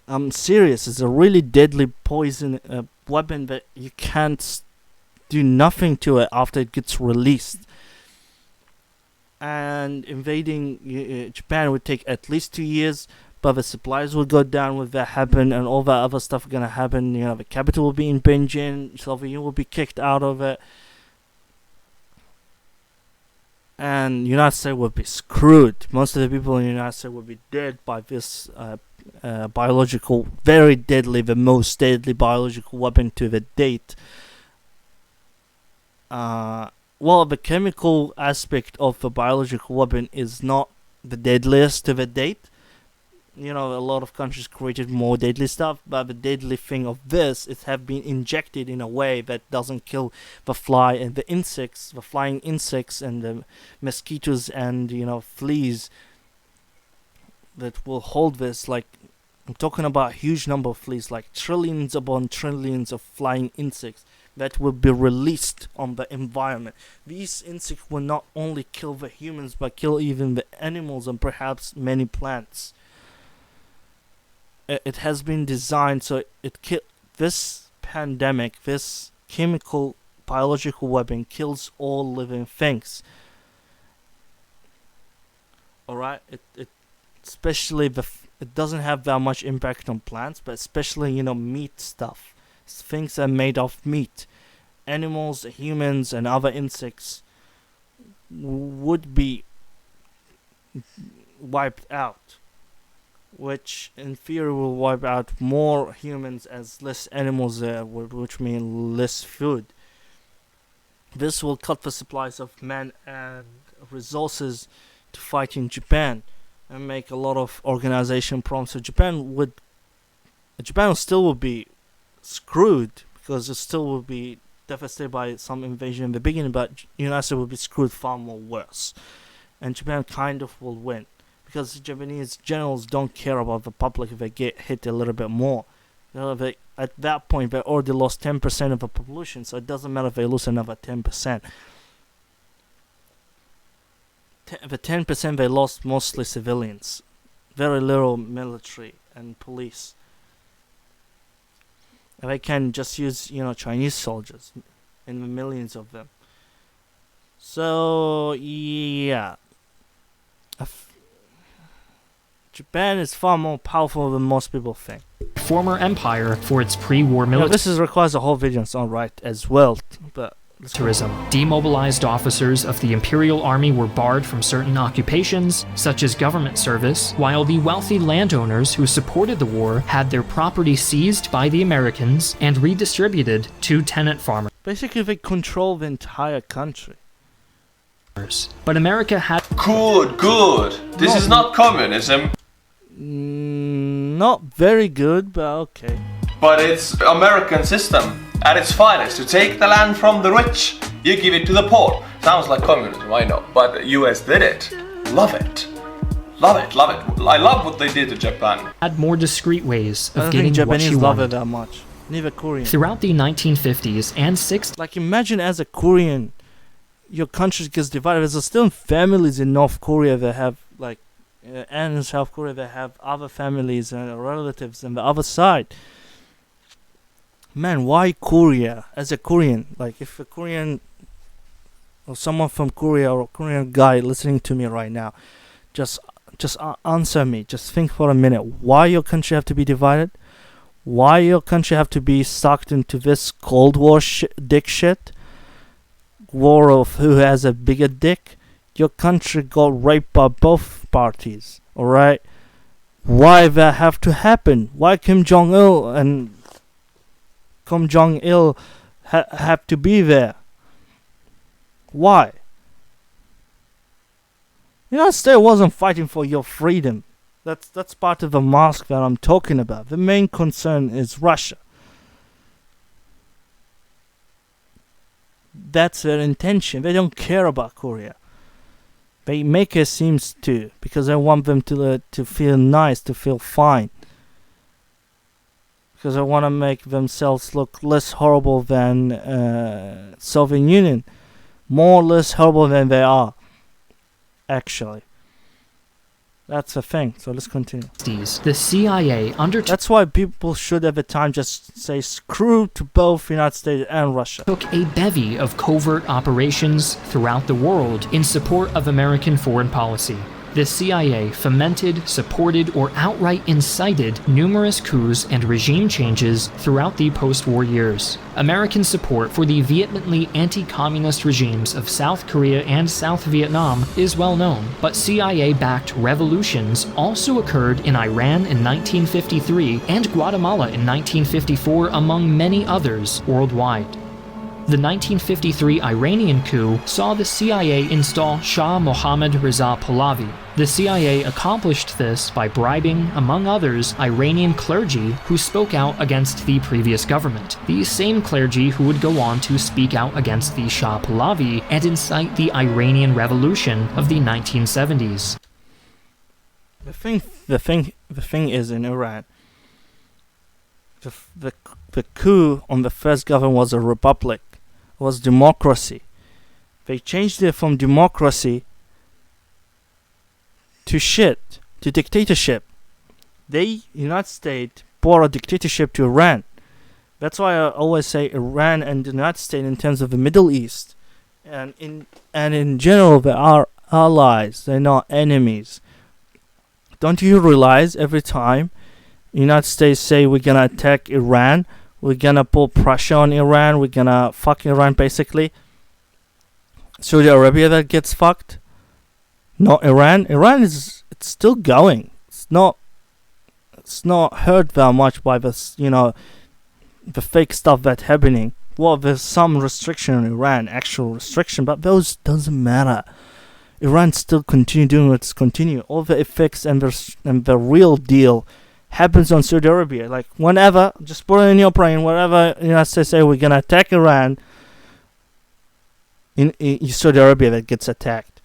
[SPEAKER 1] I'm serious. It's a really deadly poison weapon that you can't do nothing to it after it gets released. And invading Japan would take at least 2 years, but the supplies will go down with that happen, and all that other stuff gonna happen. The capital will be in Beijing, Soviet Union will be kicked out of it, and United States would be screwed. Most of the people in the United States would be dead by this biological, very deadly, the most deadly biological weapon to the date. The chemical aspect of the biological weapon is not the deadliest to the date. A lot of countries created more deadly stuff, but the deadly thing of this is have been injected in a way that doesn't kill the fly and the insects, the flying insects and the mosquitoes and fleas that will hold this. Like, I'm talking about a huge number of fleas, like trillions upon trillions of flying insects that will be released on the environment. These insects will not only kill the humans, but kill even the animals and perhaps many plants. It has been designed so this pandemic, this chemical biological weapon kills all living things. Alright, it especially it doesn't have that much impact on plants, but especially meat stuff, things that are made of meat, animals, humans, and other insects would be wiped out, which in theory will wipe out more humans as less animals there, which means less food. This will cut the supplies of men and resources to fight in Japan and make a lot of organization problems. So Japan still will be screwed, because it still will be devastated by some invasion in the beginning, but United States will be screwed far more worse, and Japan kind of will win, because the Japanese generals don't care about the public if they get hit a little bit more. At that point, they already lost 10% of the population, so it doesn't matter if they lose another 10%. The 10% they lost mostly civilians, very little military and police. And they can just use, Chinese soldiers, in the millions of them. So yeah, Japan is far more powerful than most people think.
[SPEAKER 4] Former empire for its pre-war military.
[SPEAKER 1] This requires a whole video in its own right as well, but
[SPEAKER 4] Tourism. Demobilized officers of the Imperial Army were barred from certain occupations, such as government service, while the wealthy landowners who supported the war had their property seized by the Americans and redistributed to tenant farmers.
[SPEAKER 1] Basically, they control the entire country.
[SPEAKER 4] But America had...
[SPEAKER 2] Good. This is not communism.
[SPEAKER 1] Not very good, but okay.
[SPEAKER 2] But it's American system at its finest. To take the land from the rich, you give it to the poor. Sounds like communism, I know. But US did it. Love it. Love it. I love what they did to Japan.
[SPEAKER 4] Had more discreet ways
[SPEAKER 1] I
[SPEAKER 4] of
[SPEAKER 1] don't
[SPEAKER 4] getting
[SPEAKER 1] think
[SPEAKER 4] what
[SPEAKER 1] Japanese
[SPEAKER 4] she
[SPEAKER 1] love it
[SPEAKER 4] wanted.
[SPEAKER 1] that much. Neither Korean.
[SPEAKER 4] Throughout the 1950s and 60s,
[SPEAKER 1] Like, imagine as a Korean, your country gets divided. There's still families in North Korea that have, and in South Korea that have other families and relatives on the other side. Man, why Korea? As a Korean, if a Korean or someone from Korea or a Korean guy listening to me right now, just answer me. Just think for a minute. Why your country have to be divided? Why your country have to be sucked into this Cold War dick shit? War of who has a bigger dick? Your country got raped by both parties, alright? Why that have to happen? Why Kim Jong-il and Kim Jong-il have to be there? Why? The United States wasn't fighting for your freedom. That's part of the mask that I'm talking about. The main concern is Russia. That's their intention. They don't care about Korea. They make it seems to, because they want them to feel nice, to feel fine. Because they want to make themselves look less horrible than Soviet Union, more or less horrible than they are. Actually, that's the thing. So let's continue.
[SPEAKER 4] the CIA undertook
[SPEAKER 1] That's why people should at the time just say screw to both United States and Russia.
[SPEAKER 4] a bevy of covert operations throughout the world in support of American foreign policy. The CIA fomented, supported, or outright incited numerous coups and regime changes throughout the post-war years. American support for the vehemently anti-communist regimes of South Korea and South Vietnam is well known, but CIA-backed revolutions also occurred in Iran in 1953 and Guatemala in 1954, among many others worldwide. The 1953 Iranian coup saw the CIA install Shah Mohammad Reza Pahlavi. The CIA accomplished this by bribing, among others, Iranian clergy who spoke out against the previous government. These same clergy who would go on to speak out against the Shah Pahlavi and incite the Iranian Revolution of the 1970s.
[SPEAKER 1] The thing is in Iran, the coup on the first government was a republic, was democracy. They changed it from democracy to dictatorship. United States brought a dictatorship to Iran. That's why I always say Iran and the United States in terms of the Middle East, and in general they are allies. They're not enemies. Don't you realize every time United States say we're gonna attack Iran, we're gonna put pressure on Iran, we're gonna fuck Iran basically, Saudi Arabia that gets fucked, not Iran. Iran it's still going. It's not hurt that much by this, the fake stuff that's happening. Well, there's some restriction on Iran, actual restriction, but those doesn't matter. Iran still continue doing what's continue. All the effects and the real deal happens on Saudi Arabia. Like whenever, just put it in your brain, whenever United States say we're gonna attack Iran, in Saudi Arabia that gets attacked.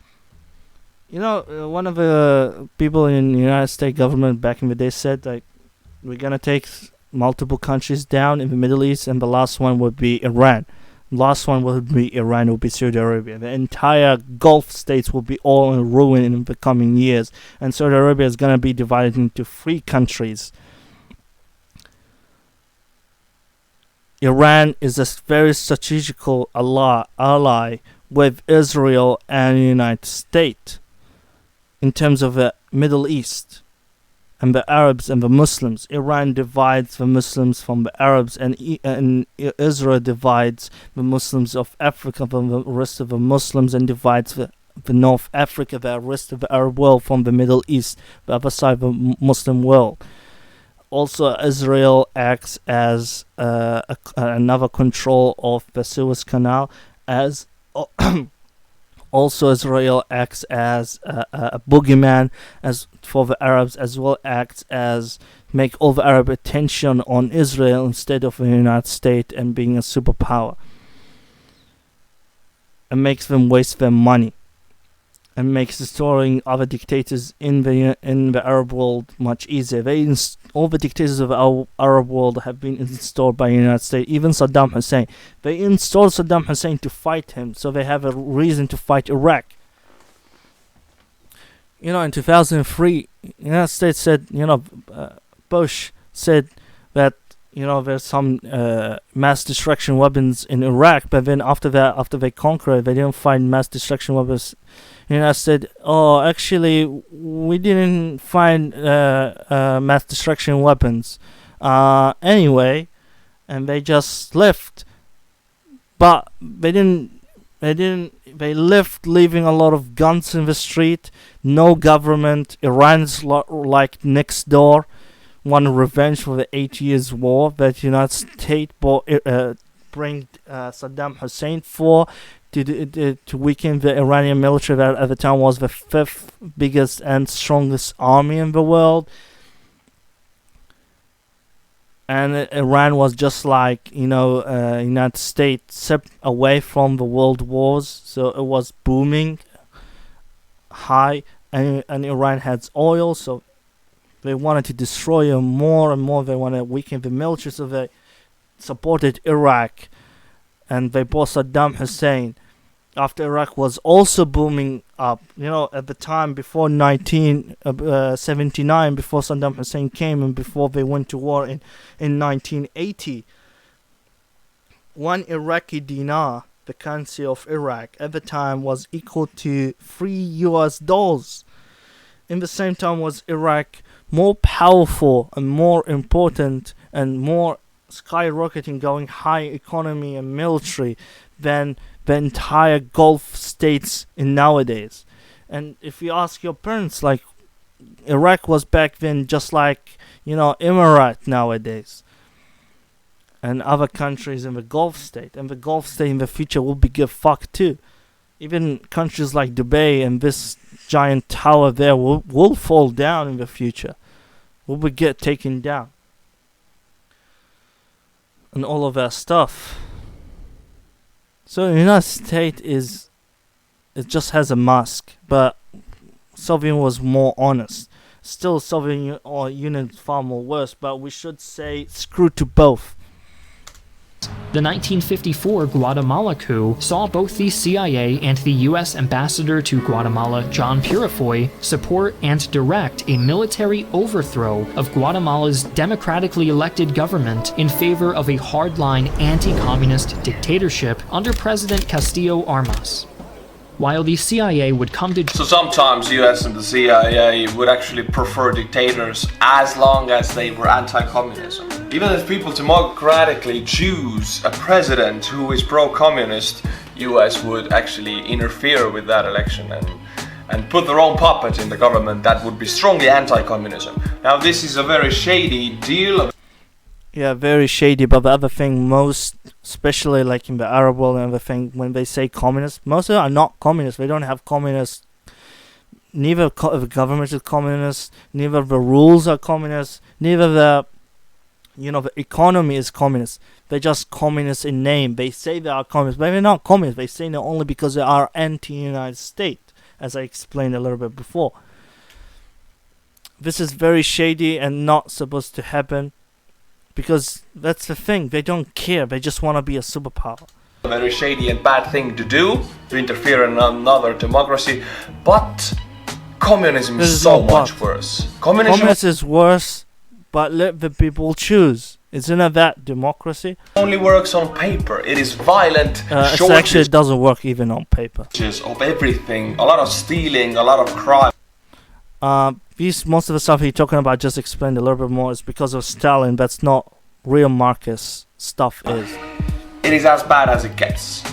[SPEAKER 1] One of the people in the United States government back in the day said, like, we're gonna take multiple countries down in the Middle East, and the last one would be Iran. Last one would be Iran, would be Saudi Arabia. The entire Gulf states will be all in ruin in the coming years, and Saudi Arabia is going to be divided into 3 countries. Iran is a very strategical ally with Israel and the United States in terms of the Middle East and the Arabs and the Muslims. Iran divides the Muslims from the Arabs, and Israel divides the Muslims of Africa from the rest of the Muslims, and divides the North Africa, the rest of the Arab world, from the Middle East, the other side of the Muslim world. Also, Israel acts as another control of the Suez Canal, as also Israel acts as a boogeyman as for the Arabs, as well acts as make all the Arab attention on Israel instead of the United States and being a superpower, and makes them waste their money, and makes destroying other dictators in the Arab world much easier. All the dictators of the Arab world have been installed by the United States. Even Saddam Hussein, they installed Saddam Hussein to fight him, so they have a reason to fight Iraq. In 2003, the United States said, Bush said that there's some mass destruction weapons in Iraq, but then after they conquered, they didn't find mass destruction weapons. And I said, "Oh, actually, we didn't find mass destruction weapons anyway," and they just left. But they didn't. They left, leaving a lot of guns in the street. No government. Iran's like next door. Want revenge for the 8 years war that the United States bring Saddam Hussein for. To weaken the Iranian military that at the time was the 5th biggest and strongest army in the world. And Iran was just like, United States away from the world wars, so it was booming high, and Iran has oil, so they wanted to destroy it more and more. They wanted to weaken the military, so they supported Iraq, and they brought Saddam Hussein. After Iraq was also booming up, at the time before 1979, before Saddam Hussein came and before they went to war in 1980, one Iraqi dinar, the currency of Iraq, at the time was equal to $3. In the same time was Iraq more powerful and more important and more skyrocketing, going high economy and military than the entire Gulf states in nowadays. And if you ask your parents, like, Iraq was back then just like, Emirate nowadays, and other countries in the Gulf state. And the Gulf state in the future will be give fuck too. Even countries like Dubai and this giant tower there will fall down in the future. Will be get taken down. And all of that stuff. So the United States it just has a mask, but Soviet was more honest. Still, Soviet Union is far more worse, but we should say screw to both.
[SPEAKER 4] The 1954 Guatemala coup saw both the CIA and the U.S. ambassador to Guatemala, John Purifoy, support and direct a military overthrow of Guatemala's democratically elected government in favor of a hardline anti-communist dictatorship under President Castillo Armas. While the CIA would come to...
[SPEAKER 2] So sometimes US and the CIA would actually prefer dictators as long as they were anti-communism. Even if people democratically choose a president who is pro-communist, US would actually interfere with that election and put their own puppet in the government that would be strongly anti-communism. Now this is a very shady deal.
[SPEAKER 1] Yeah, very shady, but the other thing, especially like in the Arab world and everything, when they say communists, most of them are not communists. They don't have communists. Neither the government is communist, neither the rules are communist, neither the economy is communist. They're just communists in name. They say they are communists, but they're not communists. They say it only because they are anti-United States, as I explained a little bit before. This is very shady and not supposed to happen. because that's the thing. They don't care. They just want to be a superpower.
[SPEAKER 2] A very shady and bad thing to do, to interfere in another democracy, but communism is so much worse.
[SPEAKER 1] Communism is worse, but let the people choose. Isn't that democracy?
[SPEAKER 2] Only works on paper. It is violent.
[SPEAKER 1] Actually, it doesn't work even on paper.
[SPEAKER 2] Of everything, a lot of stealing, a lot of crime.
[SPEAKER 1] Most of the stuff he's talking about, just explained a little bit more, is because of Stalin. That's not real Marcus stuff.
[SPEAKER 2] It is as bad as it gets.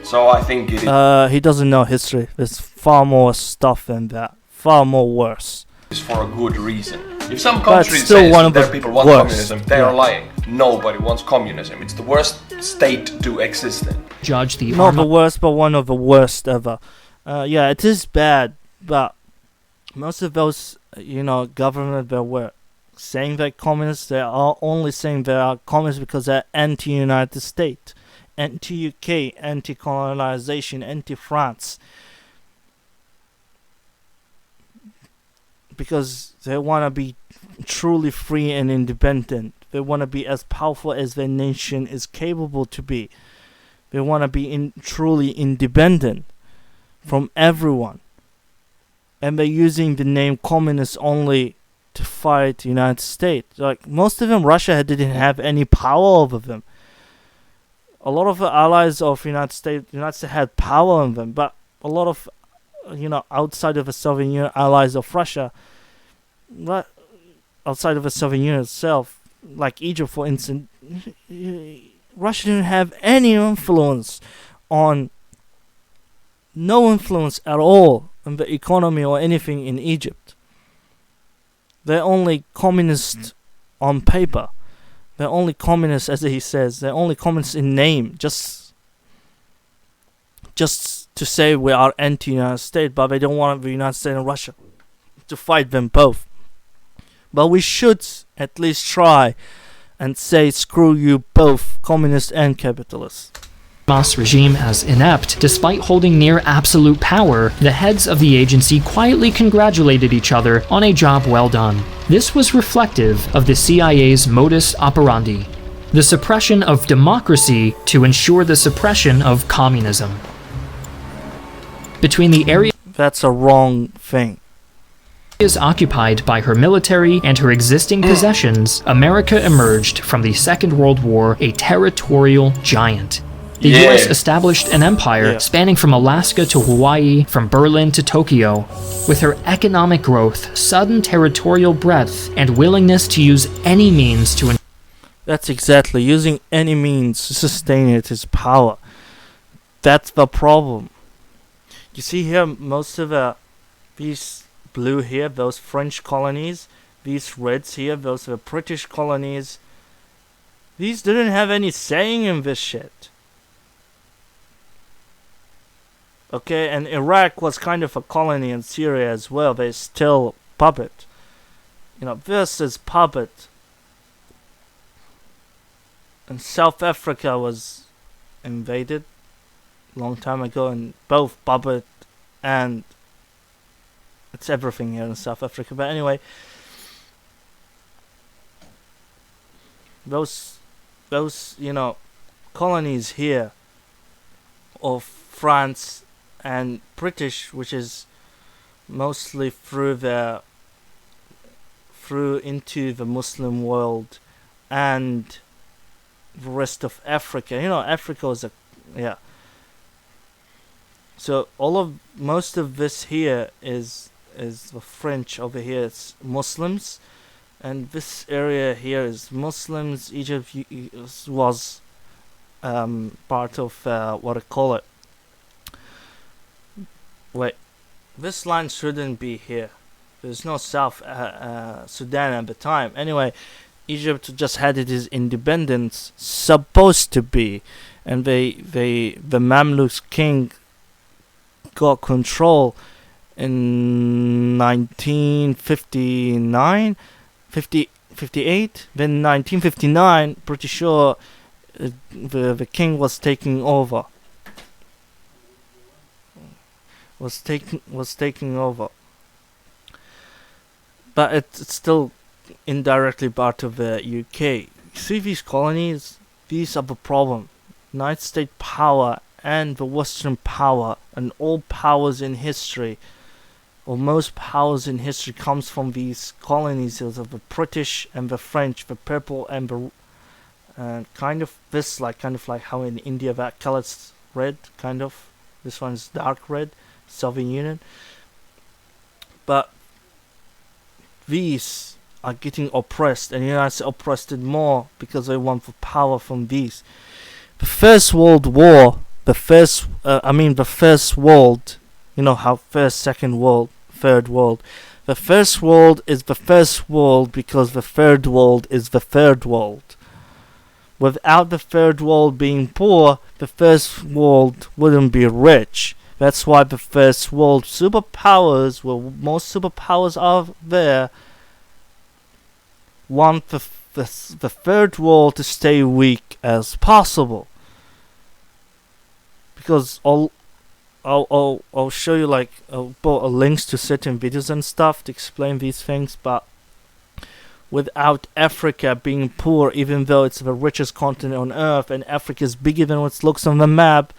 [SPEAKER 2] So I think it is.
[SPEAKER 1] He doesn't know history. There's far more stuff than that. Far more worse.
[SPEAKER 2] It's for a good reason. If some countries
[SPEAKER 1] say
[SPEAKER 2] that their people want communism, they are lying. Nobody wants communism. It's the worst state to exist in.
[SPEAKER 4] Judge the
[SPEAKER 1] Not the worst, but one of the worst ever. Yeah, it is bad, but most of those, government that were saying they're communists, they are only saying they are communists because they're anti-United States, anti-UK, anti-colonization, anti-France. Because they want to be truly free and independent. They want to be as powerful as their nation is capable to be. They want to be truly independent from everyone. And they're using the name communist only to fight the United States. Like, most of them, Russia didn't have any power over them. A lot of the allies of United States had power on them, but a lot of outside of the Soviet Union, allies of Russia, outside of the Soviet Union itself, like Egypt, for instance, Russia didn't have any influence no influence at all on the economy or anything in Egypt. They're only communist on paper. They're only communists, as he says. They're only communists in name, just to say we are anti-United States, but they don't want the United States and Russia to fight them both. But we should at least try and say screw you both, communists and capitalists.
[SPEAKER 4] Hamas regime as inept. Despite holding near absolute power, the heads of the agency quietly congratulated each other on a job well done. This was reflective of the CIA's modus operandi, the suppression of democracy to ensure the suppression of communism. Between the areas
[SPEAKER 1] That's a wrong thing.
[SPEAKER 4] Occupied by her military and her existing possessions, America emerged from the Second World War a territorial giant. The US established an empire spanning from Alaska to Hawaii, from Berlin to Tokyo. With her economic growth, sudden territorial breadth, and willingness to use any means to...
[SPEAKER 1] That's exactly, using any means to sustain its power. That's the problem. You see here, most of these blue here, those French colonies, these reds here, those are British colonies. These didn't have any saying in this shit. Okay, and Iraq was kind of a colony in Syria as well. They're still puppet. This is puppet. And South Africa was invaded long time ago, and both puppet and it's everything here in South Africa. But anyway, those colonies here of France and British, which is mostly through into the Muslim world and the rest of Africa. Africa was So most of this here is the French. Over here it's Muslims, and this area here is Muslims. Egypt was part of what I call it. Wait, this line shouldn't be here. There's no South Sudan at the time. Anyway, Egypt just had its independence, supposed to be, and the Mamluk king got control in 1959, 58. Then 1959, pretty sure the king was taking over. Was taking over, but it's still indirectly part of the UK. See these colonies? These are the problem. United States power and the Western power and all powers in history, or most powers in history, comes from these colonies of the British and the French, the purple and the kind of like how in India that color's red, kind of. This one's dark red, Soviet Union. But these are getting oppressed, and the United States oppressed it more because they want the power from these. The First World War, the first world, you know how first, second world, third world. The first world is the first world because the third world is the third world. Without the third world being poor, the first world wouldn't be rich. That's why the first world superpowers, where most superpowers are there, want the third world to stay weak as possible. Because I'll show you like links to certain videos and stuff to explain these things, but without Africa being poor, even though it's the richest continent on earth and Africa is bigger than what it looks on the map,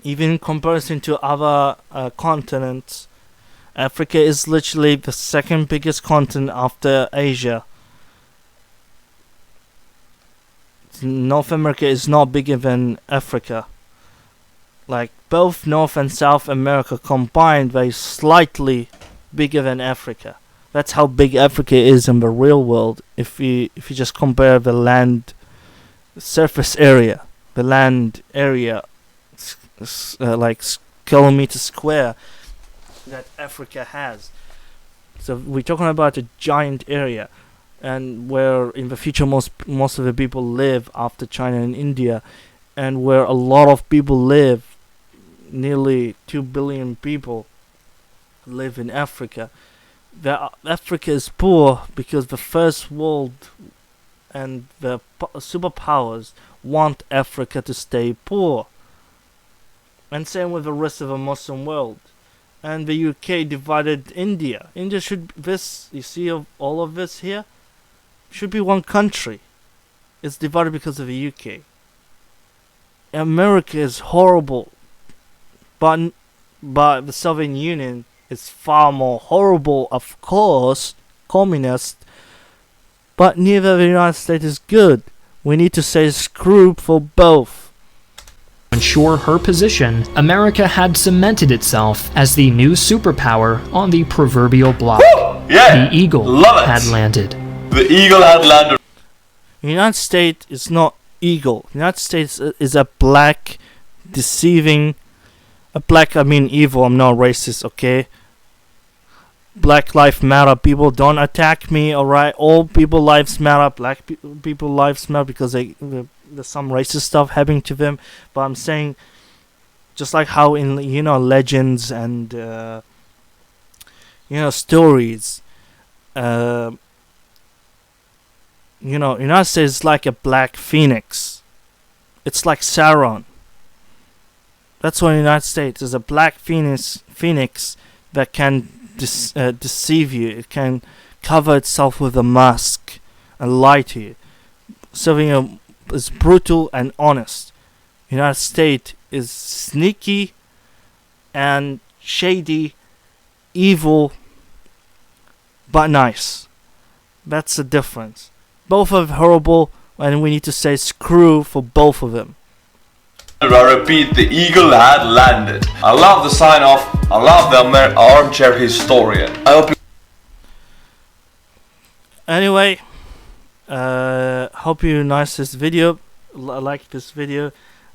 [SPEAKER 1] even in comparison to other continents, Africa is literally the second biggest continent after Asia. North America is not bigger than Africa. Like both North and South America combined, they're slightly bigger than Africa. That's how big Africa is in the real world. If you just compare the land surface area, the land area, like kilometer square that Africa has. So we're talking about a giant area, and where in the future most of the people live after China and India, and where a lot of people live, nearly 2 billion people live in Africa. Africa is poor because the first world and the superpowers want Africa to stay poor. And same with the rest of the Muslim world. And the UK divided India. India should, this, you see all of this here, should be one country. It's divided because of the UK. America is horrible, but the Soviet Union is far more horrible, of course, communist, but neither the United States is good. We need to say screw for both.
[SPEAKER 4] To ensure her position, America had cemented itself as the new superpower on the proverbial block.
[SPEAKER 2] Woo! Yeah!
[SPEAKER 4] The eagle
[SPEAKER 2] Love it.
[SPEAKER 4] had landed.
[SPEAKER 2] The eagle had landed.
[SPEAKER 1] The United States is not eagle. The United States is a black, deceiving, evil, I'm not racist, okay? Black lives matter. People don't attack me, alright? All people lives matter. Black people lives matter because there's some racist stuff happening to them. But I'm saying, just like how in legends and stories, United States is like a black phoenix. It's like Sauron. That's what the United States is, a black phoenix that can deceive you. It can cover itself with a mask and lie to you. So is brutal and honest. United States is sneaky and shady, evil, but nice. That's the difference. Both are horrible, and we need to say screw for both of them.
[SPEAKER 2] I repeat, the eagle had landed. I love the sign off. I love the Armchair Historian. I hope you...
[SPEAKER 1] Anyway, hope you like this video. Like this video.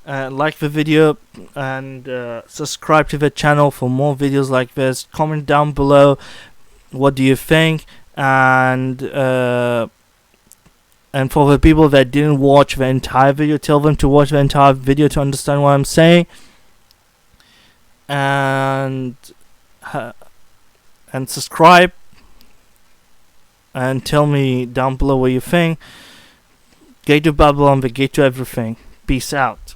[SPEAKER 1] Like the video and subscribe to the channel for more videos like this. Comment down below what do you think, and for the people that didn't watch the entire video, tell them to watch the entire video to understand what I'm saying. And subscribe and tell me down below what you think. Gate to Babylon, the gate to everything. Peace out.